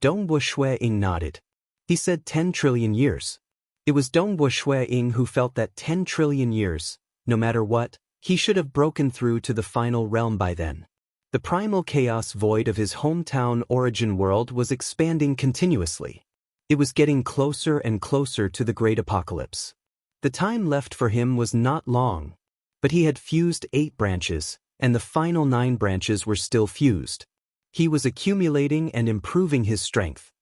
Dongbua Shui-ing nodded. He said 10 trillion years. It was Dongbua Shui-ing who felt that 10 trillion years, no matter what, he should have broken through to the final realm by then. The primal chaos void of his hometown origin world was expanding continuously. It was getting closer and closer to the great apocalypse. The time left for him was not long. But he had fused 8 branches, and the final 9 branches were still fused. He was accumulating and improving his strength.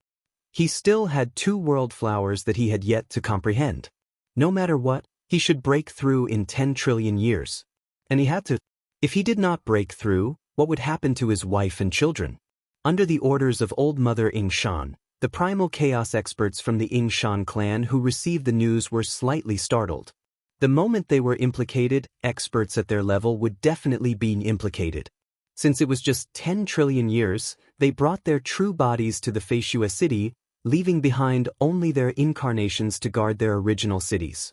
He still had 2 world flowers that he had yet to comprehend. No matter what, he should break through in 10 trillion years. And he had to. If he did not break through, what would happen to his wife and children? Under the orders of Old Mother Yingshan, the primal chaos experts from the Yingshan clan who received the news were slightly startled. The moment they were implicated, experts at their level would definitely be implicated. Since it was just 10 trillion years, they brought their true bodies to the Feishua City, leaving behind only their incarnations to guard their original cities.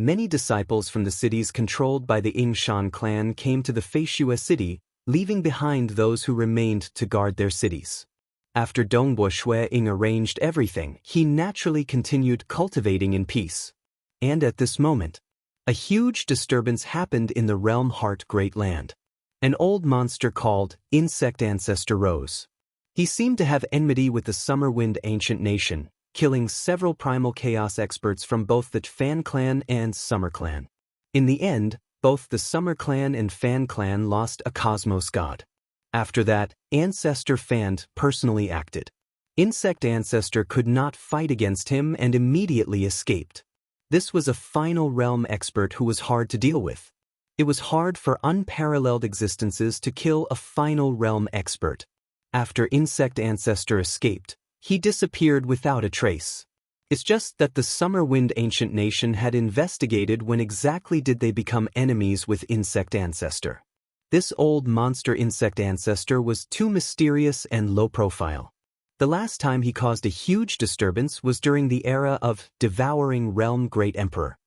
Many disciples from the cities controlled by the Yingshan clan came to the Feishua City, leaving behind those who remained to guard their cities. After Dongbua Shui-ing arranged everything, he naturally continued cultivating in peace. And at this moment, a huge disturbance happened in the realm Heart Great Land. An old monster called Insect Ancestor rose. He seemed to have enmity with the Summer Wind Ancient Nation, killing several primal chaos experts from both the Fan Clan and Summer Clan. In the end, both the Summer Clan and Fan Clan lost a Cosmos God. After that, Ancestor Fand personally acted. Insect Ancestor could not fight against him and immediately escaped. This was a final realm expert who was hard to deal with. It was hard for unparalleled existences to kill a final realm expert. After Insect Ancestor escaped, he disappeared without a trace. It's just that the Summerwind Ancient Nation had investigated when exactly did they become enemies with Insect Ancestor. This old monster Insect Ancestor was too mysterious and low profile. The last time he caused a huge disturbance was during the era of Devouring Realm Great Emperor.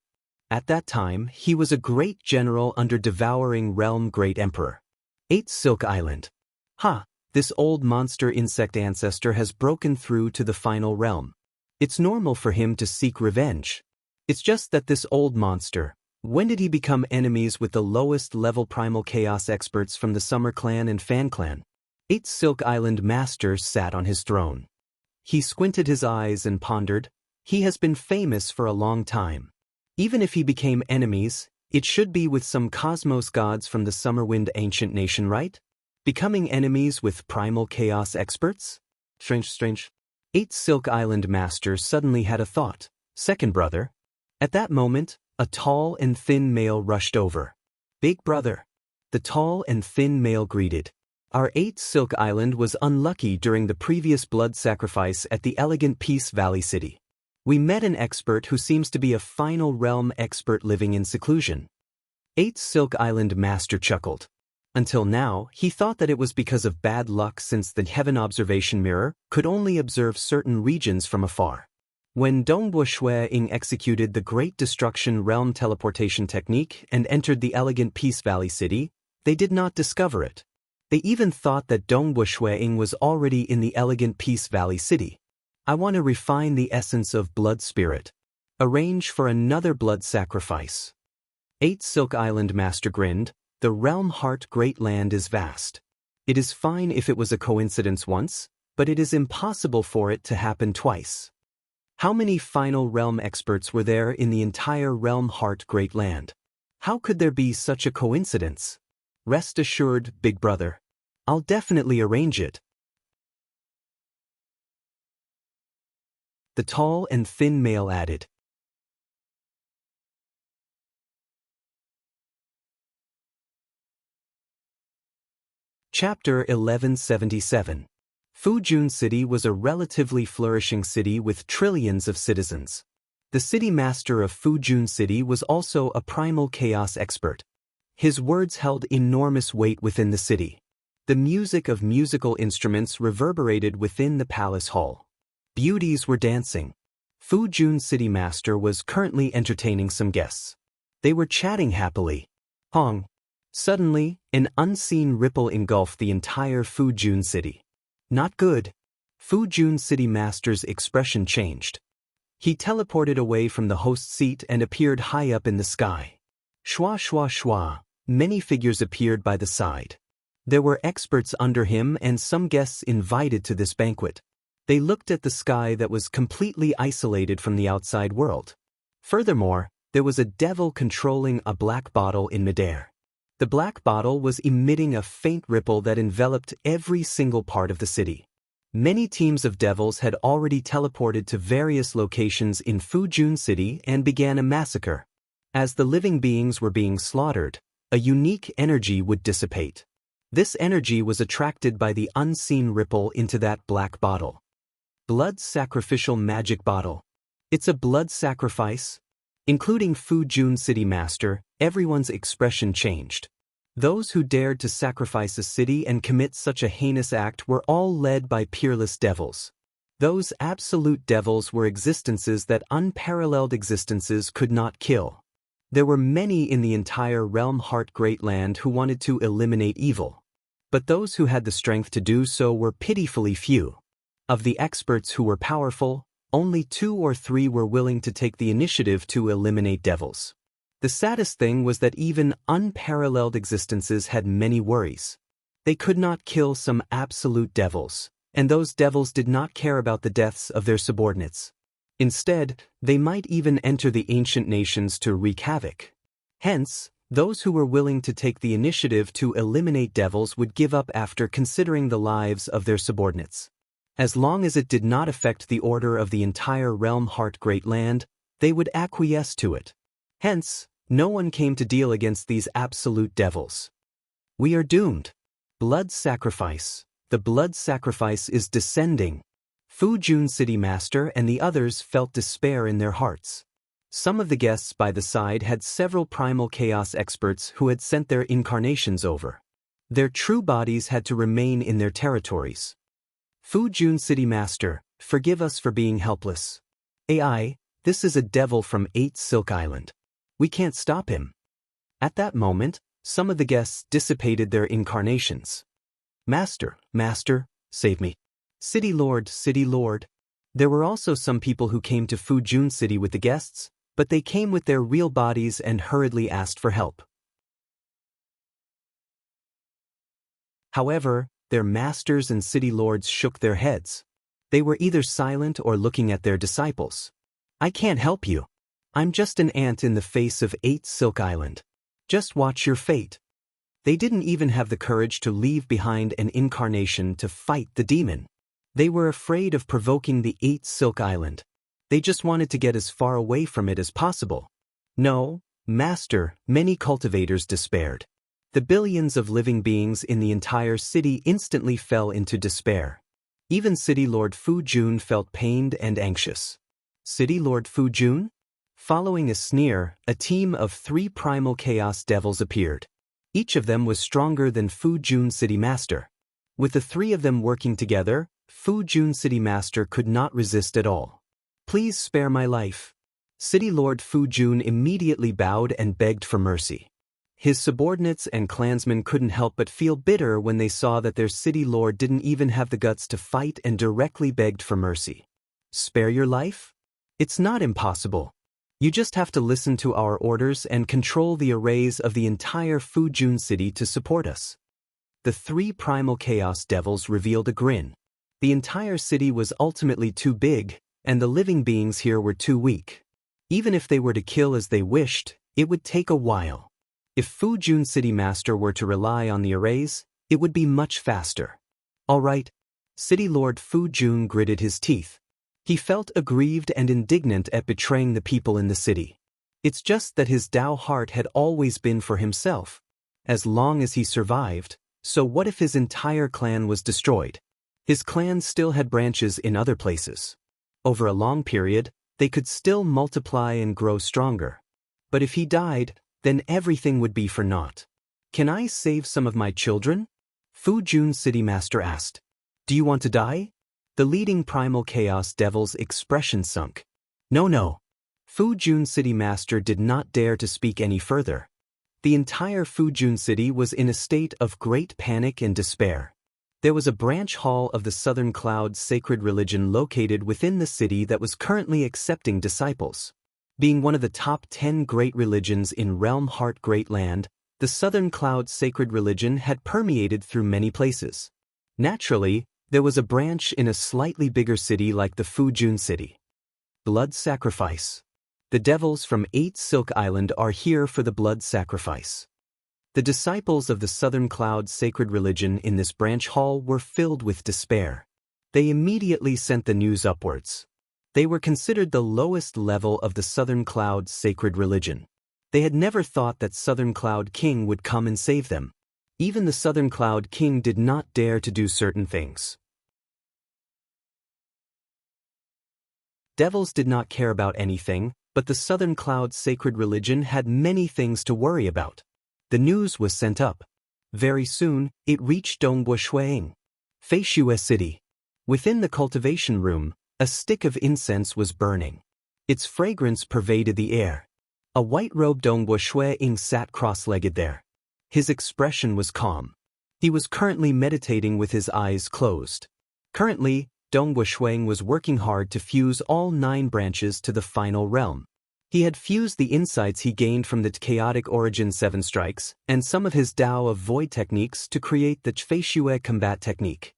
At that time, he was a great general under Devouring Realm Great Emperor. 8 Silk Island. This old monster Insect Ancestor has broken through to the final realm. It's normal for him to seek revenge. It's just that this old monster, when did he become enemies with the lowest level primal chaos experts from the Summer Clan and Fan Clan? 8 Silk Island Master sat on his throne. He squinted his eyes and pondered. He has been famous for a long time. Even if he became enemies, it should be with some cosmos gods from the Summerwind Ancient Nation, right? Becoming enemies with primal chaos experts? Strange. 8 Silk Island Master suddenly had a thought. Second brother. At that moment, a tall and thin male rushed over. Big brother. The tall and thin male greeted. Our 8 Silk Island was unlucky during the previous blood sacrifice at the elegant Peace Valley City. We met an expert who seems to be a final realm expert living in seclusion. 8 Silk Island Master chuckled. Until now, he thought that it was because of bad luck since the Heaven Observation Mirror could only observe certain regions from afar. When Dongbo Shui-Ying executed the Great Destruction Realm Teleportation Technique and entered the elegant Peace Valley City, they did not discover it. They even thought that Dongbo Shui-Ying was already in the elegant Peace Valley City. I want to refine the essence of blood spirit. Arrange for another blood sacrifice. 8 Silk Island Master grinned. The Realm Heart Great Land is vast. It is fine if it was a coincidence once, but it is impossible for it to happen twice. How many final realm experts were there in the entire Realm Heart Great Land? How could there be such a coincidence? Rest assured, big brother. I'll definitely arrange it. The tall and thin male added. Chapter 1177. Fujun City was a relatively flourishing city with trillions of citizens. The city master of Fujun City was also a primal chaos expert. His words held enormous weight within the city. The music of musical instruments reverberated within the palace hall. Beauties were dancing. Fujun City Master was currently entertaining some guests. They were chatting happily. Hong. Suddenly, an unseen ripple engulfed the entire Fujun City. Not good. Fujun City Master's expression changed. He teleported away from the host seat and appeared high up in the sky. Shwa shwa shwa, many figures appeared by the side. There were experts under him and some guests invited to this banquet. They looked at the sky that was completely isolated from the outside world. Furthermore, there was a devil controlling a black bottle in midair. The black bottle was emitting a faint ripple that enveloped every single part of the city. Many teams of devils had already teleported to various locations in Fujun City and began a massacre. As the living beings were being slaughtered, a unique energy would dissipate. This energy was attracted by the unseen ripple into that black bottle. Blood sacrificial magic bottle. It's a blood sacrifice? Including Fujun City Master, everyone's expression changed. Those who dared to sacrifice a city and commit such a heinous act were all led by peerless devils. Those absolute devils were existences that unparalleled existences could not kill. There were many in the entire Realm Heart Great Land who wanted to eliminate evil. But those who had the strength to do so were pitifully few. Of the experts who were powerful, only 2 or 3 were willing to take the initiative to eliminate devils. The saddest thing was that even unparalleled existences had many worries. They could not kill some absolute devils, and those devils did not care about the deaths of their subordinates. Instead, they might even enter the ancient nations to wreak havoc. Hence, Those who were willing to take the initiative to eliminate devils would give up after considering the lives of their subordinates. As long as it did not affect the order of the entire realm Heart Great Land, they would acquiesce to it. Hence, no one came to deal against these absolute devils. We are doomed. Blood sacrifice. The blood sacrifice is descending. Fu Jun City Master and the others felt despair in their hearts. Some of the guests by the side had several primal chaos experts who had sent their incarnations over. Their true bodies had to remain in their territories. Fu Jun City Master, forgive us for being helpless. AI, this is a devil from 8 Silk Island. We can't stop him. At that moment, some of the guests dissipated their incarnations. Master, Master, save me. City Lord, City Lord. There were also some people who came to Fu Jun City with the guests, but they came with their real bodies and hurriedly asked for help. However, their masters and city lords shook their heads. They were either silent or looking at their disciples. I can't help you. I'm just an ant in the face of 8 Silk Island. Just watch your fate. They didn't even have the courage to leave behind an incarnation to fight the demon. They were afraid of provoking the 8 Silk Island. They just wanted to get as far away from it as possible. No, Master, many cultivators despaired. The billions of living beings in the entire city instantly fell into despair. Even City Lord Fu Jun felt pained and anxious. City Lord Fu Jun? Following a sneer, a team of 3 primal chaos devils appeared. Each of them was stronger than Fu Jun City Master. With the 3 of them working together, Fu Jun City Master could not resist at all. Please spare my life. City Lord Fu Jun immediately bowed and begged for mercy. His subordinates and clansmen couldn't help but feel bitter when they saw that their city lord didn't even have the guts to fight and directly begged for mercy. Spare your life? It's not impossible. You just have to listen to our orders and control the arrays of the entire Fu Jun city to support us. The 3 primal chaos devils revealed a grin. The entire city was ultimately too big, and the living beings here were too weak. Even if they were to kill as they wished, it would take a while. If Fu Jun City Master were to rely on the arrays, it would be much faster. All right. City Lord Fu Jun gritted his teeth. He felt aggrieved and indignant at betraying the people in the city. It's just that his Tao heart had always been for himself. As long as he survived, so what if his entire clan was destroyed? His clan still had branches in other places. Over a long period, they could still multiply and grow stronger. But if he died, then everything would be for naught. Can I save some of my children? Fu Jun City Master asked. Do you want to die? The leading primal chaos devil's expression sunk. No. Fu Jun City Master did not dare to speak any further. The entire Fu Jun City was in a state of great panic and despair. There was a branch hall of the Southern Cloud sacred religion located within the city that was currently accepting disciples. Being one of the top 10 great religions in Realm Heart Great Land, the Southern Cloud sacred religion had permeated through many places. Naturally, there was a branch in a slightly bigger city like the Fu Jun city. Blood sacrifice. The devils from 8 Silk Island are here for the blood sacrifice. The disciples of the Southern Cloud sacred religion in this branch hall were filled with despair. They immediately sent the news upwards. They were considered the lowest level of the Southern Cloud sacred religion. They had never thought that Southern Cloud King would come and save them. Even the Southern Cloud King did not dare to do certain things. Devils did not care about anything, but the Southern Cloud sacred religion had many things to worry about. The news was sent up. Very soon, it reached Dongbo Shuang, Feishue City. Within the cultivation room, a stick of incense was burning. Its fragrance pervaded the air. A white-robed Dongbo Shuang sat cross-legged there. His expression was calm. He was currently meditating with his eyes closed. Currently, Dongbo Shuang was working hard to fuse all 9 branches to the final realm. He had fused the insights he gained from the chaotic origin 7 strikes and some of his Tao of Void techniques to create the Feishue combat technique,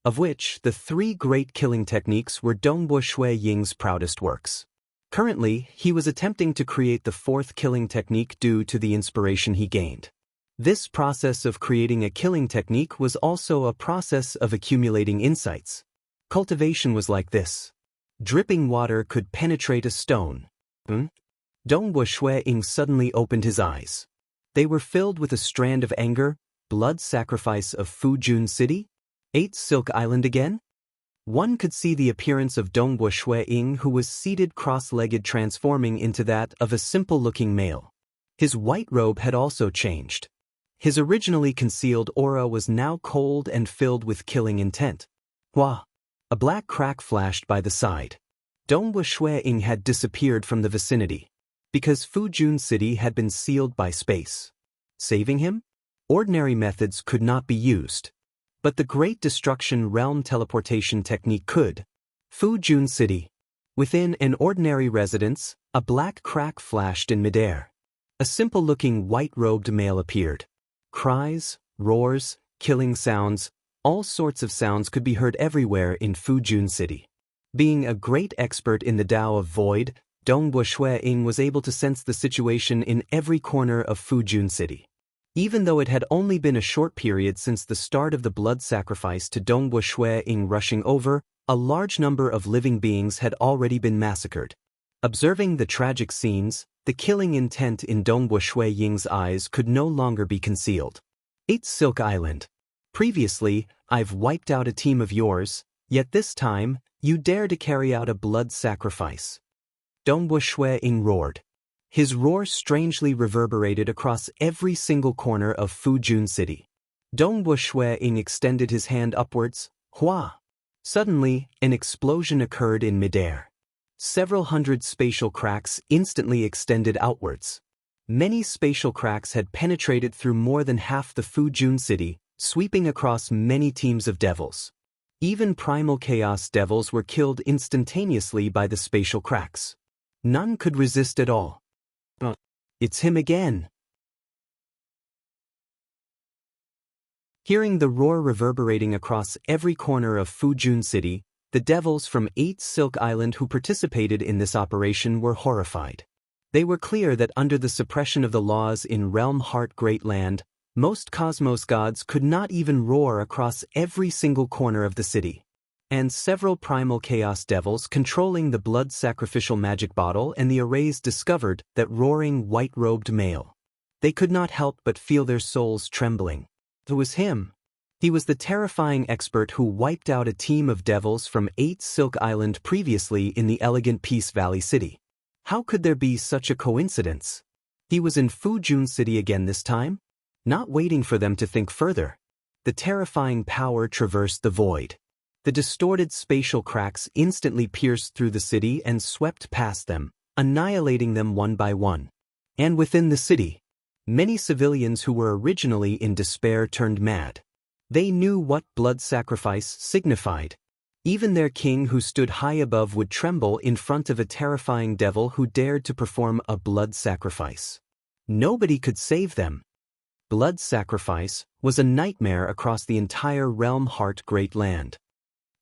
of which the 3 great killing techniques were Dongbo Shui Ying's proudest works. Currently, he was attempting to create the fourth killing technique due to the inspiration he gained. This process of creating a killing technique was also a process of accumulating insights. Cultivation was like this. Dripping water could penetrate a stone. Dongbo Shui-ing suddenly opened his eyes. They were filled with a strand of anger. Blood sacrifice of Fujun City? 8 Silk Island again? One could see the appearance of Dongbo Shui-ing, who was seated cross-legged, transforming into that of a simple-looking male. His white robe had also changed. His originally concealed aura was now cold and filled with killing intent. Hua! A black crack flashed by the side. Dongbo Shui-ing had disappeared from the vicinity, because Fujun City had been sealed by space. Saving him? Ordinary methods could not be used. But the Great Destruction Realm teleportation technique could. Fujun City. Within an ordinary residence, a black crack flashed in midair. A simple-looking white-robed male appeared. Cries, roars, killing sounds, all sorts of sounds could be heard everywhere in Fujun City. Being a great expert in the Tao of Void, Dongbo Shui-ing was able to sense the situation in every corner of Fujun City. Even though it had only been a short period since the start of the blood sacrifice to Dongbo Shui-ing rushing over, a large number of living beings had already been massacred. Observing the tragic scenes, the killing intent in Dongbo Shui-ying's eyes could no longer be concealed. 8 Silk Island. Previously, I've wiped out a team of yours, yet this time, you dare to carry out a blood sacrifice. Dongbo Shui-ing roared. His roar strangely reverberated across every single corner of Fujun City. Dongbo Shui-ing extended his hand upwards. Hua! Suddenly, an explosion occurred in midair. Several hundred spatial cracks instantly extended outwards. Many spatial cracks had penetrated through more than half the Fujun City, sweeping across many teams of devils. Even primal chaos devils were killed instantaneously by the spatial cracks. None could resist at all. It's him again. Hearing the roar reverberating across every corner of Fujun City, the devils from 8 Silk Island who participated in this operation were horrified. They were clear that under the suppression of the laws in Realm Heart Great Land, most cosmos gods could not even roar across every single corner of the city. And several primal chaos devils controlling the blood sacrificial magic bottle and the arrays discovered that roaring white-robed male. They could not help but feel their souls trembling. It was him. He was the terrifying expert who wiped out a team of devils from 8 Silk Island previously in the elegant Peace Valley City. How could there be such a coincidence? He was in Fujun City again this time? Not waiting for them to think further. The terrifying power traversed the void. The distorted spatial cracks instantly pierced through the city and swept past them, annihilating them one by one. And within the city, many civilians who were originally in despair turned mad. They knew what blood sacrifice signified. Even their king who stood high above would tremble in front of a terrifying devil who dared to perform a blood sacrifice. Nobody could save them. Blood sacrifice was a nightmare across the entire Realm Heart Great Land.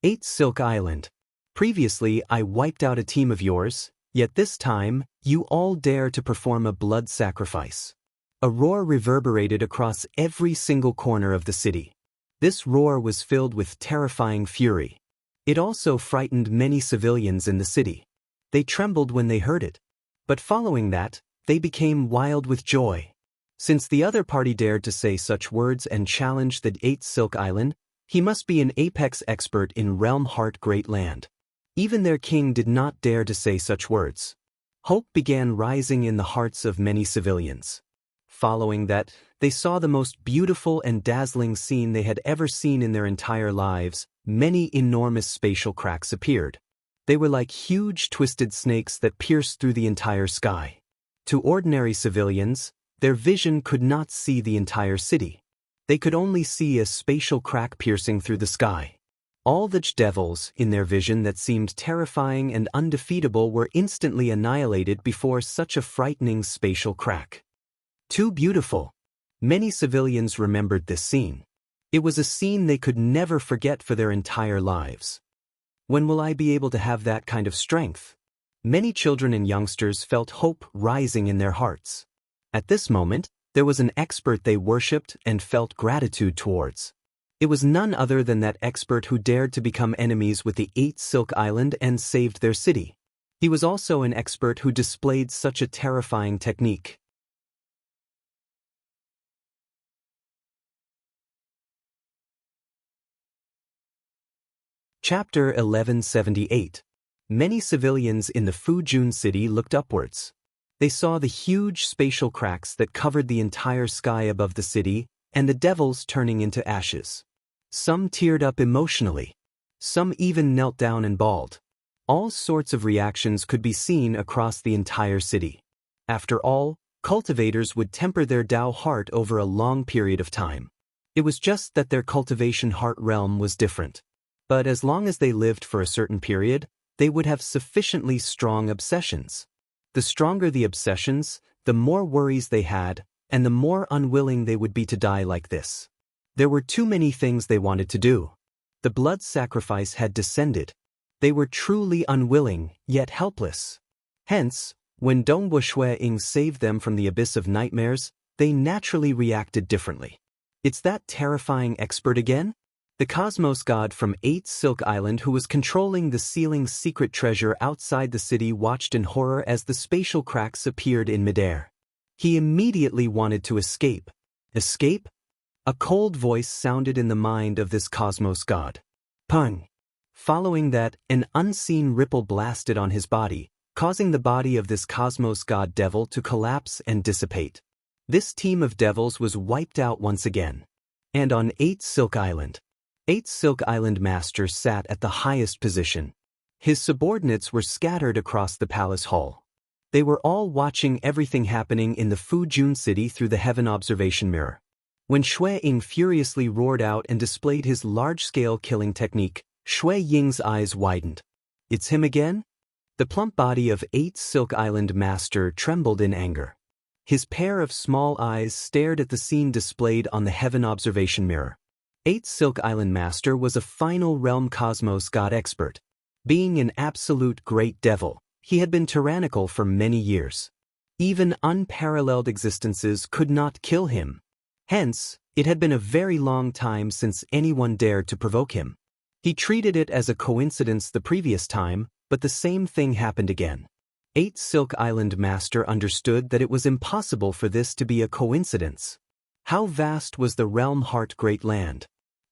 8 Silk Island. Previously, I wiped out a team of yours, yet this time, you all dare to perform a blood sacrifice. A roar reverberated across every single corner of the city. This roar was filled with terrifying fury. It also frightened many civilians in the city. They trembled when they heard it. But following that, they became wild with joy. Since the other party dared to say such words and challenge the 8 Silk Island, he must be an apex expert in Realm Heart Great Land. Even their king did not dare to say such words. Hope began rising in the hearts of many civilians. Following that, they saw the most beautiful and dazzling scene they had ever seen in their entire lives. Many enormous spatial cracks appeared. They were like huge twisted snakes that pierced through the entire sky. To ordinary civilians, their vision could not see the entire city. They could only see a spatial crack piercing through the sky. All the devils, in their vision that seemed terrifying and undefeatable, were instantly annihilated before such a frightening spatial crack. Too beautiful. Many civilians remembered this scene. It was a scene they could never forget for their entire lives. When will I be able to have that kind of strength? Many children and youngsters felt hope rising in their hearts. At this moment, there was an expert they worshipped and felt gratitude towards. It was none other than that expert who dared to become enemies with the 8 Silk Island and saved their city. He was also an expert who displayed such a terrifying technique. Chapter 1178. Many civilians in the Fujun city looked upwards. They saw the huge spatial cracks that covered the entire sky above the city, and the devils turning into ashes. Some teared up emotionally. Some even knelt down and bawled. All sorts of reactions could be seen across the entire city. After all, cultivators would temper their Tao heart over a long period of time. It was just that their cultivation heart realm was different. But as long as they lived for a certain period, they would have sufficiently strong obsessions. The stronger the obsessions, the more worries they had, and the more unwilling they would be to die like this. There were too many things they wanted to do. The blood sacrifice had descended. They were truly unwilling, yet helpless. Hence, when Dongbu Ying saved them from the abyss of nightmares, they naturally reacted differently. It's that terrifying expert again? The Cosmos God from 8 Silk Island who was controlling the ceiling's secret treasure outside the city watched in horror as the spatial cracks appeared in midair. He immediately wanted to escape. Escape? A cold voice sounded in the mind of this Cosmos God. Pung! Following that, an unseen ripple blasted on his body, causing the body of this Cosmos God devil to collapse and dissipate. This team of devils was wiped out once again. And on 8 Silk Island. 8 Silk Island Master sat at the highest position. His subordinates were scattered across the palace hall. They were all watching everything happening in the Fujun city through the heaven observation mirror. When Ying furiously roared out and displayed his large-scale killing technique, Ying's eyes widened. It's him again? The plump body of 8 Silk Island Master trembled in anger. His pair of small eyes stared at the scene displayed on the heaven observation mirror. 8 Silk Island Master was a final realm Cosmos God expert. Being an absolute great devil, he had been tyrannical for many years. Even unparalleled existences could not kill him. Hence, it had been a very long time since anyone dared to provoke him. He treated it as a coincidence the previous time, but the same thing happened again. 8 Silk Island Master understood that it was impossible for this to be a coincidence. How vast was the realm heart great land?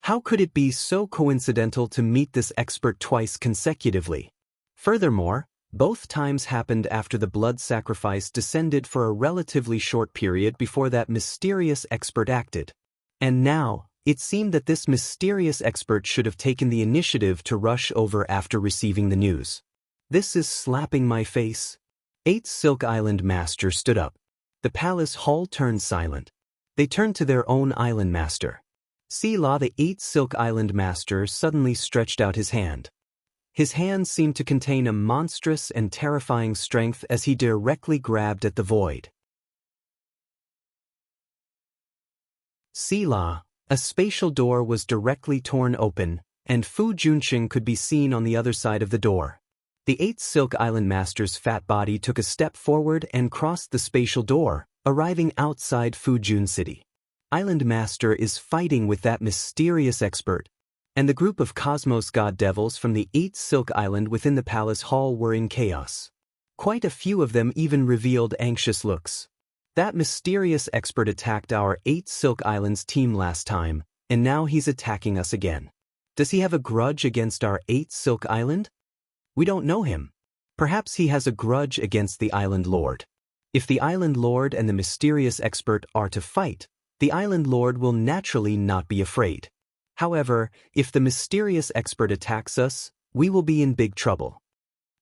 How could it be so coincidental to meet this expert twice consecutively? Furthermore, both times happened after the blood sacrifice descended for a relatively short period before that mysterious expert acted. And now, it seemed that this mysterious expert should have taken the initiative to rush over after receiving the news. This is slapping my face. 8 Silk Island Master stood up. The palace hall turned silent. They turned to their own island master. Sila, the 8 Silk Island Master, suddenly stretched out his hand. His hand seemed to contain a monstrous and terrifying strength as he directly grabbed at the void. Sila, a spatial door was directly torn open, and Fu Junqing could be seen on the other side of the door. The 8 Silk Island Master's fat body took a step forward and crossed the spatial door, arriving outside Fujun City. Island Master is fighting with that mysterious expert, and the group of Cosmos God devils from the 8 Silk Island within the palace hall were in chaos. Quite a few of them even revealed anxious looks. That mysterious expert attacked our 8 Silk Islands team last time, and now he's attacking us again. Does he have a grudge against our 8 Silk Island? We don't know him. Perhaps he has a grudge against the Island Lord. If the Island Lord and the mysterious expert are to fight, the Island Lord will naturally not be afraid. However, if the mysterious expert attacks us, we will be in big trouble.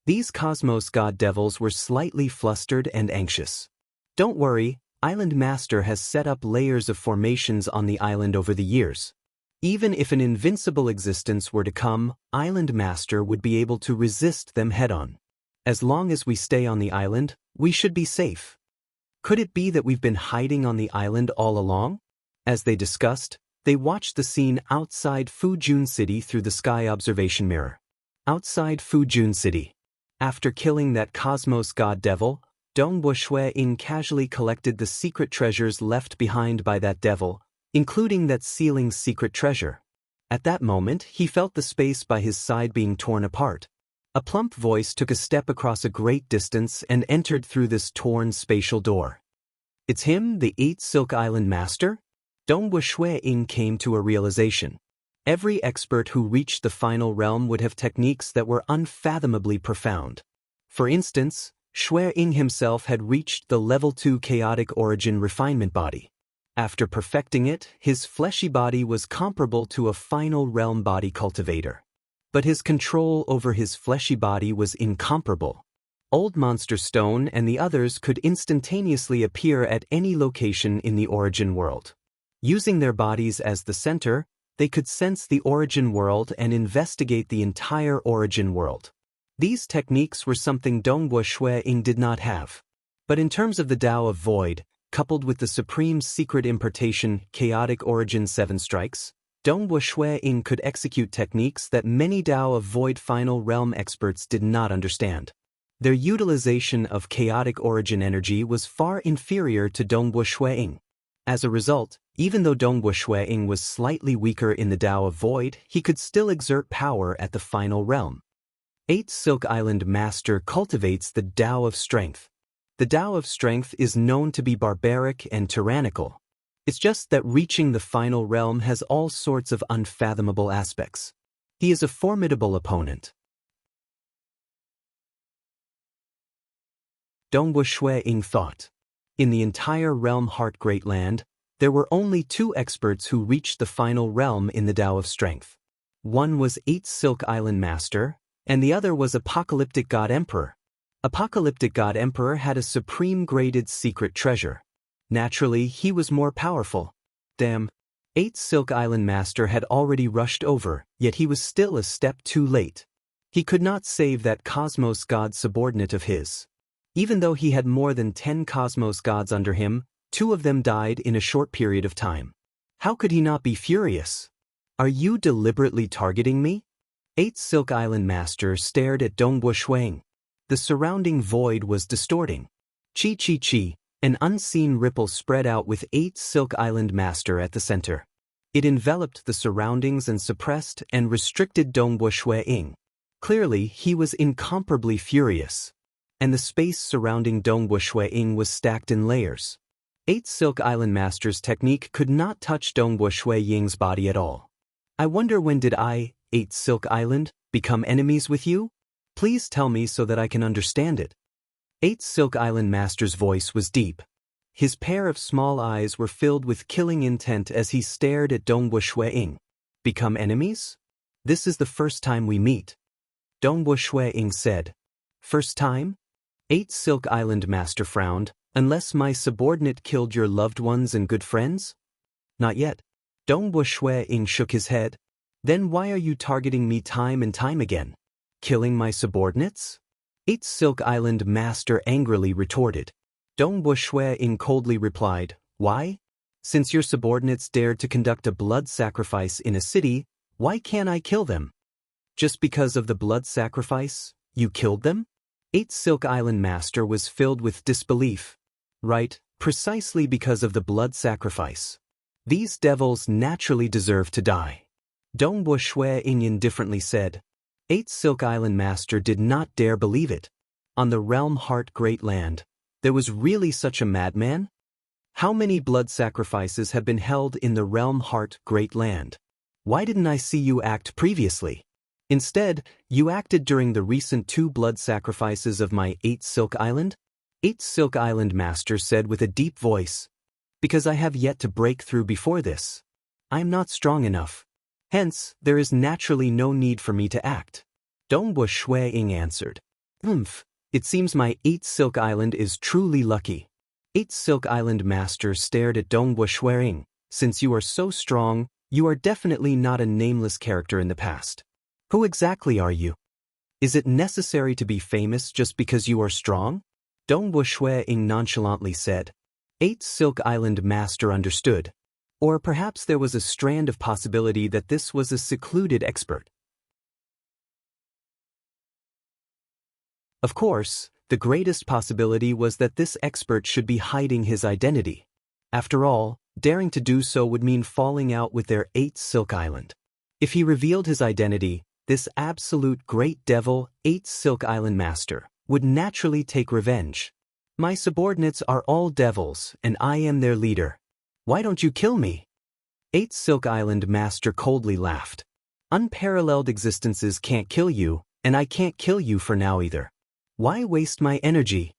These Cosmos God devils were slightly flustered and anxious. Don't worry, Island Master has set up layers of formations on the island over the years. Even if an invincible existence were to come, Island Master would be able to resist them head-on. As long as we stay on the island, we should be safe. Could it be that we've been hiding on the island all along? As they discussed, they watched the scene outside Fujun City through the sky observation mirror. Outside Fujun City. After killing that cosmos god devil, Dongbo Shui-ing casually collected the secret treasures left behind by that devil, including that sealing's secret treasure. At that moment, he felt the space by his side being torn apart. A plump voice took a step across a great distance and entered through this torn spatial door. It's him, the 8 Silk Island Master? Dongbo Shui-ing came to a realization. Every expert who reached the final realm would have techniques that were unfathomably profound. For instance, Shui-ing himself had reached the level 2 chaotic origin refinement body. After perfecting it, his fleshy body was comparable to a final realm body cultivator. But his control over his fleshy body was incomparable. Old Monster Stone and the others could instantaneously appear at any location in the origin world. Using their bodies as the center, they could sense the origin world and investigate the entire origin world. These techniques were something Dongbo Shui-ing did not have. But in terms of the Tao of Void, coupled with the supreme secret importation chaotic origin 7 strikes, Dongbo Shui-ing could execute techniques that many Tao of Void final realm experts did not understand. Their utilization of chaotic origin energy was far inferior to Dongbo Shui-ing. As a result, even though Dongbo Shui-ing was slightly weaker in the Tao of Void, he could still exert power at the final realm. 8 Silk Island Master cultivates the Tao of Strength. The Tao of Strength is known to be barbaric and tyrannical. It's just that reaching the final realm has all sorts of unfathomable aspects. He is a formidable opponent. Dongbo Shui-ing thought. In the entire realm Heart Great Land, there were only 2 experts who reached the final realm in the Tao of Strength. One was 8 Silk Island Master, and the other was Apocalyptic God Emperor. Apocalyptic God Emperor had a supreme graded secret treasure. Naturally, he was more powerful. Damn. 8 Silk Island Master had already rushed over, yet he was still a step too late. He could not save that Cosmos God subordinate of his. Even though he had more than 10 Cosmos Gods under him, 2 of them died in a short period of time. How could he not be furious? Are you deliberately targeting me? 8 Silk Island Master stared at Dongbo Shui-ing. The surrounding void was distorting. Chi, an unseen ripple spread out with 8 Silk Island Master at the center. It enveloped the surroundings and suppressed and restricted Dongbo Shui-ing. Clearly, he was incomparably furious. And the space surrounding Dongbo Shui-ing was stacked in layers. 8 Silk Island Master's technique could not touch Dongbo Shui-ying's body at all. I wonder, when did I, 8 Silk Island, become enemies with you? Please tell me so that I can understand it. 8 Silk Island Master's voice was deep. His pair of small eyes were filled with killing intent as he stared at Dongbo Shui-ing. Become enemies? This is the first time we meet. Dongbo Shui-ing said. First time? 8 Silk Island Master frowned. Unless my subordinate killed your loved ones and good friends? Not yet. Dongbo Shui-ing shook his head. Then why are you targeting me time and time again? Killing my subordinates? 8 Silk Island Master angrily retorted. Dongbo Shui-ing coldly replied, why? Since your subordinates dared to conduct a blood sacrifice in a city, why can't I kill them? Just because of the blood sacrifice, you killed them? 8 Silk Island Master was filled with disbelief. Right, precisely because of the blood sacrifice. These devils naturally deserve to die. Dongbo Shui-ing indifferently said. 8 Silk Island Master did not dare believe it. On the realm Heart Great Land, there was really such a madman? How many blood sacrifices have been held in the realm Heart Great Land? Why didn't I see you act previously? Instead, you acted during the recent 2 blood sacrifices of my 8 Silk Island? 8 Silk Island Master said with a deep voice. Because I have yet to break through before this. I am not strong enough. Hence, there is naturally no need for me to act. Dongbo Shui-ing answered. It seems my 8 Silk Island is truly lucky. 8 Silk Island Master stared at Dongbo Shui-ing. Since you are so strong, you are definitely not a nameless character in the past. Who exactly are you? Is it necessary to be famous just because you are strong? Dongbo Shui-ing nonchalantly said. 8 Silk Island Master understood. Or perhaps there was a strand of possibility that this was a secluded expert. Of course, the greatest possibility was that this expert should be hiding his identity. After all, daring to do so would mean falling out with their 8th Silk Island. If he revealed his identity, this absolute great devil, 8th Silk Island Master, would naturally take revenge. My subordinates are all devils, and I am their leader. Why don't you kill me? 8th Silk Island Master coldly laughed. Unparalleled existences can't kill you, and I can't kill you for now either. Why waste my energy?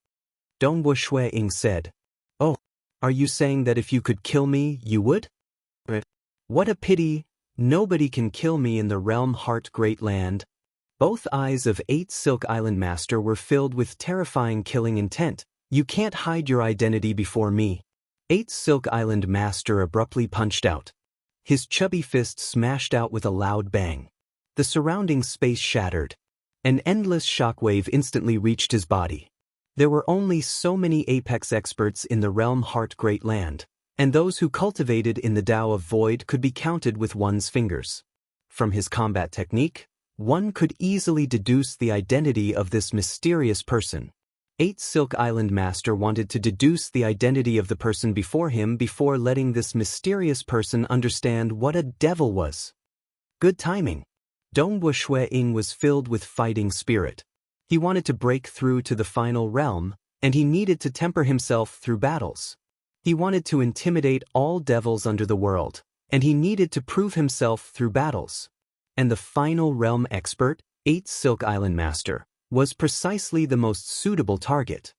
Dongwu Shui Ying said. Oh, are you saying that if you could kill me, you would? What a pity, nobody can kill me in the realm Heart Great Land. Both eyes of 8th Silk Island Master were filled with terrifying killing intent. You can't hide your identity before me. 8th Silk Island Master abruptly punched out. His chubby fist smashed out with a loud bang. The surrounding space shattered. An endless shockwave instantly reached his body. There were only so many apex experts in the realm Heart Great Land, and those who cultivated in the Tao of Void could be counted with one's fingers. From his combat technique, one could easily deduce the identity of this mysterious person. 8th Silk Island Master wanted to deduce the identity of the person before him before letting this mysterious person understand what a devil was. Good timing. Dongwu Shui Ying was filled with fighting spirit. He wanted to break through to the final realm, and he needed to temper himself through battles. He wanted to intimidate all devils under the world, and he needed to prove himself through battles. And the final realm expert, 8th Silk Island Master, was precisely the most suitable target.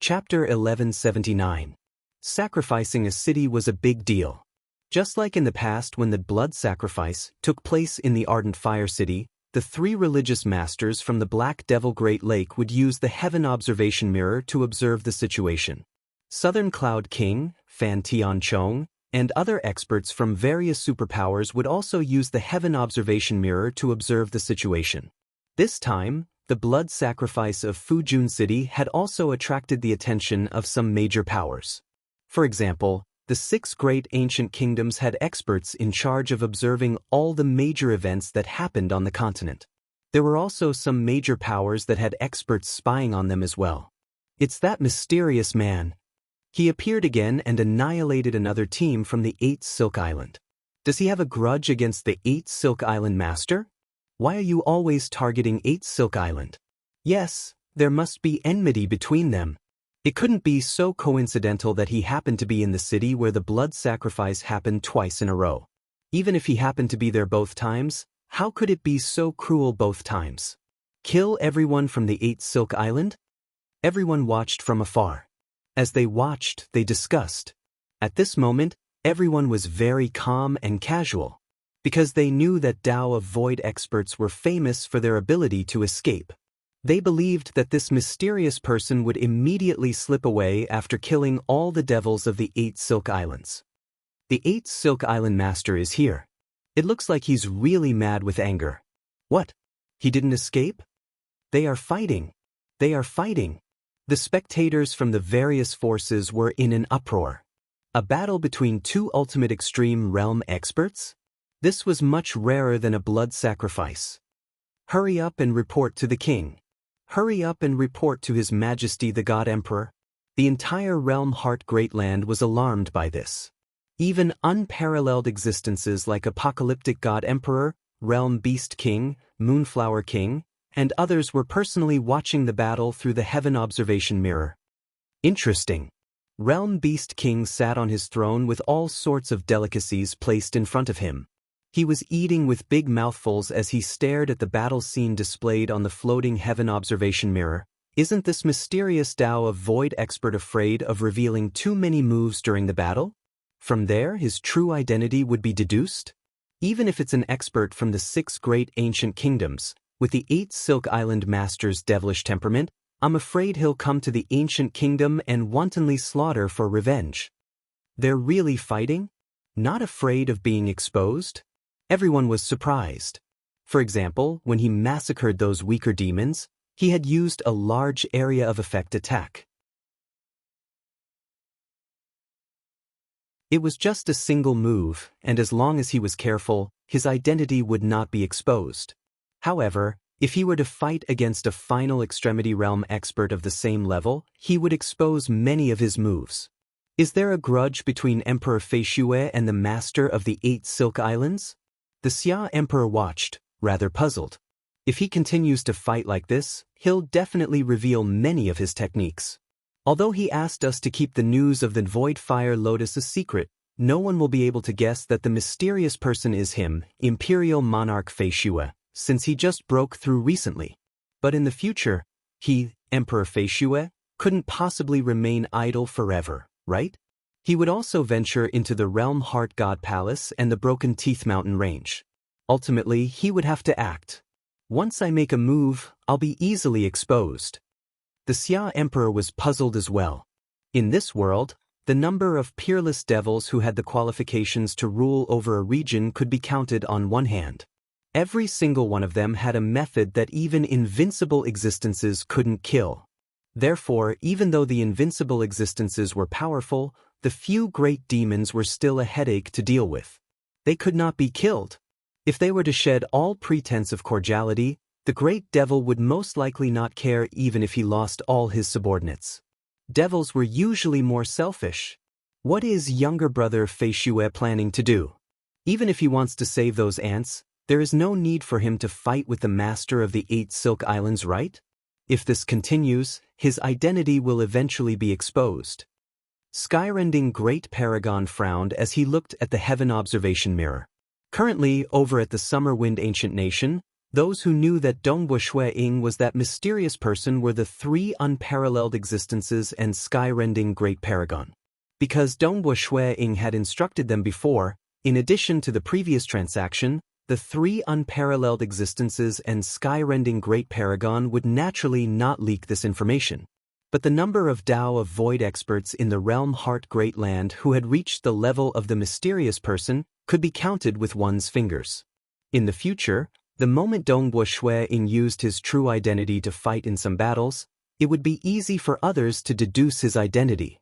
Chapter 1179. Sacrificing a city was a big deal. Just like in the past when the blood sacrifice took place in the Ardent Fire City, the 3 religious masters from the Black Devil Great Lake would use the Heaven Observation Mirror to observe the situation. Southern Cloud King, Fan Tianchong, and other experts from various superpowers would also use the Heaven Observation Mirror to observe the situation. This time, the blood sacrifice of Fujun City had also attracted the attention of some major powers. For example, the 6 great ancient kingdoms had experts in charge of observing all the major events that happened on the continent. There were also some major powers that had experts spying on them as well. It's that mysterious man. He appeared again and annihilated another team from the 8th Silk Island. Does he have a grudge against the 8th Silk Island Master? Why are you always targeting 8th Silk Island? Yes, there must be enmity between them. It couldn't be so coincidental that he happened to be in the city where the blood sacrifice happened twice in a row. Even if he happened to be there both times, how could it be so cruel both times? Kill everyone from the 8th Silk Island? Everyone watched from afar. As they watched, they discussed. At this moment, everyone was very calm and casual, because they knew that Tao of Void experts were famous for their ability to escape. They believed that this mysterious person would immediately slip away after killing all the devils of the 8 Silk Islands. The 8th Silk Island Master is here. It looks like he's really mad with anger. What? He didn't escape? They are fighting. They are fighting. The spectators from the various forces were in an uproar. A battle between 2 ultimate extreme realm experts? This was much rarer than a blood sacrifice. Hurry up and report to the king. Hurry up and report to His Majesty the God Emperor. The entire realm Heart Great Land was alarmed by this. Even unparalleled existences like Apocalyptic God Emperor, Realm Beast King, Moonflower King, and others were personally watching the battle through the Heaven Observation Mirror. Interesting. Realm Beast King sat on his throne with all sorts of delicacies placed in front of him. He was eating with big mouthfuls as he stared at the battle scene displayed on the floating Heaven Observation Mirror. Isn't this mysterious Tao of Void expert afraid of revealing too many moves during the battle? From there, his true identity would be deduced? Even if it's an expert from the 6 great ancient kingdoms, with the 8th Silk Island Master's devilish temperament, I'm afraid he'll come to the ancient kingdom and wantonly slaughter for revenge. They're really fighting? Not afraid of being exposed? Everyone was surprised. For example, when he massacred those weaker demons, he had used a large area of effect attack. It was just a single move, and as long as he was careful, his identity would not be exposed. However, if he were to fight against a final extremity realm expert of the same level, he would expose many of his moves. Is there a grudge between Emperor Feishue and the master of the 8 Silk Islands? The Xia Emperor watched, rather puzzled. If he continues to fight like this, he'll definitely reveal many of his techniques. Although he asked us to keep the news of the Void Fire Lotus a secret, no one will be able to guess that the mysterious person is him, Imperial Monarch Feishue, since he just broke through recently. But in the future, he, Emperor Feishue, couldn't possibly remain idle forever, right? He would also venture into the Realm Heart God Palace and the Broken Teeth Mountain Range. Ultimately, he would have to act. Once I make a move, I'll be easily exposed. The Xia Emperor was puzzled as well. In this world, the number of peerless devils who had the qualifications to rule over a region could be counted on one hand. Every single one of them had a method that even invincible existences couldn't kill. Therefore, even though the invincible existences were powerful, the few great demons were still a headache to deal with. They could not be killed. If they were to shed all pretense of cordiality, the great devil would most likely not care even if he lost all his subordinates. Devils were usually more selfish. What is younger brother Feishue planning to do? Even if he wants to save those ants, there is no need for him to fight with the master of the 8 Silk Islands, right? If this continues, his identity will eventually be exposed. Skyrending Great Paragon frowned as he looked at the heaven observation mirror. Currently, over at the Summer Wind Ancient Nation, those who knew that Dongbushui Ying was that mysterious person were the 3 unparalleled existences and Skyrending Great Paragon. Because Dongbushui Ying had instructed them before, in addition to the previous transaction, the 3 unparalleled existences and Skyrending Great Paragon would naturally not leak this information. But the number of Tao of Void experts in the Realm Heart Great Land who had reached the level of the mysterious person could be counted with one's fingers. In the future, the moment Dongbushui Ying used his true identity to fight in some battles, it would be easy for others to deduce his identity.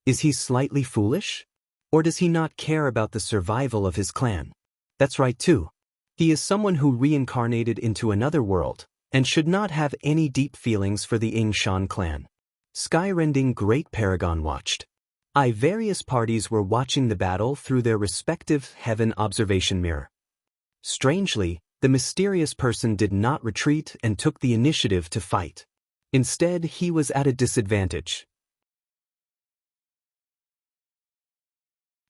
Is he slightly foolish? Or does he not care about the survival of his clan? That's right too. He is someone who reincarnated into another world, and should not have any deep feelings for the Ying Shan clan. Skyrending Great Paragon watched. Various parties were watching the battle through their respective heaven observation mirror. Strangely, the mysterious person did not retreat and took the initiative to fight. Instead, he was at a disadvantage.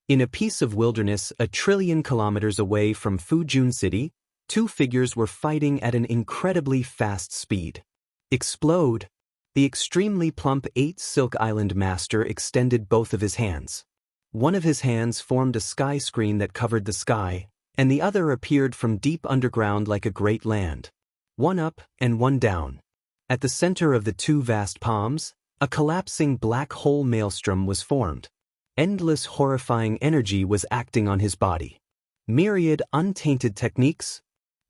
In a piece of wilderness 1 trillion kilometers away from Fujun City, 2 figures were fighting at an incredibly fast speed. Explode! The extremely plump 8 Silk Island master extended both of his hands. One of his hands formed a sky screen that covered the sky, and the other appeared from deep underground like a great land. One up and one down. At the center of the 2 vast palms, a collapsing black hole maelstrom was formed. Endless horrifying energy was acting on his body. Myriad untainted techniques,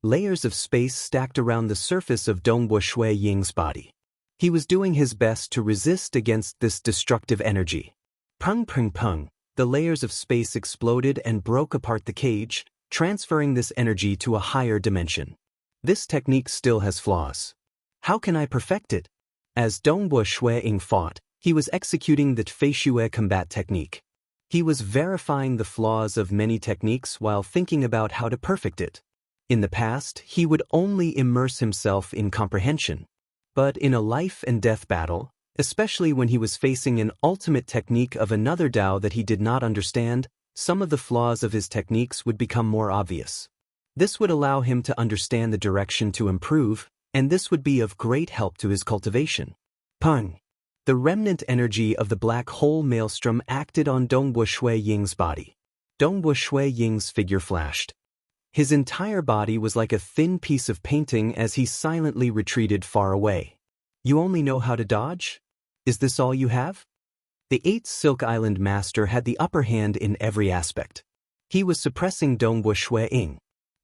layers of space stacked around the surface of Dongbushui Ying's body. He was doing his best to resist against this destructive energy. Pung pung pung, the layers of space exploded and broke apart the cage, transferring this energy to a higher dimension. This technique still has flaws. How can I perfect it? As Dongbushui Ying fought, he was executing the Feishue combat technique. He was verifying the flaws of many techniques while thinking about how to perfect it. In the past, he would only immerse himself in comprehension. But in a life and death battle, especially when he was facing an ultimate technique of another Tao that he did not understand, some of the flaws of his techniques would become more obvious. This would allow him to understand the direction to improve, and this would be of great help to his cultivation. Pung! The remnant energy of the black hole maelstrom acted on Dongbushui Ying's body. Dongbushui Ying's figure flashed. His entire body was like a thin piece of painting as he silently retreated far away. You only know how to dodge? Is this all you have? The 8th Silk Island master had the upper hand in every aspect. He was suppressing Dongbushui Ying.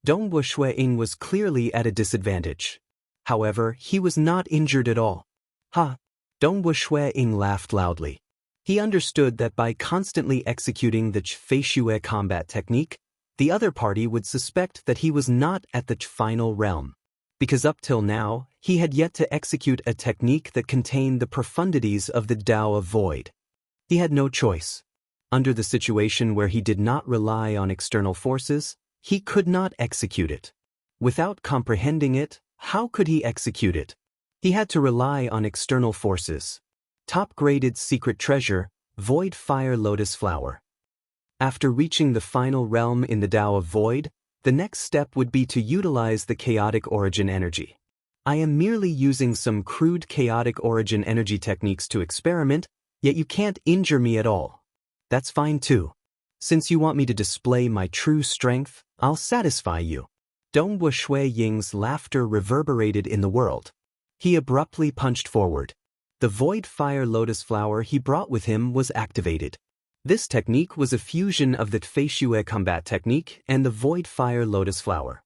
Dongbushui Ying was clearly at a disadvantage. However, he was not injured at all. Ha! Dongbushui Ying laughed loudly. He understood that by constantly executing the fei shui combat technique, the other party would suspect that he was not at the final realm. Because up till now, he had yet to execute a technique that contained the profundities of the Tao of Void. He had no choice. Under the situation where he did not rely on external forces, he could not execute it. Without comprehending it, how could he execute it? He had to rely on external forces. Top-graded secret treasure, Void Fire Lotus Flower. After reaching the final realm in the Tao of Void, the next step would be to utilize the chaotic origin energy. I am merely using some crude chaotic origin energy techniques to experiment, yet you can't injure me at all. That's fine too. Since you want me to display my true strength, I'll satisfy you. Dongwu Shui Ying's laughter reverberated in the world. He abruptly punched forward. The Void Fire Lotus Flower he brought with him was activated. This technique was a fusion of the fei shui combat technique and the Void Fire Lotus Flower.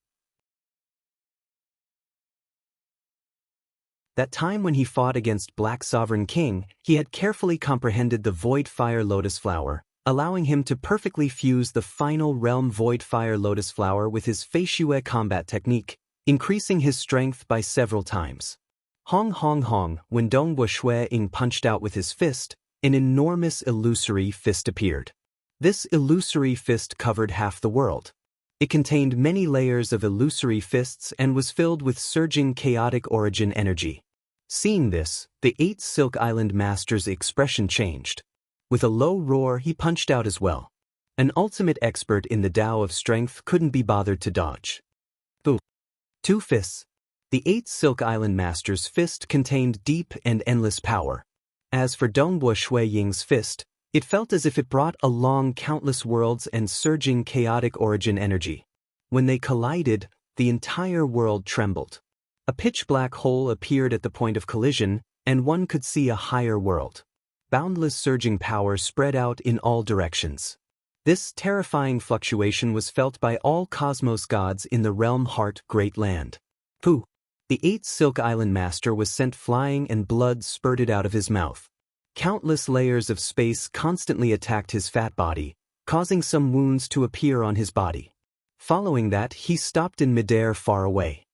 That time when he fought against Black Sovereign King, he had carefully comprehended the Void Fire Lotus Flower, allowing him to perfectly fuse the final realm Void Fire Lotus Flower with his fei shui combat technique, increasing his strength by several times. Hong hong hong, when Dongwu Shui Ying punched out with his fist, an enormous illusory fist appeared. This illusory fist covered half the world. It contained many layers of illusory fists and was filled with surging chaotic origin energy. Seeing this, the 8 Silk Island Master's expression changed. With a low roar, he punched out as well. An ultimate expert in the Tao of Strength couldn't be bothered to dodge. Boo! 2 fists. The 8 Silk Island Master's fist contained deep and endless power. As for Dongwu Shui Ying's fist, it felt as if it brought along countless worlds and surging chaotic origin energy. When they collided, the entire world trembled. A pitch-black hole appeared at the point of collision, and one could see a higher world. Boundless surging power spread out in all directions. This terrifying fluctuation was felt by all cosmos gods in the realm Heart Great Land. Pooh! The 8 Silk Island Master was sent flying and blood spurted out of his mouth. Countless layers of space constantly attacked his fat body, causing some wounds to appear on his body. Following that, he stopped in midair far away.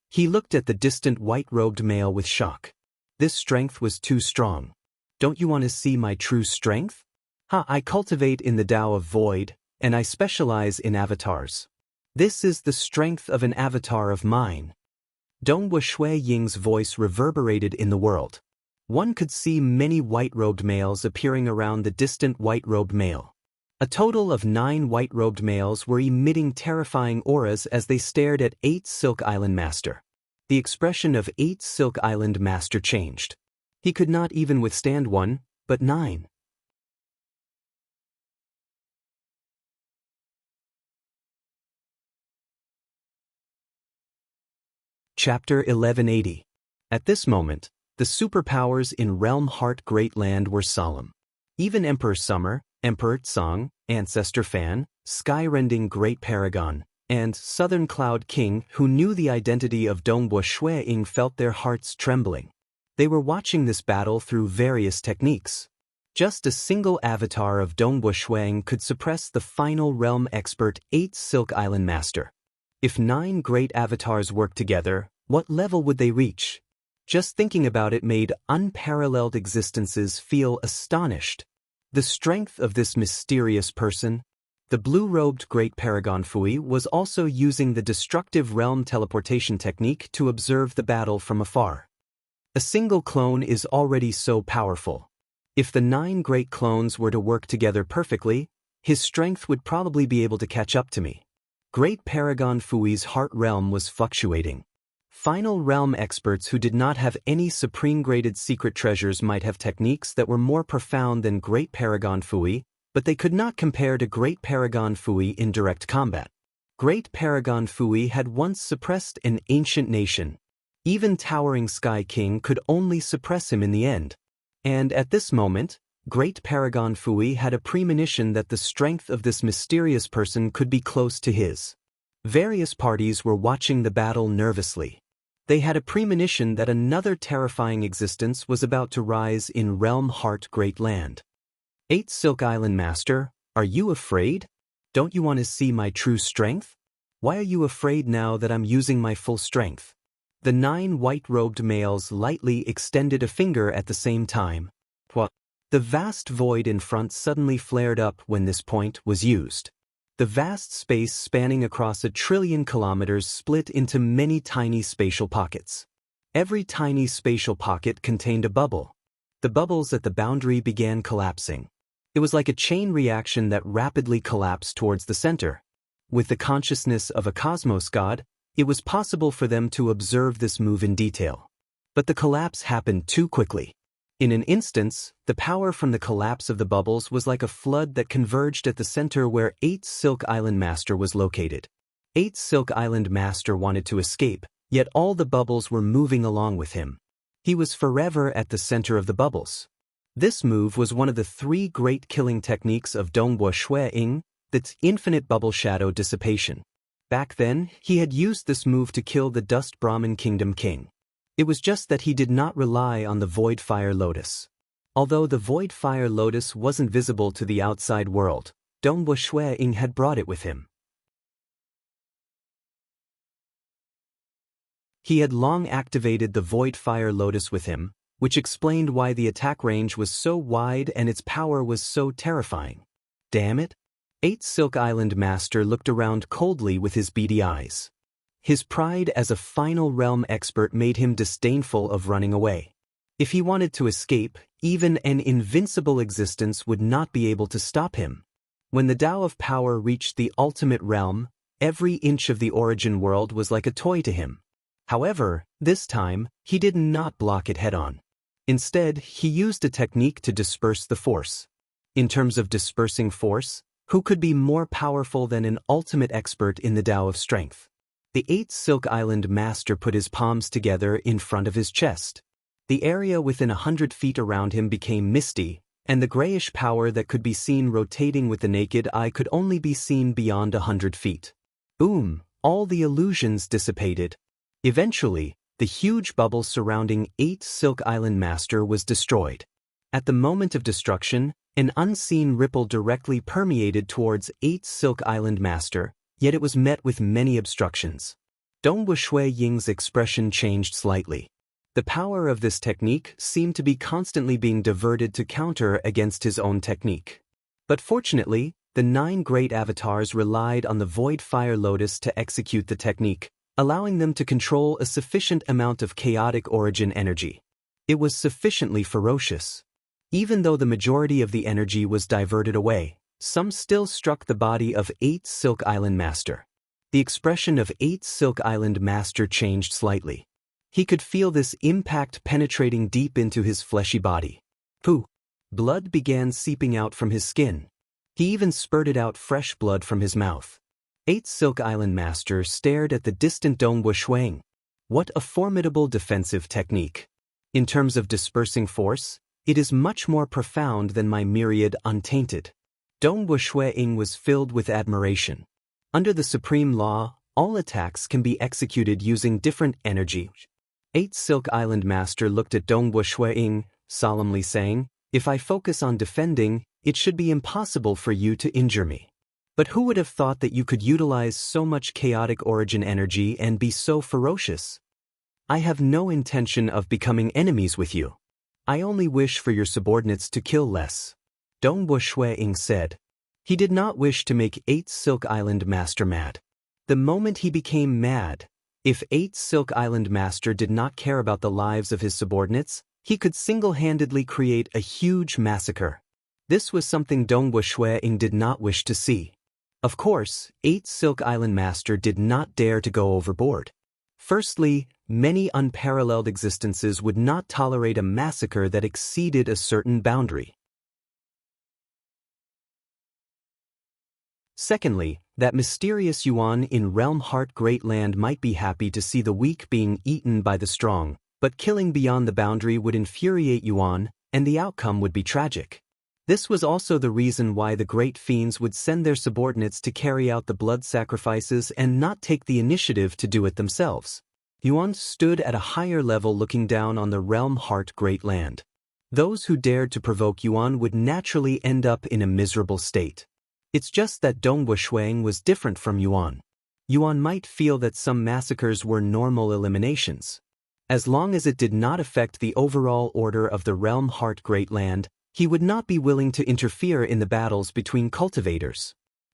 He looked at the distant white-robed male with shock. This strength was too strong. Don't you want to see my true strength? I cultivate in the Tao of Void, and I specialize in avatars. This is the strength of an avatar of mine. Dongwu Shui Ying's voice reverberated in the world. One could see many white-robed males appearing around the distant white-robed male. A total of 9 white-robed males were emitting terrifying auras as they stared at 8 Silk Island Master. The expression of 8 Silk Island Master changed. He could not even withstand 1, but 9. Chapter 1180. At this moment, the superpowers in Realm Heart Great Land were solemn. Even Emperor Summer, Emperor Tsang, Ancestor Fan, Skyrending Great Paragon, and Southern Cloud King, who knew the identity of Dongwu Shui Ying, felt their hearts trembling. They were watching this battle through various techniques. Just a single avatar of Dongwu Shui Ying could suppress the final realm expert 8 Silk Island Master. If 9 great avatars worked together, what level would they reach? Just thinking about it made unparalleled existences feel astonished. The strength of this mysterious person. The blue-robed Great Paragon Fui was also using the destructive realm teleportation technique to observe the battle from afar. A single clone is already so powerful. If the 9 great clones were to work together perfectly, his strength would probably be able to catch up to me. Great Paragon Fui's heart realm was fluctuating. Final realm experts who did not have any supreme-graded secret treasures might have techniques that were more profound than Great Paragon Fui, but they could not compare to Great Paragon Fui in direct combat. Great Paragon Fui had once suppressed an ancient nation. Even Towering Sky King could only suppress him in the end. And at this moment, Great Paragon Fui had a premonition that the strength of this mysterious person could be close to his. Various parties were watching the battle nervously. They had a premonition that another terrifying existence was about to rise in Realm Heart Great Land. 8 Silk Island Master, are you afraid? Don't you want to see my true strength? Why are you afraid now that I'm using my full strength? The 9 white-robed males lightly extended a finger at the same time. What? The vast void in front suddenly flared up when this point was used. The vast space spanning across 1 trillion kilometers split into many tiny spatial pockets. Every tiny spatial pocket contained a bubble. The bubbles at the boundary began collapsing. It was like a chain reaction that rapidly collapsed towards the center. With the consciousness of a cosmos god, it was possible for them to observe this move in detail. But the collapse happened too quickly. In an instant, the power from the collapse of the bubbles was like a flood that converged at the center where 8 Silk Island Master was located. 8 Silk Island Master wanted to escape, yet all the bubbles were moving along with him. He was forever at the center of the bubbles. This move was one of the 3 great killing techniques of Dongbo Shui Ying, that's infinite bubble shadow dissipation. Back then, he had used this move to kill the Dust Brahmin Kingdom King. It was just that he did not rely on the Void Fire Lotus. Although the Void Fire Lotus wasn't visible to the outside world, Dongbo Shui Ying had brought it with him. He had long activated the Void Fire Lotus with him, which explained why the attack range was so wide and its power was so terrifying. Damn it! 8 Silk Island Master looked around coldly with his beady eyes. His pride as a final realm expert made him disdainful of running away. If he wanted to escape, even an invincible existence would not be able to stop him. When the Tao of Power reached the ultimate realm, every inch of the origin world was like a toy to him. However, this time, he did not block it head-on. Instead, he used a technique to disperse the force. In terms of dispersing force, who could be more powerful than an ultimate expert in the Tao of Strength? The 8 Silk Island Master put his palms together in front of his chest. The area within 100 feet around him became misty, and the grayish power that could be seen rotating with the naked eye could only be seen beyond 100 feet. Boom! All the illusions dissipated. Eventually, the huge bubble surrounding 8 Silk Island Master was destroyed. At the moment of destruction, an unseen ripple directly permeated towards 8 Silk Island Master, yet it was met with many obstructions. Dongbo Shui Ying's expression changed slightly. The power of this technique seemed to be constantly being diverted to counter against his own technique. But fortunately, the 9 great avatars relied on the Void Fire Lotus to execute the technique, allowing them to control a sufficient amount of chaotic origin energy. It was sufficiently ferocious. Even though the majority of the energy was diverted away, some still struck the body of 8 Silk Island Master. The expression of 8 Silk Island Master changed slightly. He could feel this impact penetrating deep into his fleshy body. Pooh! Blood began seeping out from his skin. He even spurted out fresh blood from his mouth. 8 Silk Island Master stared at the distant Dongbo Shui. What a formidable defensive technique. In terms of dispersing force, it is much more profound than my myriad untainted. Dongbo Shui was filled with admiration. Under the supreme law, all attacks can be executed using different energy. 8 Silk Island Master looked at Dongbo Shui, solemnly saying, "If I focus on defending, it should be impossible for you to injure me. But who would have thought that you could utilize so much chaotic origin energy and be so ferocious? I have no intention of becoming enemies with you. I only wish for your subordinates to kill less." Dongbo Shui said. He did not wish to make 8 Silk Island Master mad. The moment he became mad, if 8 Silk Island Master did not care about the lives of his subordinates, he could single-handedly create a huge massacre. This was something Dongbo Shui did not wish to see. Of course, 8 Silk Island Master did not dare to go overboard. Firstly, many unparalleled existences would not tolerate a massacre that exceeded a certain boundary. Secondly, that mysterious Yuan in Realm Heart Great Land might be happy to see the weak being eaten by the strong, but killing beyond the boundary would infuriate Yuan, and the outcome would be tragic. This was also the reason why the great fiends would send their subordinates to carry out the blood sacrifices and not take the initiative to do it themselves. Yuan stood at a higher level looking down on the Realm Heart Great Land. Those who dared to provoke Yuan would naturally end up in a miserable state. It's just that Dongwu Shuang was different from Yuan. Yuan might feel that some massacres were normal eliminations. As long as it did not affect the overall order of the realm Heart Great Land, he would not be willing to interfere in the battles between cultivators.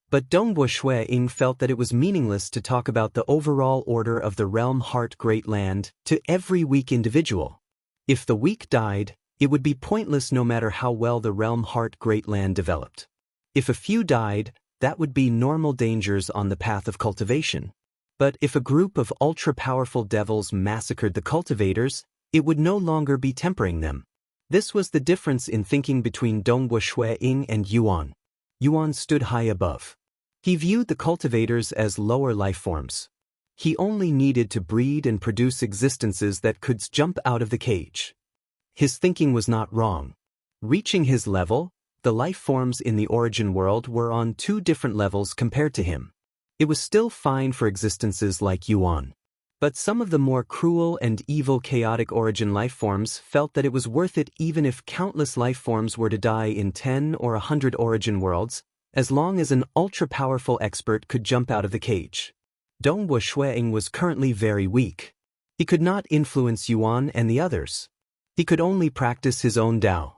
But Dongwu Shuang felt that it was meaningless to talk about the overall order of the realm Heart Great Land to every weak individual. If the weak died, it would be pointless no matter how well the realm Heart Great Land developed. If a few died, that would be normal dangers on the path of cultivation. But if a group of ultra-powerful devils massacred the cultivators, it would no longer be tempering them. This was the difference in thinking between Dongwu Shuang and Yuan. Yuan stood high above. He viewed the cultivators as lower life forms. He only needed to breed and produce existences that could jump out of the cage. His thinking was not wrong. Reaching his level, the life forms in the origin world were on two different levels compared to him. It was still fine for existences like Yuan. But some of the more cruel and evil chaotic origin life forms felt that it was worth it even if countless life forms were to die in 10 or 100 origin worlds, as long as an ultra-powerful expert could jump out of the cage. Dongwu Shuang was currently very weak. He could not influence Yuan and the others. He could only practice his own Tao.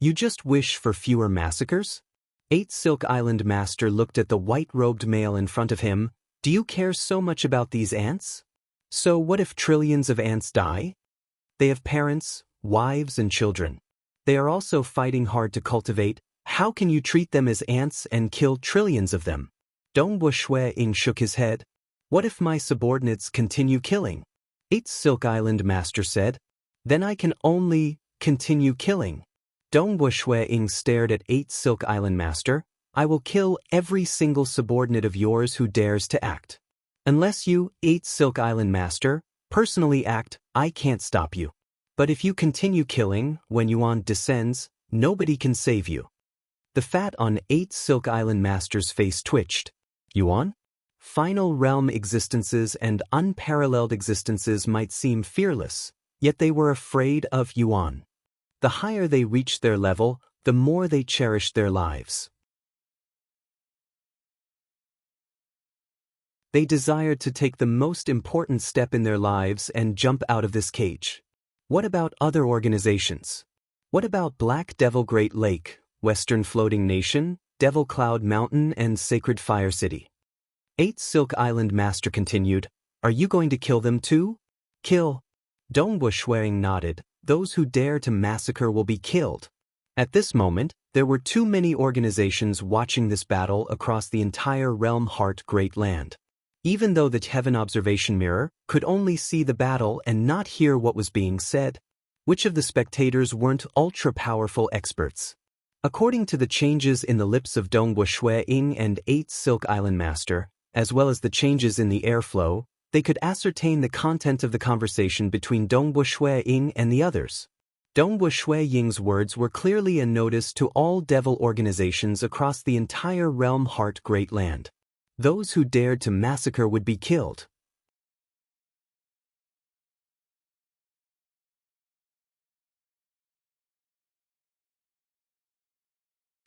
You just wish for fewer massacres? 8 Silk Island Master looked at the white-robed male in front of him. Do you care so much about these ants? So what if trillions of ants die? They have parents, wives and children. They are also fighting hard to cultivate. How can you treat them as ants and kill trillions of them? Dongwu Shuang shook his head. What if my subordinates continue killing? 8 Silk Island Master said. Then I can only continue killing. Dongwu Shuang stared at 8 Silk Island Master. I will kill every single subordinate of yours who dares to act. Unless you, 8 Silk Island Master, personally act, I can't stop you. But if you continue killing, when Yuan descends, nobody can save you. The fat on 8 Silk Island Master's face twitched. Yuan? Final realm existences and unparalleled existences might seem fearless, yet they were afraid of Yuan. The higher they reached their level, the more they cherished their lives. They desired to take the most important step in their lives and jump out of this cage. What about other organizations? What about Black Devil Great Lake, Western Floating Nation, Devil Cloud Mountain and Sacred Fire City? 8 Silk Island Master continued, Are you going to kill them too? Kill. Dongwu Shuang nodded. Those who dare to massacre will be killed. At this moment, there were too many organizations watching this battle across the entire realm Heart Great Land. Even though the Heaven Observation Mirror could only see the battle and not hear what was being said, which of the spectators weren't ultra-powerful experts? According to the changes in the lips of Dongwu Shuang and 8 Silk Island Master, as well as the changes in the airflow, they could ascertain the content of the conversation between Dongwu Shuang and the others. Dongwu Shuang's words were clearly a notice to all devil organizations across the entire realm Heart Great Land. Those who dared to massacre would be killed.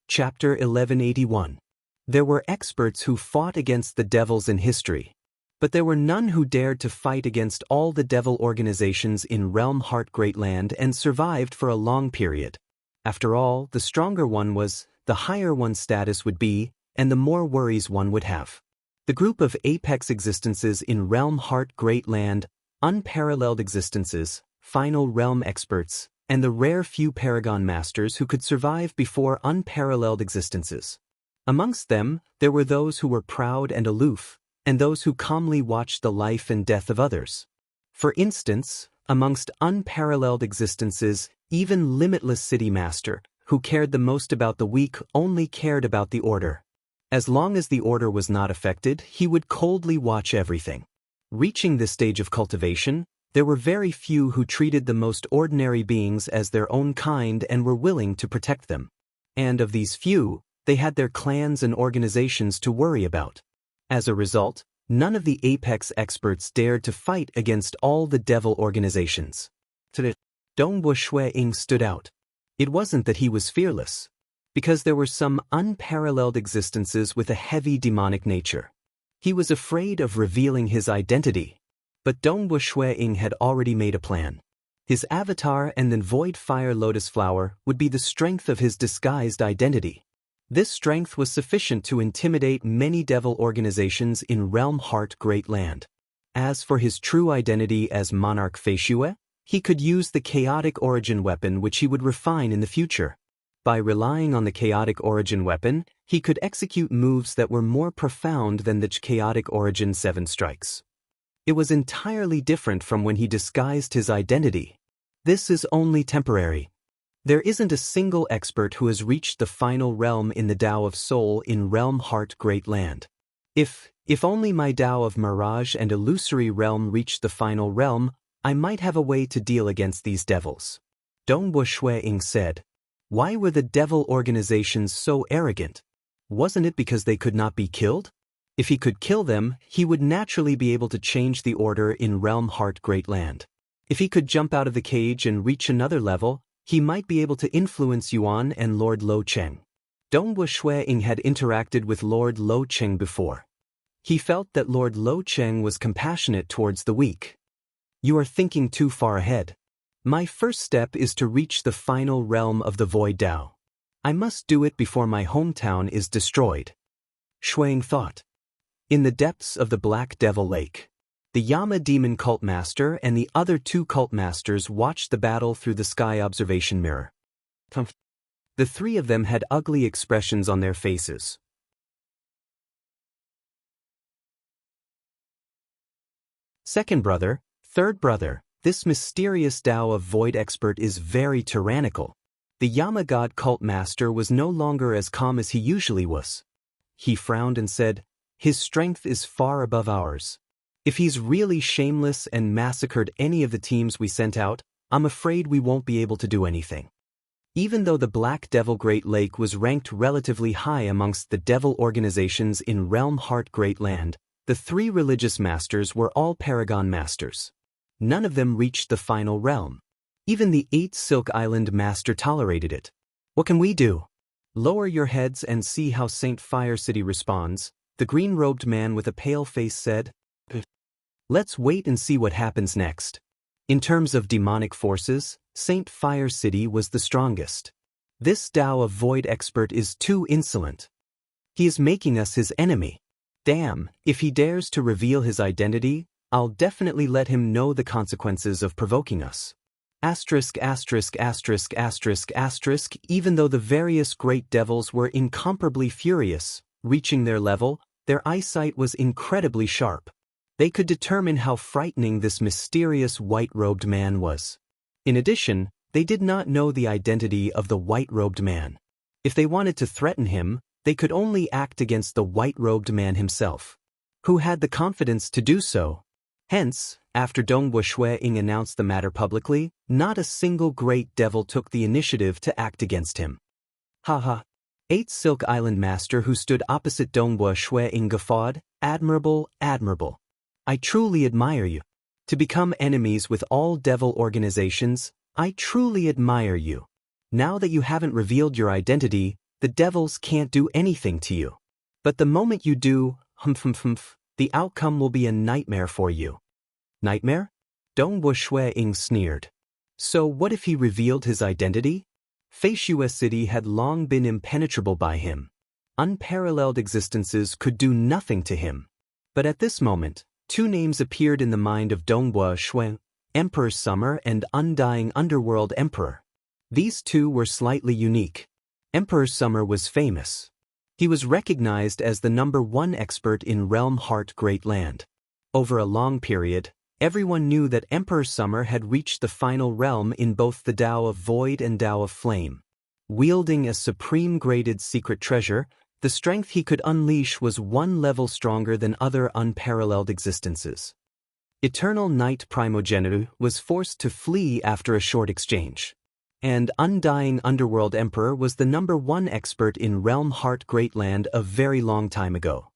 Chapter 1181. There were experts who fought against the devils in history. But there were none who dared to fight against all the devil organizations in Realm Heart Great Land and survived for a long period. After all, the stronger one was, the higher one's status would be, and the more worries one would have. The group of apex existences in Realm Heart Great Land, unparalleled existences, final realm experts, and the rare few paragon masters who could survive before unparalleled existences. Amongst them, there were those who were proud and aloof, and those who calmly watched the life and death of others. For instance, amongst unparalleled existences, even Limitless City Master, who cared the most about the weak, only cared about the order. As long as the order was not affected, he would coldly watch everything. Reaching this stage of cultivation, there were very few who treated the most ordinary beings as their own kind and were willing to protect them. And of these few, they had their clans and organizations to worry about. As a result, none of the apex experts dared to fight against all the devil organizations. Dongwu Shuang stood out. It wasn't that he was fearless, because there were some unparalleled existences with a heavy demonic nature. He was afraid of revealing his identity, but Dongwu Shui-ing had already made a plan. His avatar and the void fire lotus flower would be the strength of his disguised identity. This strength was sufficient to intimidate many devil organizations in Realm Heart Great Land. As for his true identity as Monarch Feishue, he could use the chaotic origin weapon which he would refine in the future. By relying on the chaotic origin weapon, he could execute moves that were more profound than the chaotic origin 7 strikes. It was entirely different from when he disguised his identity. This is only temporary. There isn't a single expert who has reached the final realm in the Tao of Soul in Realm Heart Great Land. If only my Tao of Mirage and Illusory Realm reached the final realm, I might have a way to deal against these devils. Dongwu Shui-ing said. Why were the devil organizations so arrogant? Wasn't it because they could not be killed? If he could kill them, he would naturally be able to change the order in Realm Heart Great Land. If he could jump out of the cage and reach another level, he might be able to influence Yuan and Lord Lo Cheng. Dongwu Shui-ing had interacted with Lord Lo Cheng before. He felt that Lord Lo Cheng was compassionate towards the weak. You are thinking too far ahead. My first step is to reach the final realm of the Void Tao. I must do it before my hometown is destroyed. Shui-ing thought. In the depths of the Black Devil Lake, the Yama Demon Cult Master and the other 2 Cult Masters watched the battle through the sky observation mirror. The 3 of them had ugly expressions on their faces. Second brother, third brother, this mysterious Tao of Void expert is very tyrannical. The Yama God Cult Master was no longer as calm as he usually was. He frowned and said, his strength is far above ours. If he's really shameless and massacred any of the teams we sent out, I'm afraid we won't be able to do anything. Even though the Black Devil Great Lake was ranked relatively high amongst the devil organizations in Realm Heart Great Land, the 3 religious masters were all Paragon Masters. None of them reached the final realm. Even the 8 Silk Island Master tolerated it. What can we do? Lower your heads and see how Saint Fire City responds, the green-robed man with a pale face said. Let's wait and see what happens next. In terms of demonic forces, Saint Fire City was the strongest. This Tao of Void expert is too insolent. He is making us his enemy. Damn, if he dares to reveal his identity, I'll definitely let him know the consequences of provoking us. Asterisk asterisk asterisk asterisk asterisk. Even though the various great devils were incomparably furious, reaching their level, their eyesight was incredibly sharp. They could determine how frightening this mysterious white-robed man was. In addition, they did not know the identity of the white-robed man. If they wanted to threaten him, they could only act against the white-robed man himself. Who had the confidence to do so? Hence, after Dongwu Shui-ing announced the matter publicly, not a single great devil took the initiative to act against him. Haha. 8 Silk Island Master who stood opposite Dongwu Shui-ing guffawed, admirable, admirable. I truly admire you. To become enemies with all devil organizations, I truly admire you. Now that you haven't revealed your identity, the devils can't do anything to you. But the moment you do, the outcome will be a nightmare for you. Nightmare? Dongwu Shui-ing sneered. So what if he revealed his identity? Feishue City had long been impenetrable by him. Unparalleled existences could do nothing to him. But at this moment, 2 names appeared in the mind of Dongwu Shui, Emperor Summer and Undying Underworld Emperor. These 2 were slightly unique. Emperor Summer was famous. He was recognized as the #1 expert in Realm Heart Great Land. Over a long period, everyone knew that Emperor Summer had reached the final realm in both the Tao of Void and Tao of Flame. Wielding a supreme graded secret treasure, the strength he could unleash was 1 level stronger than other unparalleled existences. Eternal Night Primogenitor was forced to flee after a short exchange. And Undying Underworld Emperor was the #1 expert in Realm Heart Great Land a very long time ago.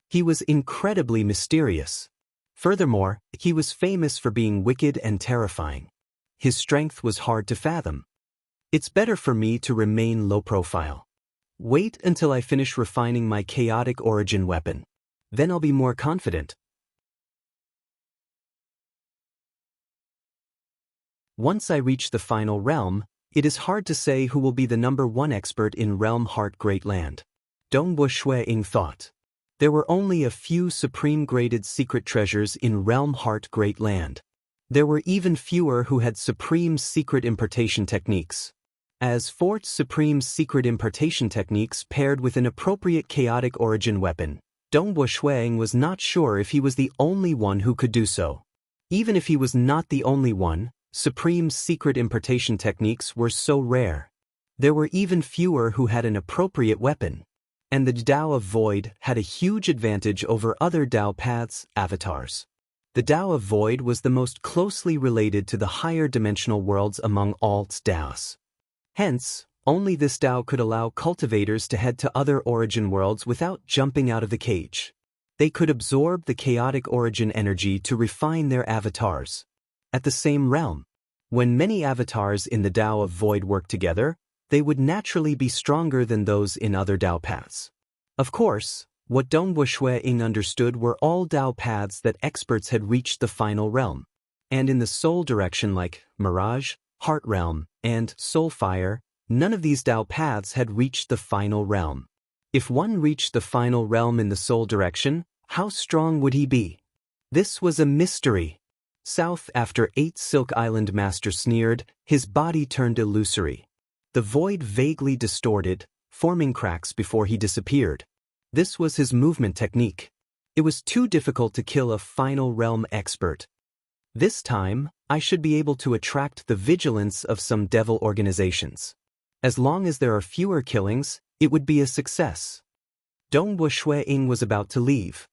He was incredibly mysterious. Furthermore, he was famous for being wicked and terrifying. His strength was hard to fathom. It's better for me to remain low profile. Wait until I finish refining my chaotic origin weapon. Then I'll be more confident. Once I reach the final realm, it is hard to say who will be the #1 expert in Realm Heart Great Land. Dongbu Shui-ing thought. There were only a few supreme-graded secret treasures in Realm Heart Great Land. There were even fewer who had supreme secret impartation techniques. As for supreme secret impartation techniques paired with an appropriate chaotic origin weapon, Dongbu Shui-ing was not sure if he was the only one who could do so. Even if he was not the only one, supreme secret impartation techniques were so rare. There were even fewer who had an appropriate weapon. And the Tao of Void had a huge advantage over other Tao paths, avatars. The Tao of Void was the most closely related to the higher dimensional worlds among all Taos. Hence, only this Tao could allow cultivators to head to other origin worlds without jumping out of the cage. They could absorb the chaotic origin energy to refine their avatars. At the same realm, when many avatars in the Tao of Void work together, they would naturally be stronger than those in other Tao paths. Of course, what Dongbu Shui-ing understood were all Tao paths that experts had reached the final realm. And in the soul direction like Mirage, Heart Realm, and Soul Fire, none of these Tao paths had reached the final realm. If one reached the final realm in the soul direction, how strong would he be? This was a mystery. South after 8 Silk Island Master sneered, his body turned illusory. The void vaguely distorted, forming cracks before he disappeared. This was his movement technique. It was too difficult to kill a final realm expert. This time, I should be able to attract the vigilance of some devil organizations. As long as there are fewer killings, it would be a success. Dongbu Shui-ing was about to leave.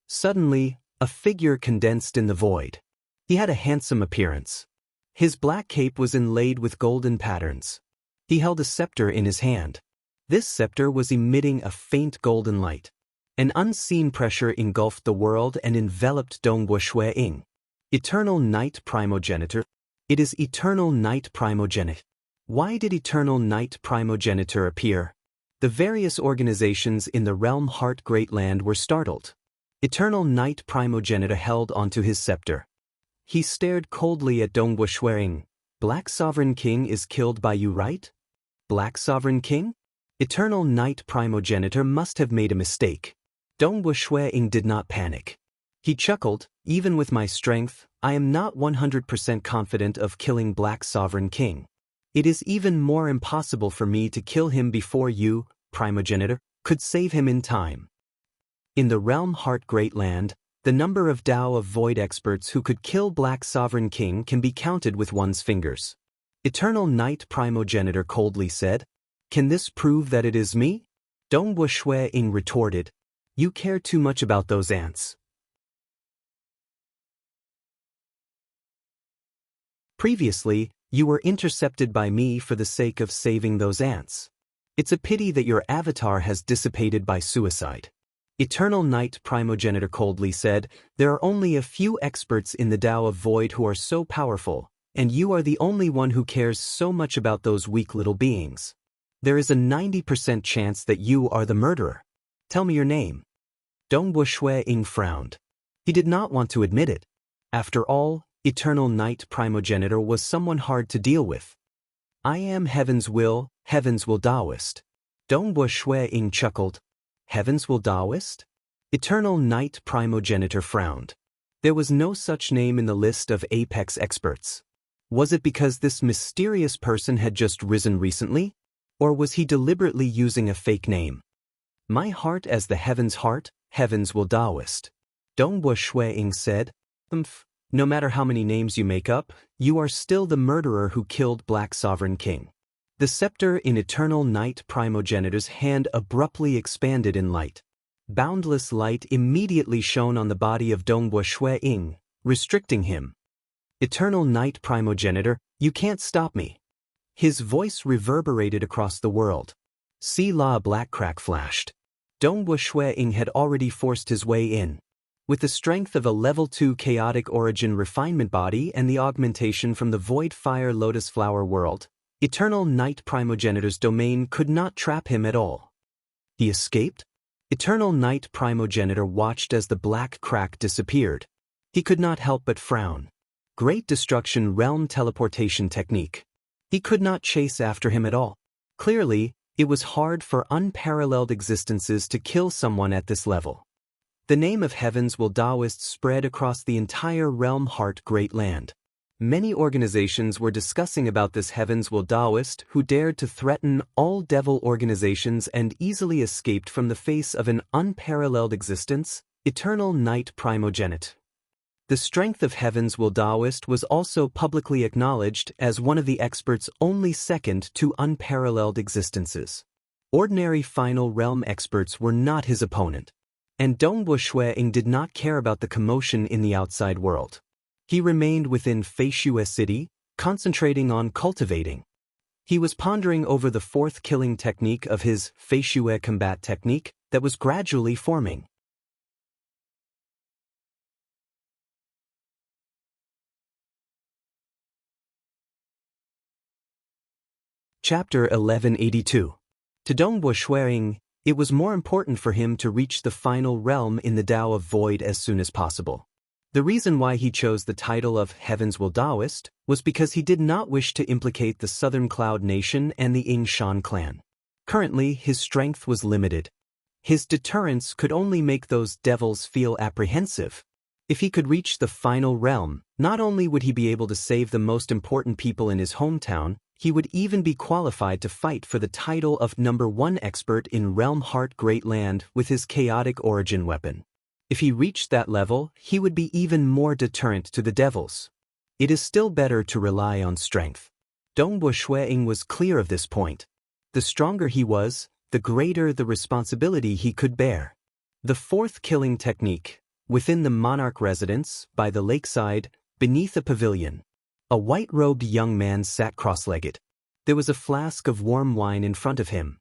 Suddenly, a figure condensed in the void. He had a handsome appearance. His black cape was inlaid with golden patterns. He held a scepter in his hand. This scepter was emitting a faint golden light. An unseen pressure engulfed the world and enveloped Dongbu Shui-ing. Eternal Night Primogenitor. It is Eternal Night Primogenitor. Why did Eternal Night Primogenitor appear? The various organizations in the Realm Heart Great Land were startled. Eternal Night Primogenitor held onto his scepter. He stared coldly at Dongbu Shui-ing. Black Sovereign King is killed by you, right? Black Sovereign King? Eternal Night Primogenitor must have made a mistake. Dongbu Shui-ing did not panic. He chuckled, even with my strength, I am not 100% confident of killing Black Sovereign King. It is even more impossible for me to kill him before you, Primogenitor, could save him in time. In the Realm Heart Great Land, the number of Tao of Void experts who could kill Black Sovereign King can be counted with one's fingers. Eternal Night Primogenitor coldly said, Can this prove that it is me? Dongbu Shui-ing retorted, You care too much about those ants. Previously, you were intercepted by me for the sake of saving those ants. It's a pity that your avatar has dissipated by suicide. Eternal Night Primogenitor coldly said, There are only a few experts in the Tao of Void who are so powerful, and you are the only one who cares so much about those weak little beings. There is a 90% chance that you are the murderer. Tell me your name. Dongbu Shui-ing frowned. He did not want to admit it. After all, Eternal Night Primogenitor was someone hard to deal with. I am Heaven's Will Taoist. Dongbu Shui-ing chuckled. Heaven's Will Taoist? Eternal Night Primogenitor frowned. There was no such name in the list of apex experts. Was it because this mysterious person had just risen recently? Or was he deliberately using a fake name? My heart as the Heaven's Heart, Heaven's Will Taoist. Dongbu Shui-ing said, No matter how many names you make up, you are still the murderer who killed Black Sovereign King. The scepter in Eternal Night Primogenitor's hand abruptly expanded in light. Boundless light immediately shone on the body of Dongbu Shui-ing, restricting him. Eternal Night Primogenitor, you can't stop me. His voice reverberated across the world. See La black crack flashed. Dongbu Shui-ing had already forced his way in. With the strength of a level 2 chaotic origin refinement body and the augmentation from the Void Fire Lotus Flower world, Eternal Night Primogenitor's domain could not trap him at all. He escaped? Eternal Night Primogenitor watched as the black crack disappeared. He could not help but frown. Great Destruction Realm Teleportation Technique. He could not chase after him at all. Clearly, it was hard for unparalleled existences to kill someone at this level. The name of Heavens Will Daoist spread across the entire Realm Heart Great Land. Many organizations were discussing about this Heavens Will Daoist who dared to threaten all devil organizations and easily escaped from the face of an unparalleled existence, Eternal Night Primogenite. The strength of Heavens Will Daoist was also publicly acknowledged as one of the experts only second to unparalleled existences. Ordinary Final Realm experts were not his opponent, and Dongbo Shueying did not care about the commotion in the outside world. He remained within Feishue City, concentrating on cultivating. He was pondering over the fourth killing technique of his Feishue combat technique that was gradually forming. Chapter 1182. To Dongbo Shueying, it was more important for him to reach the final realm in the Tao of Void as soon as possible. The reason why he chose the title of Heavens Will Daoist was because he did not wish to implicate the Southern Cloud Nation and the Ying Shan clan. Currently, his strength was limited. His deterrence could only make those devils feel apprehensive. If he could reach the final realm, not only would he be able to save the most important people in his hometown, he would even be qualified to fight for the title of #1 expert in Realm Heart Great Land with his chaotic origin weapon. If he reached that level, he would be even more deterrent to the devils. It is still better to rely on strength. Dongbo Shueying was clear of this point. The stronger he was, the greater the responsibility he could bear. The fourth killing technique, within the monarch residence, by the lakeside, beneath a pavilion. A white-robed young man sat cross-legged. There was a flask of warm wine in front of him.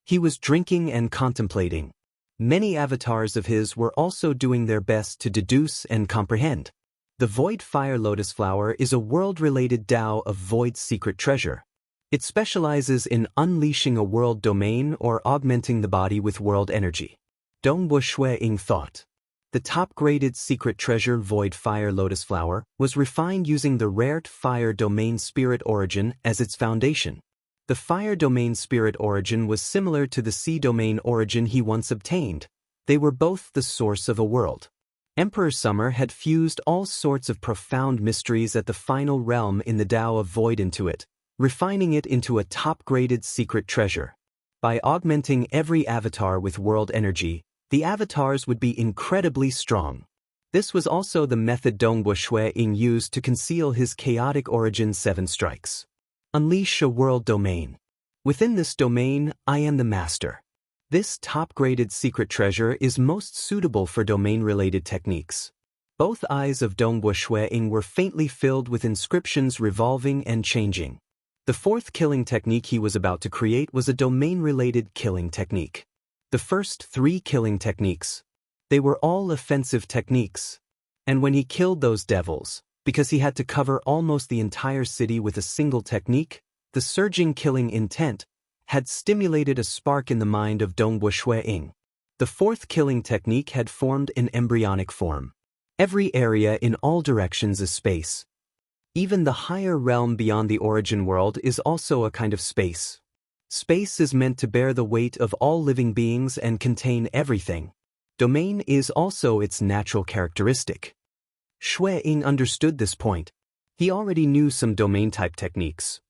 He was drinking and contemplating. Many avatars of his were also doing their best to deduce and comprehend. The Void Fire Lotus Flower is a world-related Tao of Void's secret treasure. It specializes in unleashing a world domain or augmenting the body with world energy. Dongbo Shueying thought. The top-graded secret treasure Void Fire Lotus Flower was refined using the rare Fire Domain Spirit Origin as its foundation. The Fire Domain Spirit Origin was similar to the Sea Domain Origin he once obtained. They were both the source of a world. Emperor Summer had fused all sorts of profound mysteries at the final realm in the Tao of Void into it, refining it into a top-graded secret treasure. By augmenting every avatar with world energy, the avatars would be incredibly strong. This was also the method Dongbo Shueying used to conceal his chaotic origin 7 strikes. Unleash a world domain. Within this domain, I am the master. This top-graded secret treasure is most suitable for domain-related techniques. Both eyes of Dongbo Shueying were faintly filled with inscriptions revolving and changing. The fourth killing technique he was about to create was a domain-related killing technique. The first 3 killing techniques. They were all offensive techniques. And when he killed those devils, because he had to cover almost the entire city with a single technique, the surging killing intent had stimulated a spark in the mind of Dongbo Shueying. The fourth killing technique had formed an embryonic form. Every area in all directions is space. Even the higher realm beyond the origin world is also a kind of space. Space is meant to bear the weight of all living beings and contain everything. Domain is also its natural characteristic. Shueying understood this point. He already knew some domain-type techniques.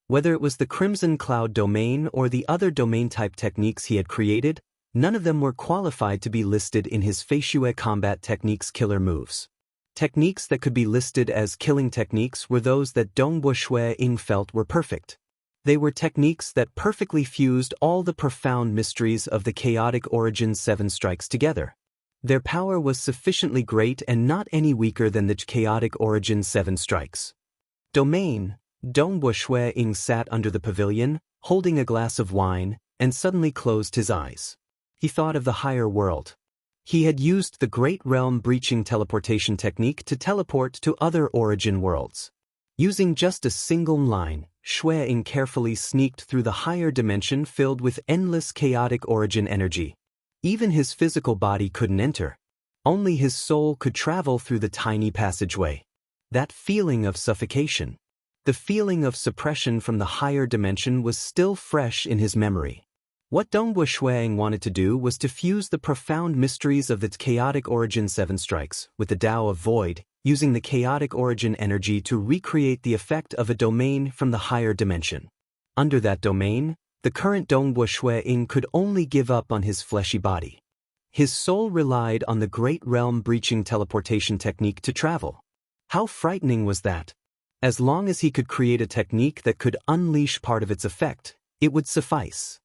Whether it was the Crimson Cloud domain or the other domain-type techniques he had created, none of them were qualified to be listed in his Feishue combat techniques killer moves. Techniques that could be listed as killing techniques were those that Dongbo Shueying felt were perfect. They were techniques that perfectly fused all the profound mysteries of the chaotic origin 7 strikes together. Their power was sufficiently great and not any weaker than the chaotic origin 7 strikes. Domain. Dongbo Shueying sat under the pavilion, holding a glass of wine, and suddenly closed his eyes. He thought of the higher world. He had used the Great Realm Breaching teleportation technique to teleport to other origin worlds. Using just a single line, Shui Ying carefully sneaked through the higher dimension filled with endless chaotic origin energy. Even his physical body couldn't enter. Only his soul could travel through the tiny passageway. That feeling of suffocation, the feeling of suppression from the higher dimension was still fresh in his memory. What Dongwu Shuang wanted to do was to fuse the profound mysteries of its chaotic origin 7 strikes with the Tao of Void, using the chaotic origin energy to recreate the effect of a domain from the higher dimension. Under that domain, the current Dongwu Shuang could only give up on his fleshy body. His soul relied on the Great Realm Breaching teleportation technique to travel. How frightening was that? As long as he could create a technique that could unleash part of its effect, it would suffice.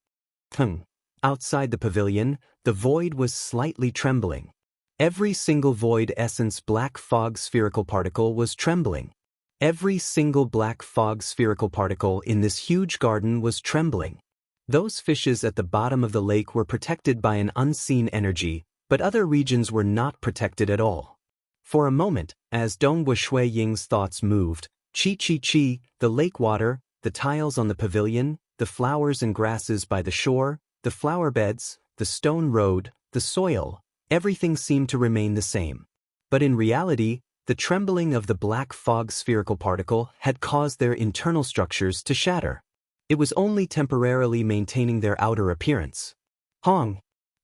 Outside the pavilion, the void was slightly trembling. Every single void essence black fog spherical particle was trembling. Every single black fog spherical particle in this huge garden was trembling. Those fishes at the bottom of the lake were protected by an unseen energy, but other regions were not protected at all. For a moment, as Dongwu Shui Ying's thoughts moved, chi, the lake water, the tiles on the pavilion, the flowers and grasses by the shore, the flower beds, the stone road, the soil, everything seemed to remain the same. But in reality, the trembling of the black fog spherical particle had caused their internal structures to shatter. It was only temporarily maintaining their outer appearance.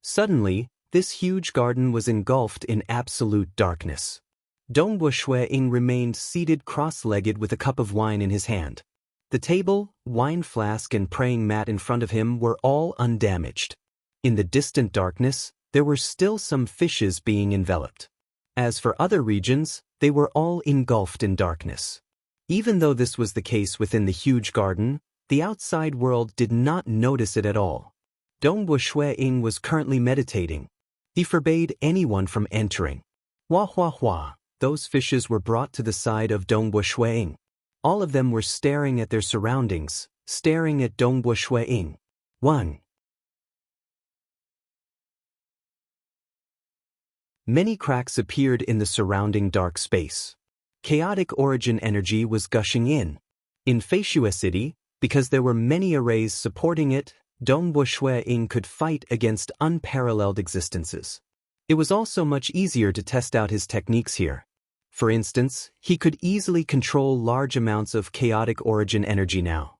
Suddenly, this huge garden was engulfed in absolute darkness. Dongwu Shui Ying remained seated cross-legged with a cup of wine in his hand. The table, wine flask and praying mat in front of him were all undamaged. In the distant darkness, there were still some fishes being enveloped. As for other regions, they were all engulfed in darkness. Even though this was the case within the huge garden, the outside world did not notice it at all. Dongwu Shui Ying was currently meditating. He forbade anyone from entering. Those fishes were brought to the side of Dongwu Shui Ying. All of them were staring at their surroundings, staring at Dongwu Shui Ying. 1. Many cracks appeared in the surrounding dark space. Chaotic origin energy was gushing in. In Feishue City, because there were many arrays supporting it, Dongwu Shui Ying could fight against unparalleled existences. It was also much easier to test out his techniques here. For instance, he could easily control large amounts of chaotic origin energy now.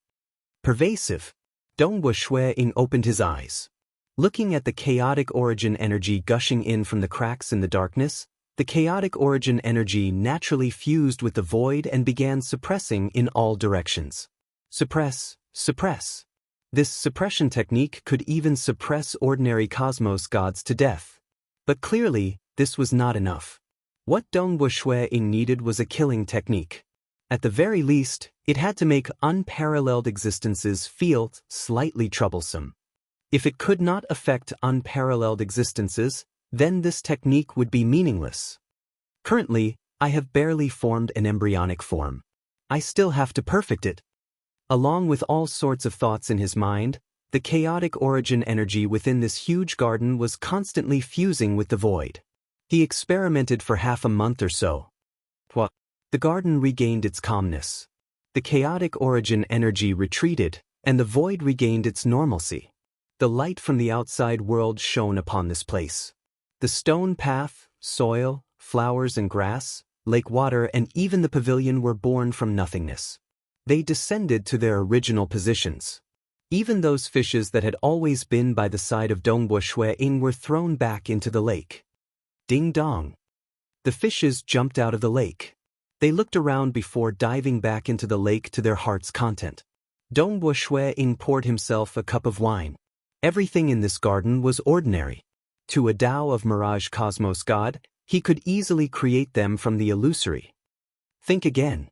Pervasive. Dongwu Shui Ying opened his eyes. Looking at the chaotic origin energy gushing in from the cracks in the darkness, the chaotic origin energy naturally fused with the void and began suppressing in all directions. Suppress. This suppression technique could even suppress ordinary cosmos gods to death. But clearly, this was not enough. What Dongwu Shui Ying needed was a killing technique. At the very least, it had to make unparalleled existences feel slightly troublesome. If it could not affect unparalleled existences, then this technique would be meaningless. Currently, I have barely formed an embryonic form. I still have to perfect it. Along with all sorts of thoughts in his mind, the chaotic origin energy within this huge garden was constantly fusing with the void. He experimented for half a month or so. The garden regained its calmness. The chaotic origin energy retreated, and the void regained its normalcy. The light from the outside world shone upon this place. The stone path, soil, flowers and grass, lake water and even the pavilion were born from nothingness. They descended to their original positions. Even those fishes that had always been by the side of Dongwu Shui Ying were thrown back into the lake. Ding dong. The fishes jumped out of the lake. They looked around before diving back into the lake to their heart's content. Dongwu Shui Ying poured himself a cup of wine. Everything in this garden was ordinary. To a Tao of Mirage Cosmos God, he could easily create them from the illusory. Think again.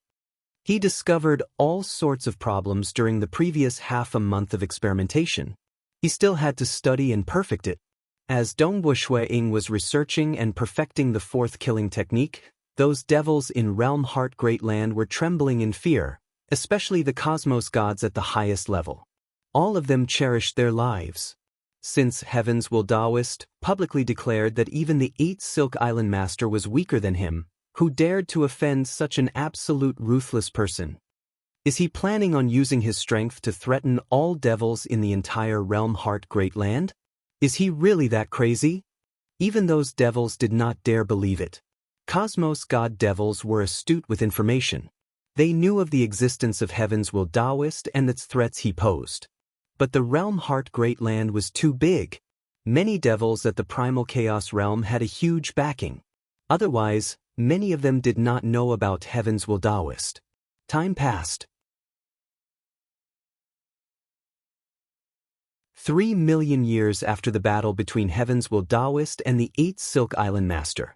He discovered all sorts of problems during the previous half a month of experimentation. He still had to study and perfect it. As Dongwu Shui Ying was researching and perfecting the fourth killing technique, those devils in Realm Heart Great Land were trembling in fear, especially the cosmos gods at the highest level. All of them cherished their lives. since Heavens Will Daoist publicly declared that even the 8th Silk Island Master was weaker than him, who dared to offend such an absolute ruthless person? Is he planning on using his strength to threaten all devils in the entire Realm Heart Great Land? Is he really that crazy? Even those devils did not dare believe it. Cosmos God devils were astute with information. They knew of the existence of Heavens Will Daoist and its threats he posed. But the Realm Heart Great Land was too big. Many devils at the Primal Chaos Realm had a huge backing. Otherwise, many of them did not know about Heavens Will Daoist. Time passed. 3 million years after the battle between Heavens Will Daoist and the 8th Silk Island Master.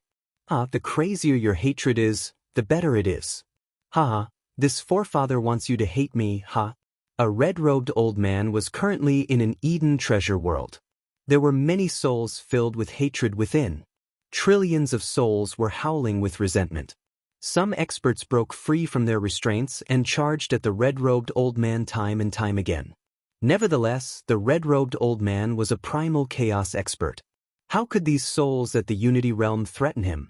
The crazier your hatred is, the better it is. This forefather wants you to hate me, A red-robed old man was currently in an Eden treasure world. There were many souls filled with hatred within. Trillions of souls were howling with resentment. Some experts broke free from their restraints and charged at the red-robed old man time and time again. Nevertheless, the red-robed old man was a primal chaos expert. How could these souls at the Unity Realm threaten him?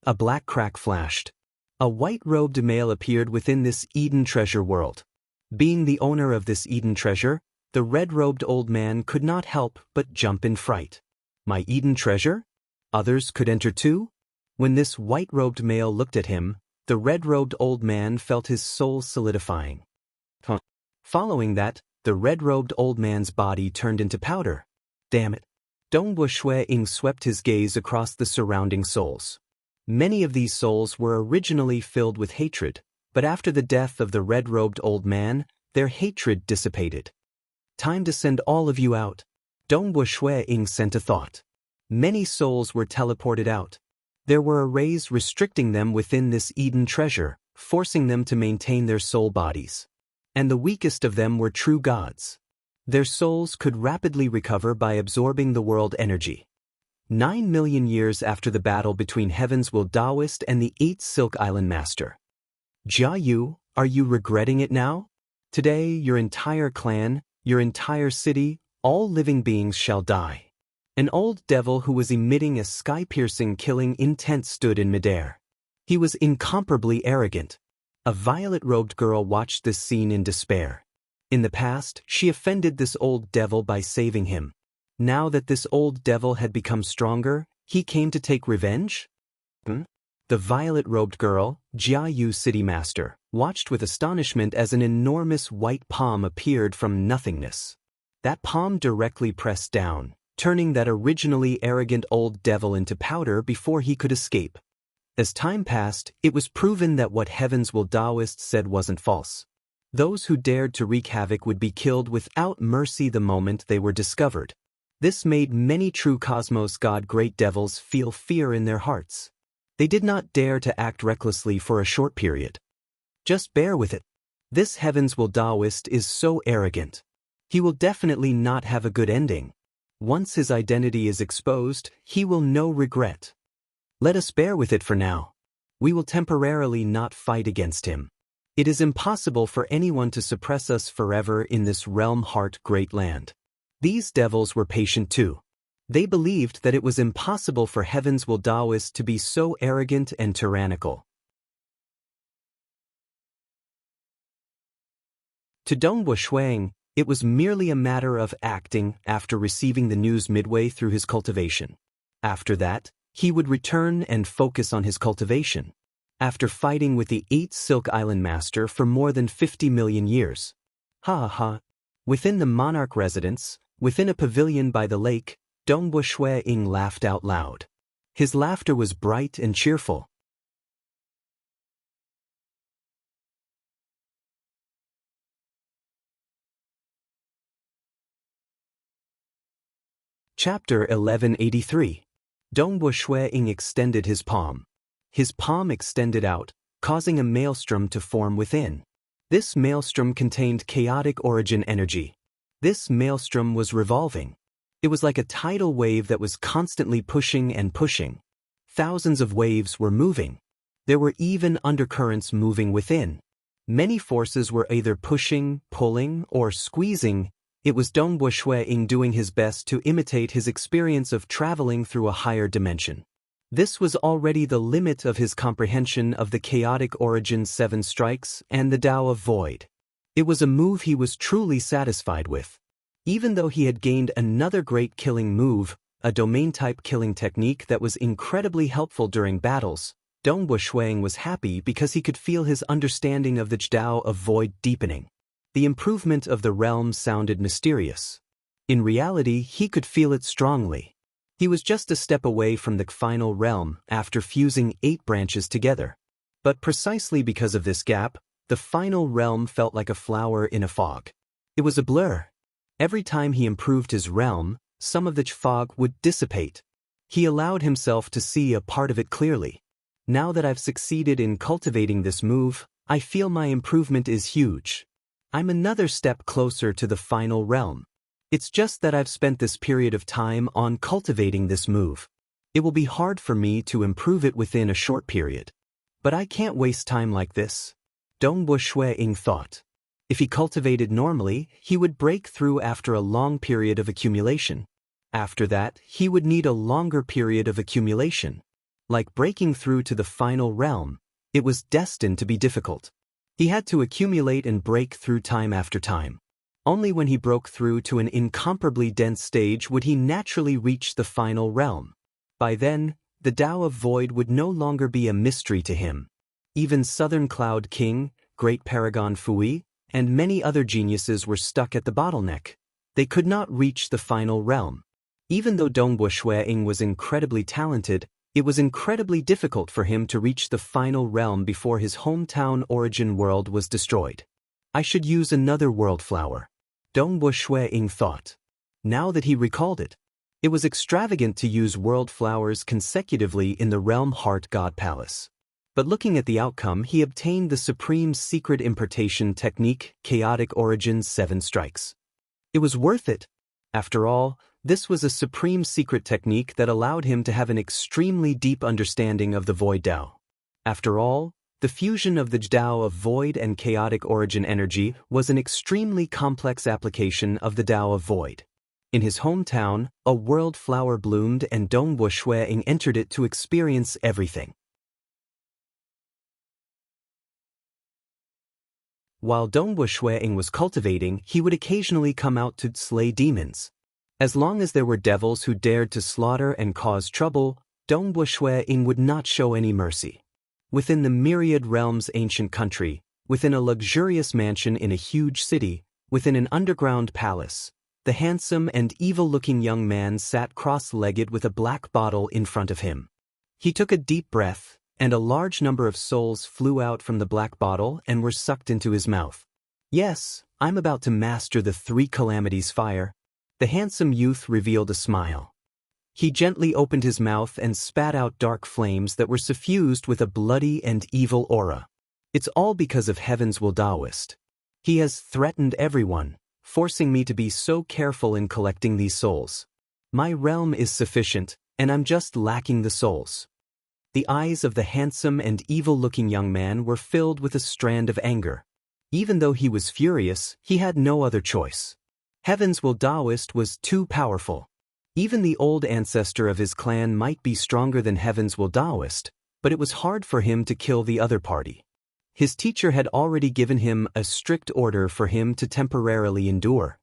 A black crack flashed. A white-robed male appeared within this Eden treasure world. Being the owner of this Eden treasure, the red-robed old man could not help but jump in fright. My Eden treasure? Others could enter too? When this white-robed male looked at him, the red-robed old man felt his soul solidifying. Following that, the red-robed old man's body turned into powder. Damn it. Dongbo Shui-Ying swept his gaze across the surrounding souls. Many of these souls were originally filled with hatred, but after the death of the red-robed old man, their hatred dissipated. Time to send all of you out. Dongbo Shui-Ying sent a thought. Many souls were teleported out. There were arrays restricting them within this Eden treasure, forcing them to maintain their soul bodies. And the weakest of them were true gods. Their souls could rapidly recover by absorbing the world energy. 9 million years after the battle between Heavens Will Daoist and the 8th Silk Island Master. Jia Yu, are you regretting it now? Today, your entire clan, your entire city, all living beings shall die. An old devil who was emitting a sky-piercing killing intent stood in midair. He was incomparably arrogant. A violet-robed girl watched this scene in despair. In the past, she offended this old devil by saving him. Now that this old devil had become stronger, he came to take revenge? The violet-robed girl, Jia Yu City Master, watched with astonishment as an enormous white palm appeared from nothingness. That palm directly pressed down, turning that originally arrogant old devil into powder before he could escape. As time passed, it was proven that what Heavens Will Daoist said wasn't false. Those who dared to wreak havoc would be killed without mercy the moment they were discovered. This made many true Cosmos God great devils feel fear in their hearts. They did not dare to act recklessly for a short period. Just bear with it. This Heavens Will Daoist is so arrogant. He will definitely not have a good ending. Once his identity is exposed, he will know regret. Let us bear with it for now. We will temporarily not fight against him. It is impossible for anyone to suppress us forever in this Realm Heart Great Land. These devils were patient too. They believed that it was impossible for Heavens Will Daoist to be so arrogant and tyrannical. To Dongbo Shui-Ying, it was merely a matter of acting after receiving the news midway through his cultivation. After that, he would return and focus on his cultivation. After fighting with the 8th Silk Island Master for more than 50 million years. Within the monarch residence, within a pavilion by the lake, Dongbo Shui-Ying laughed out loud. His laughter was bright and cheerful. Chapter 1183. Dongbo Shui-Ying extended his palm. His palm extended out, causing a maelstrom to form within. This maelstrom contained chaotic origin energy. This maelstrom was revolving. It was like a tidal wave that was constantly pushing and pushing. Thousands of waves were moving. There were even undercurrents moving within. Many forces were either pushing, pulling, or squeezing, It was Dongbo Shui-ing doing his best to imitate his experience of traveling through a higher dimension. This was already the limit of his comprehension of the chaotic origin 7 strikes and the Tao of Void. It was a move he was truly satisfied with. Even though he had gained another great killing move, a domain-type killing technique that was incredibly helpful during battles, Dongbo Shui-ing was happy because he could feel his understanding of the Tao of Void deepening. The improvement of the realm sounded mysterious. In reality, he could feel it strongly. He was just a step away from the final realm after fusing 8 branches together. But precisely because of this gap, the final realm felt like a flower in a fog. It was a blur. Every time he improved his realm, some of the fog would dissipate. He allowed himself to see a part of it clearly. Now that I've succeeded in cultivating this move, I feel my improvement is huge. I'm another step closer to the final realm. It's just that I've spent this period of time on cultivating this move. It will be hard for me to improve it within a short period. But I can't waste time like this. Dongbo Shui-ing thought. If he cultivated normally, he would break through after a long period of accumulation. After that, he would need a longer period of accumulation. Like breaking through to the final realm, it was destined to be difficult. He had to accumulate and break through time after time. Only when he broke through to an incomparably dense stage would he naturally reach the final realm. By then, the Tao of Void would no longer be a mystery to him. Even Southern Cloud King, Great Paragon Fui, and many other geniuses were stuck at the bottleneck. They could not reach the final realm. Even though Dongbo Shui-ing was incredibly talented, it was incredibly difficult for him to reach the final realm before his hometown origin world was destroyed. I should use another world flower. Dongbo Shui-ing thought. Now that he recalled it, it was extravagant to use world flowers consecutively in the Realm Heart God Palace. But looking at the outcome, he obtained the supreme secret importation technique, Chaotic Origins 7 Strikes. It was worth it. After all, this was a supreme secret technique that allowed him to have an extremely deep understanding of the Void Tao. After all, the fusion of the Tao of Void and chaotic origin energy was an extremely complex application of the Tao of Void. In his hometown, a world flower bloomed and Dongbo Shui-ing entered it to experience everything. While Dongbo Shui-ing was cultivating, he would occasionally come out to slay demons. As long as there were devils who dared to slaughter and cause trouble, Dongbo Shui-ing would not show any mercy. Within the myriad realms' ancient country, within a luxurious mansion in a huge city, within an underground palace, the handsome and evil-looking young man sat cross-legged with a black bottle in front of him. He took a deep breath, and a large number of souls flew out from the black bottle and were sucked into his mouth. Yes, I'm about to master the 3 calamities fire. The handsome youth revealed a smile. He gently opened his mouth and spat out dark flames that were suffused with a bloody and evil aura. It's all because of Heaven's Will Taoist. He has threatened everyone, forcing me to be so careful in collecting these souls. My realm is sufficient, and I'm just lacking the souls. The eyes of the handsome and evil-looking young man were filled with a strand of anger. Even though he was furious, he had no other choice. Heaven's Will Taoist was too powerful. Even the old ancestor of his clan might be stronger than Heaven's Will Taoist, but it was hard for him to kill the other party. His teacher had already given him a strict order for him to temporarily endure.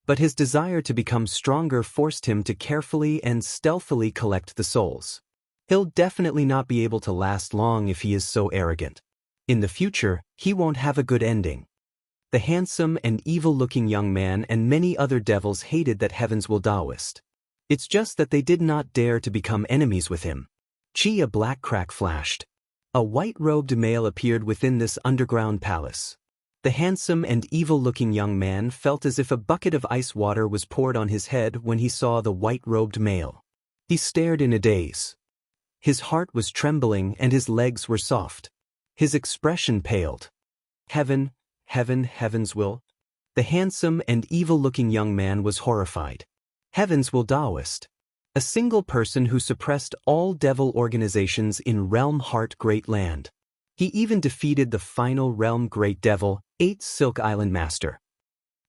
But his desire to become stronger forced him to carefully and stealthily collect the souls. He'll definitely not be able to last long if he is so arrogant. In the future, he won't have a good ending. The handsome and evil-looking young man and many other devils hated that Heaven's Will Taoist. It's just that they did not dare to become enemies with him. A black crack flashed. A white-robed male appeared within this underground palace. The handsome and evil-looking young man felt as if a bucket of ice water was poured on his head when he saw the white-robed male. He stared in a daze. His heart was trembling and his legs were soft. His expression paled. Heaven's will? The handsome and evil-looking young man was horrified. Heaven's Will Taoist. A single person who suppressed all devil organizations in Realm Heart Great Land. He even defeated the final Realm Great Devil, 8th Silk Island Master.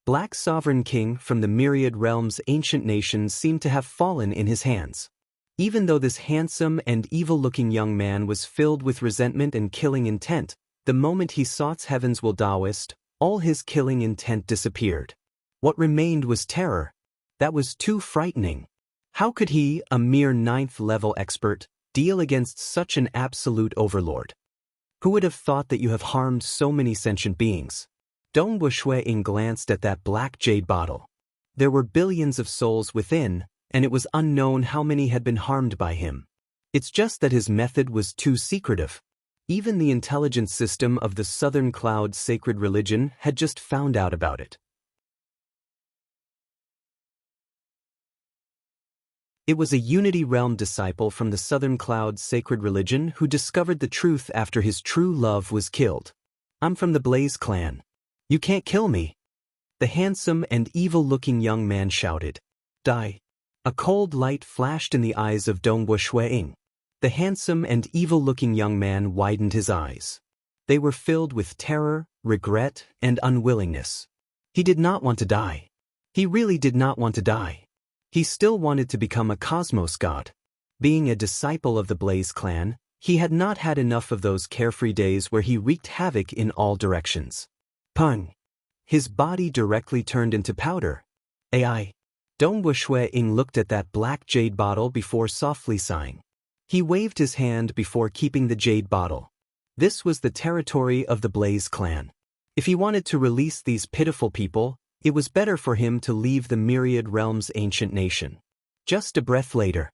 Black sovereign king from the myriad realms ancient nations seemed to have fallen in his hands. Even though this handsome and evil-looking young man was filled with resentment and killing intent, the moment he sought heaven's will Taoist, all his killing intent disappeared. What remained was terror. That was too frightening. How could he, a mere 9th-level expert, deal against such an absolute overlord? Who would have thought that you have harmed so many sentient beings? Dong Ying glanced at that black jade bottle. There were billions of souls within, and it was unknown how many had been harmed by him. It's just that his method was too secretive. Even the intelligence system of the Southern Cloud sacred religion had just found out about it. It was a Unity Realm disciple from the Southern Cloud sacred religion who discovered the truth after his true love was killed. I'm from the Blaze clan. You can't kill me. The handsome and evil-looking young man shouted. Die. A cold light flashed in the eyes of Dong Ying. The handsome and evil-looking young man widened his eyes. They were filled with terror, regret, and unwillingness. He did not want to die. He really did not want to die. He still wanted to become a cosmos god. Being a disciple of the Blaze clan, he had not had enough of those carefree days where he wreaked havoc in all directions. Pung. His body directly turned into powder. AI. Dong Ying looked at that black jade bottle before softly sighing. He waved his hand before keeping the jade bottle. This was the territory of the Blaze clan. If he wanted to release these pitiful people, it was better for him to leave the myriad realms ancient nation. Just a breath later.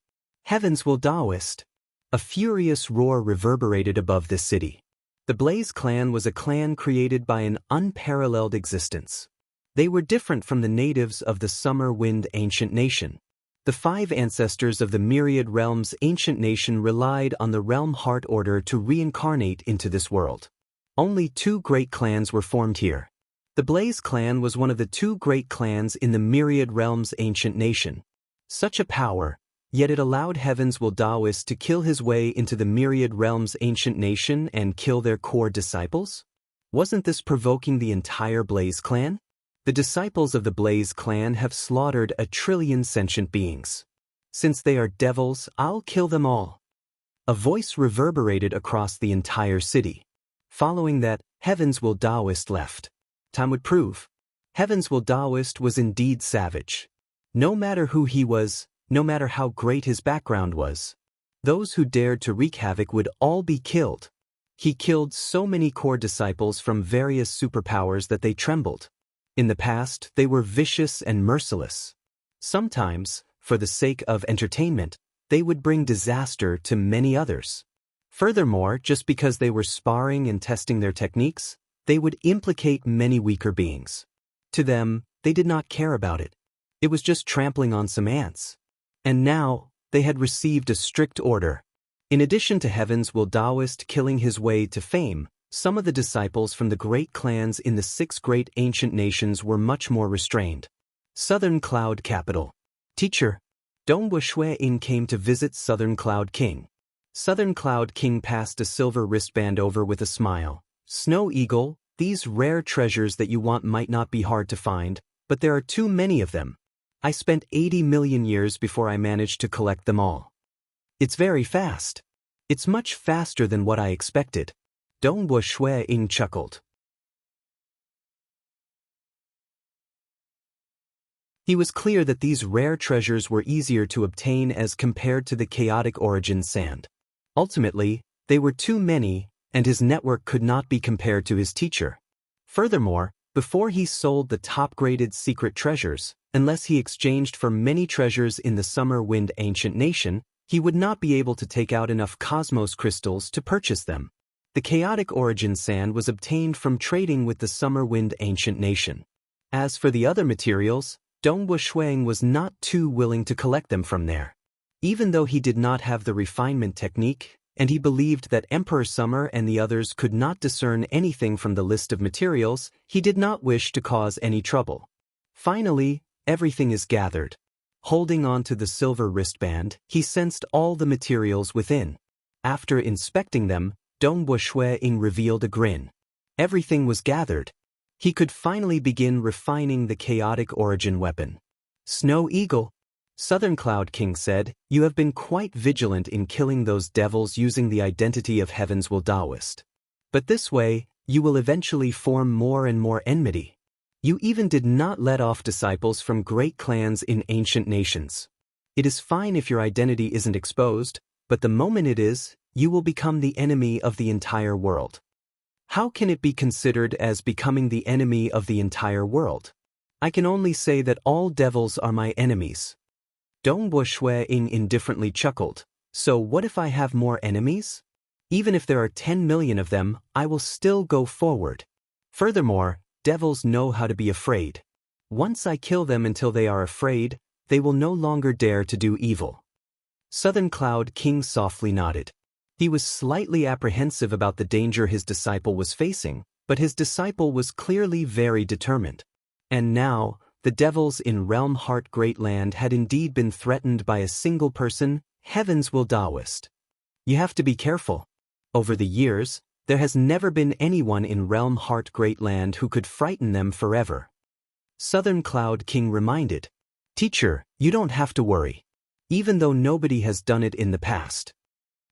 Heavens will Taoist. A furious roar reverberated above this city. The Blaze clan was a clan created by an unparalleled existence. They were different from the natives of the Summer Wind ancient nation. The 5 ancestors of the myriad realms ancient nation relied on the realm heart order to reincarnate into this world. Only 2 great clans were formed here. The Blaze clan was one of the 2 great clans in the myriad realms ancient nation. Such a power, yet it allowed Heaven's will Taoist to kill his way into the myriad realms ancient nation and kill their core disciples? Wasn't this provoking the entire Blaze clan? The disciples of the Blaze clan have slaughtered 1 trillion sentient beings. Since they are devils, I'll kill them all. A voice reverberated across the entire city. Following that, Heaven's will Taoist left. Time would prove. Heaven's will Taoist was indeed savage. No matter who he was, no matter how great his background was, those who dared to wreak havoc would all be killed. He killed so many core disciples from various superpowers that they trembled. In the past, they were vicious and merciless. Sometimes, for the sake of entertainment, they would bring disaster to many others. Furthermore, just because they were sparring and testing their techniques, they would implicate many weaker beings. To them, they did not care about it. It was just trampling on some ants. And now, they had received a strict order. In addition to Heaven's will Taoist killing his way to fame, some of the disciples from the great clans in the 6 great ancient nations were much more restrained. Southern Cloud Capital. Teacher. Dong Ying came to visit Southern Cloud King. Southern Cloud King passed a silver wristband over with a smile. Snow Eagle, these rare treasures that you want might not be hard to find, but there are too many of them. I spent 80 million years before I managed to collect them all. It's very fast. It's much faster than what I expected. Dong Ying chuckled. He was clear that these rare treasures were easier to obtain as compared to the chaotic origin sand. Ultimately, they were too many, and his network could not be compared to his teacher. Furthermore, before he sold the top-graded secret treasures, unless he exchanged for many treasures in the Summer Wind ancient nation, he would not be able to take out enough cosmos crystals to purchase them. The chaotic origin sand was obtained from trading with the Summer Wind ancient nation. As for the other materials, Dong Ying was not too willing to collect them from there. Even though he did not have the refinement technique, and he believed that Emperor Summer and the others could not discern anything from the list of materials, he did not wish to cause any trouble. Finally, everything is gathered. Holding on to the silver wristband, he sensed all the materials within. After inspecting them, Dong Ying revealed a grin. Everything was gathered. He could finally begin refining the chaotic origin weapon. Snow Eagle, Southern Cloud King said, you have been quite vigilant in killing those devils using the identity of Heaven's will Taoist. But this way, you will eventually form more and more enmity. You even did not let off disciples from great clans in ancient nations. It is fine if your identity isn't exposed, but the moment it is, you will become the enemy of the entire world. How can it be considered as becoming the enemy of the entire world? I can only say that all devils are my enemies. Dongbo Shui Ying indifferently chuckled. So what if I have more enemies? Even if there are 10 million of them, I will still go forward. Furthermore, devils know how to be afraid. Once I kill them until they are afraid, they will no longer dare to do evil. Southern Cloud King softly nodded. He was slightly apprehensive about the danger his disciple was facing, but his disciple was clearly very determined. And now, the devils in Realm Heart Great Land had indeed been threatened by a single person, Heaven's will Taoist. You have to be careful. Over the years, there has never been anyone in Realm Heart Great Land who could frighten them forever. Southern Cloud King reminded, Teacher, you don't have to worry. Even though nobody has done it in the past.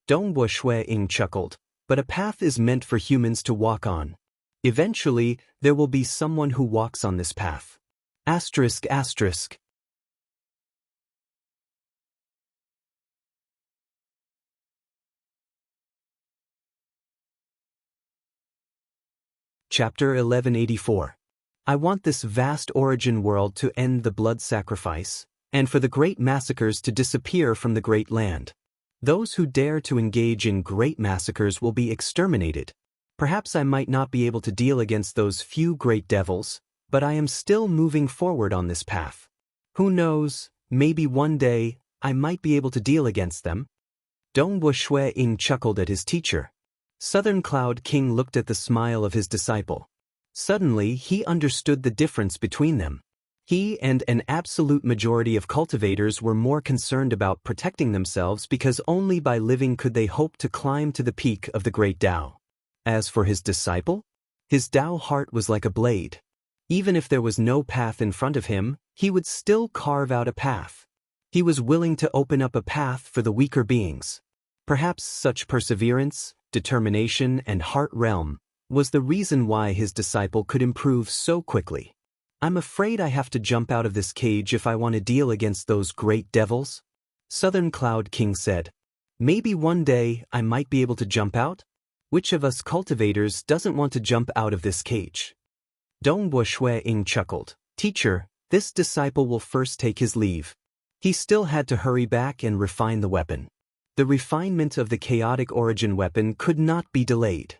Dongbo Shui Ying chuckled, but a path is meant for humans to walk on. Eventually, there will be someone who walks on this path. Asterisk asterisk. Chapter 1184. I want this vast origin world to end the blood sacrifice, and for the great massacres to disappear from the great land. Those who dare to engage in great massacres will be exterminated. Perhaps I might not be able to deal against those few great devils, but I am still moving forward on this path. Who knows, maybe one day, I might be able to deal against them. Dongbo Shui Ying chuckled at his teacher. Southern Cloud King looked at the smile of his disciple. Suddenly, he understood the difference between them. He and an absolute majority of cultivators were more concerned about protecting themselves because only by living could they hope to climb to the peak of the great Tao. As for his disciple, his Tao heart was like a blade. Even if there was no path in front of him, he would still carve out a path. He was willing to open up a path for the weaker beings. Perhaps such perseverance, determination, and heart realm was the reason why his disciple could improve so quickly. I'm afraid I have to jump out of this cage if I want to deal against those great devils, Southern Cloud King said. Maybe one day I might be able to jump out? Which of us cultivators doesn't want to jump out of this cage? Dongbo Shui Ying chuckled. Teacher, this disciple will first take his leave. He still had to hurry back and refine the weapon. The refinement of the chaotic origin weapon could not be delayed.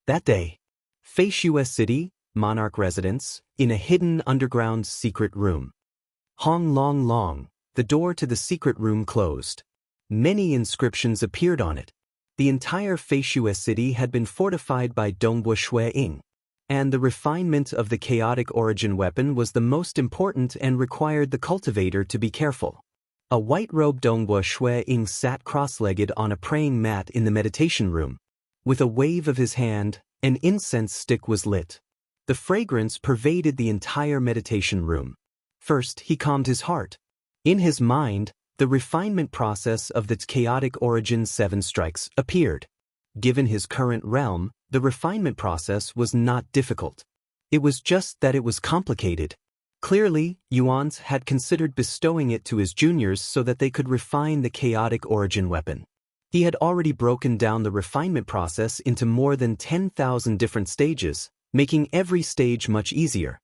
That day, Feishue City, Monarch Residence, in a hidden underground secret room. Hong Long Long, the door to the secret room closed. Many inscriptions appeared on it. The entire Feishue City had been fortified by Dongbo Shui Ying, and the refinement of the chaotic origin weapon was the most important and required the cultivator to be careful. A white-robed Dongbo Shui Ying sat cross-legged on a praying mat in the meditation room. With a wave of his hand, an incense stick was lit. The fragrance pervaded the entire meditation room. First, he calmed his heart. In his mind, the refinement process of the chaotic origin 7 strikes appeared. Given his current realm, the refinement process was not difficult. It was just that it was complicated. Clearly, Yuan's had considered bestowing it to his juniors so that they could refine the chaotic origin weapon. He had already broken down the refinement process into more than 10,000 different stages, making every stage much easier.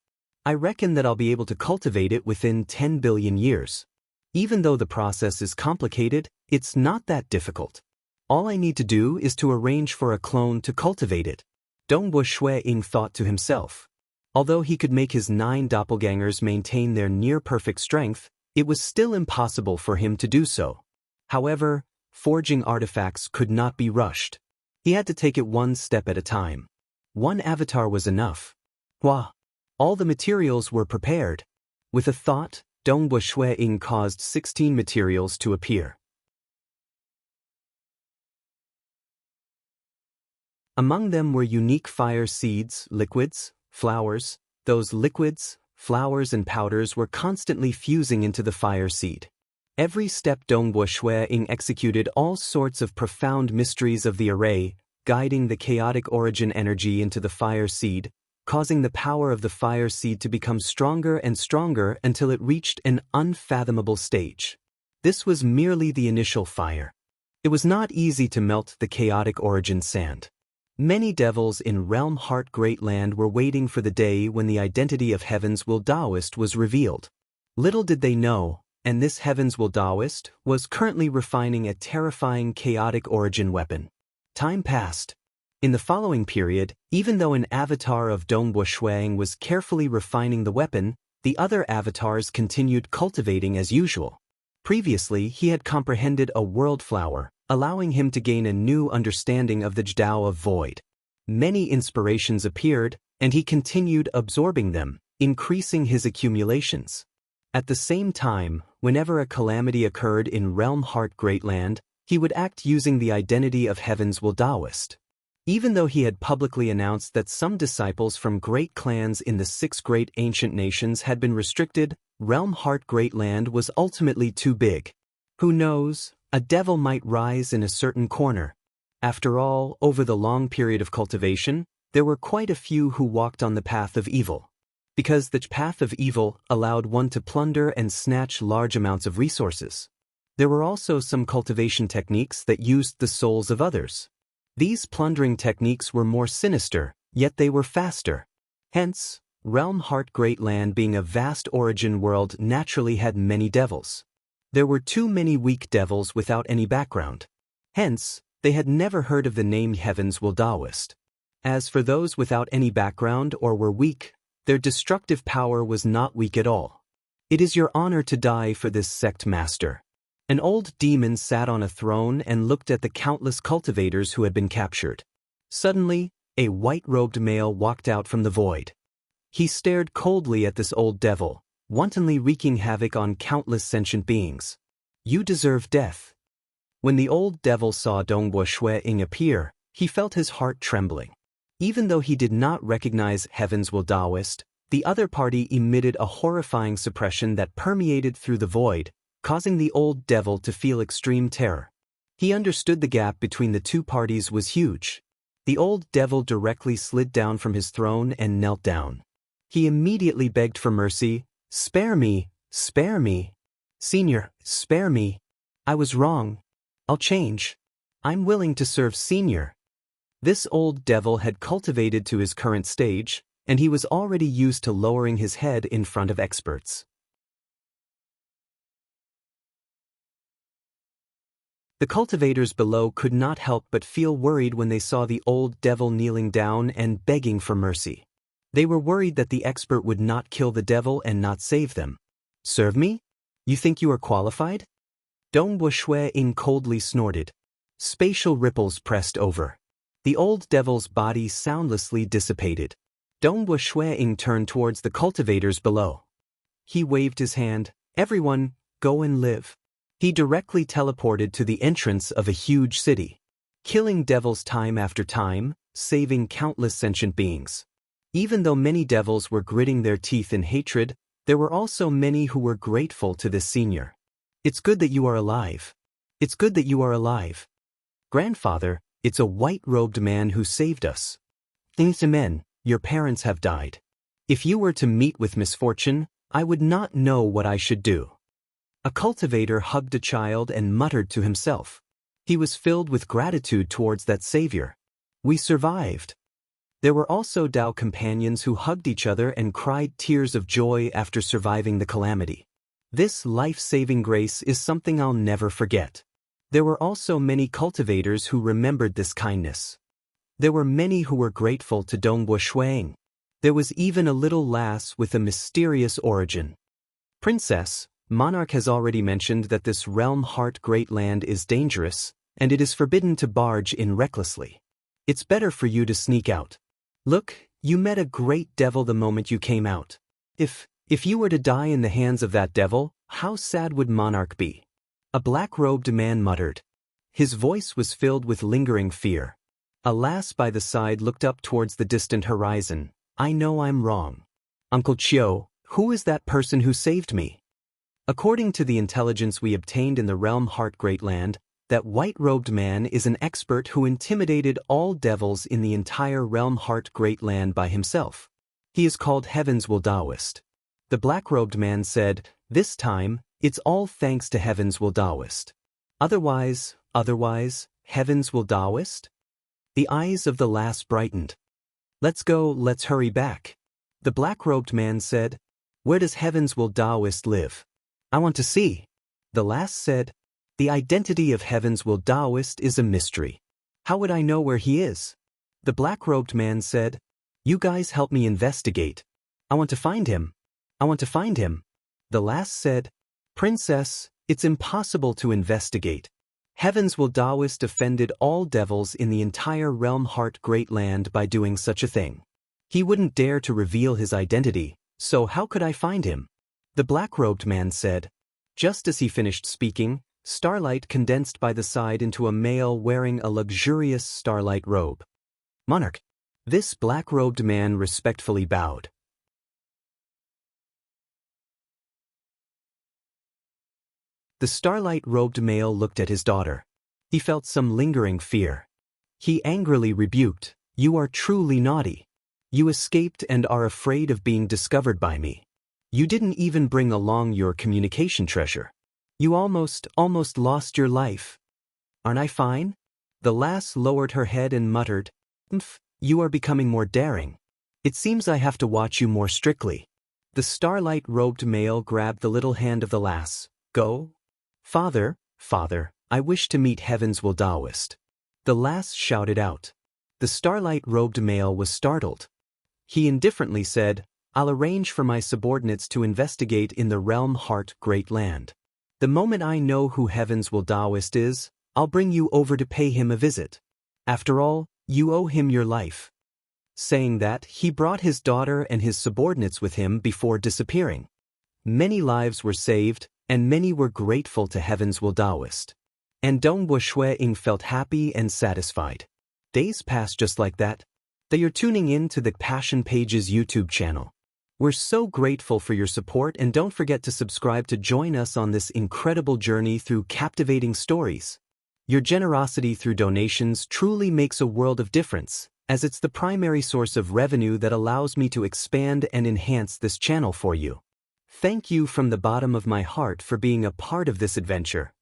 I reckon that I'll be able to cultivate it within 10 billion years. Even though the process is complicated, it's not that difficult. All I need to do is to arrange for a clone to cultivate it. Dongbo Shui Ying thought to himself. Although he could make his 9 doppelgangers maintain their near-perfect strength, it was still impossible for him to do so. However, forging artifacts could not be rushed. He had to take it one step at a time. One avatar was enough. Hua! All the materials were prepared. With a thought, Dongbo Shui Ying caused 16 materials to appear. Among them were unique fire seeds, liquids, flowers, Those liquids, flowers and powders were constantly fusing into the fire seed. Every step Dongbo Shuiying executed all sorts of profound mysteries of the array, guiding the chaotic origin energy into the fire seed, causing the power of the fire seed to become stronger and stronger until it reached an unfathomable stage. This was merely the initial fire. It was not easy to melt the chaotic origin sand. Many devils in Realm Heart Great Land were waiting for the day when the identity of Heaven's Will Taoist was revealed. Little did they know, and this Heaven's Will Taoist was currently refining a terrifying chaotic origin weapon. Time passed. In the following period, even though an avatar of Dongbo Shuiying was carefully refining the weapon, the other avatars continued cultivating as usual. Previously, he had comprehended a world flower, allowing him to gain a new understanding of the Jiao of Void. Many inspirations appeared, and he continued absorbing them, increasing his accumulations. At the same time, whenever a calamity occurred in Realm Heart Great Land, he would act using the identity of Heaven's Will Taoist. Even though he had publicly announced that some disciples from great clans in the 6 great ancient nations had been restricted, Realm Heart Great Land was ultimately too big. Who knows, a devil might rise in a certain corner. After all, over the long period of cultivation, there were quite a few who walked on the path of evil. Because the path of evil allowed one to plunder and snatch large amounts of resources. There were also some cultivation techniques that used the souls of others. These plundering techniques were more sinister, yet they were faster. Hence, Realm Heart Great Land being a vast origin world naturally had many devils. There were too many weak devils without any background. Hence, they had never heard of the name Heaven's Will Taoist. As for those without any background or were weak, their destructive power was not weak at all. It is your honor to die for this sect master. An old demon sat on a throne and looked at the countless cultivators who had been captured. Suddenly, a white-robed male walked out from the void. He stared coldly at this old devil, wantonly wreaking havoc on countless sentient beings. You deserve death. When the old devil saw Dongbo Shuiying appear, he felt his heart trembling. Even though he did not recognize Heaven's Will Taoist, the other party emitted a horrifying suppression that permeated through the void, causing the old devil to feel extreme terror. He understood the gap between the two parties was huge. The old devil directly slid down from his throne and knelt down. He immediately begged for mercy. Spare me, spare me. Senior, spare me. I was wrong. I'll change. I'm willing to serve Senior. This old devil had cultivated to his current stage, and he was already used to lowering his head in front of experts. The cultivators below could not help but feel worried when they saw the old devil kneeling down and begging for mercy. They were worried that the expert would not kill the devil and not save them. Serve me? You think you are qualified? Dongbo Shuiying coldly snorted. Spatial ripples pressed over. The old devil's body soundlessly dissipated. Dongbo Shuiying turned towards the cultivators below. He waved his hand. Everyone, go and live. He directly teleported to the entrance of a huge city, killing devils time after time, saving countless sentient beings. Even though many devils were gritting their teeth in hatred, there were also many who were grateful to this senior. It's good that you are alive. It's good that you are alive. Grandfather, it's a white-robed man who saved us. Thanks to men, your parents have died. If you were to meet with misfortune, I would not know what I should do. A cultivator hugged a child and muttered to himself. He was filled with gratitude towards that savior. We survived. There were also Dao companions who hugged each other and cried tears of joy after surviving the calamity. This life-saving grace is something I'll never forget. There were also many cultivators who remembered this kindness. There were many who were grateful to Dongbo Shuiying. There was even a little lass with a mysterious origin. Princess, Monarch has already mentioned that this Realm Heart Great Land is dangerous, and it is forbidden to barge in recklessly. It's better for you to sneak out. Look, you met a great devil the moment you came out. If you were to die in the hands of that devil, how sad would Monarch be? A black-robed man muttered. His voice was filled with lingering fear. A lass by the side looked up towards the distant horizon. I know I'm wrong. Uncle Chiu, who is that person who saved me? According to the intelligence we obtained in the realm Heart Great Land, that white-robed man is an expert who intimidated all devils in the entire realm Heart Great Land by himself. He is called Heaven's Will Taoist. The black-robed man said, "This time, it's all thanks to Heaven's Will Taoist. Otherwise, Heaven's Will Taoist?" The eyes of the lass brightened. "Let's go, let's hurry back." The black-robed man said, "Where does Heaven's Will Taoist live? I want to see." The lass said, "The identity of Heaven's Will Taoist is a mystery. How would I know where he is?" The black-robed man said, "You guys help me investigate. I want to find him. I want to find him." The lass said, "Princess, it's impossible to investigate. Heaven's Will Taoist offended all devils in the entire realm Heart Great Land by doing such a thing. He wouldn't dare to reveal his identity, so how could I find him?" The black-robed man said. Just as he finished speaking, starlight condensed by the side into a male wearing a luxurious starlight robe. "Monarch." This black-robed man respectfully bowed. The starlight-robed male looked at his daughter. He felt some lingering fear. He angrily rebuked, "You are truly naughty. You escaped and are afraid of being discovered by me. You didn't even bring along your communication treasure. You almost lost your life. Aren't I fine?" The lass lowered her head and muttered, "Mph, you are becoming more daring. It seems I have to watch you more strictly." The starlight-robed male grabbed the little hand of the lass. "Go. Father, I wish to meet Heaven's Will Taoist." The lass shouted out. The starlight-robed male was startled. He indifferently said, "I'll arrange for my subordinates to investigate in the realm Heart Great Land. The moment I know who Heaven's Will Taoist is, I'll bring you over to pay him a visit. After all, you owe him your life." Saying that, he brought his daughter and his subordinates with him before disappearing. Many lives were saved, and many were grateful to Heaven's Will Taoist. And Dongbo Shuiying felt happy and satisfied. Days passed just like that. You're tuning in to the Passion Pages YouTube channel. We're so grateful for your support, and don't forget to subscribe to join us on this incredible journey through captivating stories. Your generosity through donations truly makes a world of difference, as it's the primary source of revenue that allows me to expand and enhance this channel for you. Thank you from the bottom of my heart for being a part of this adventure.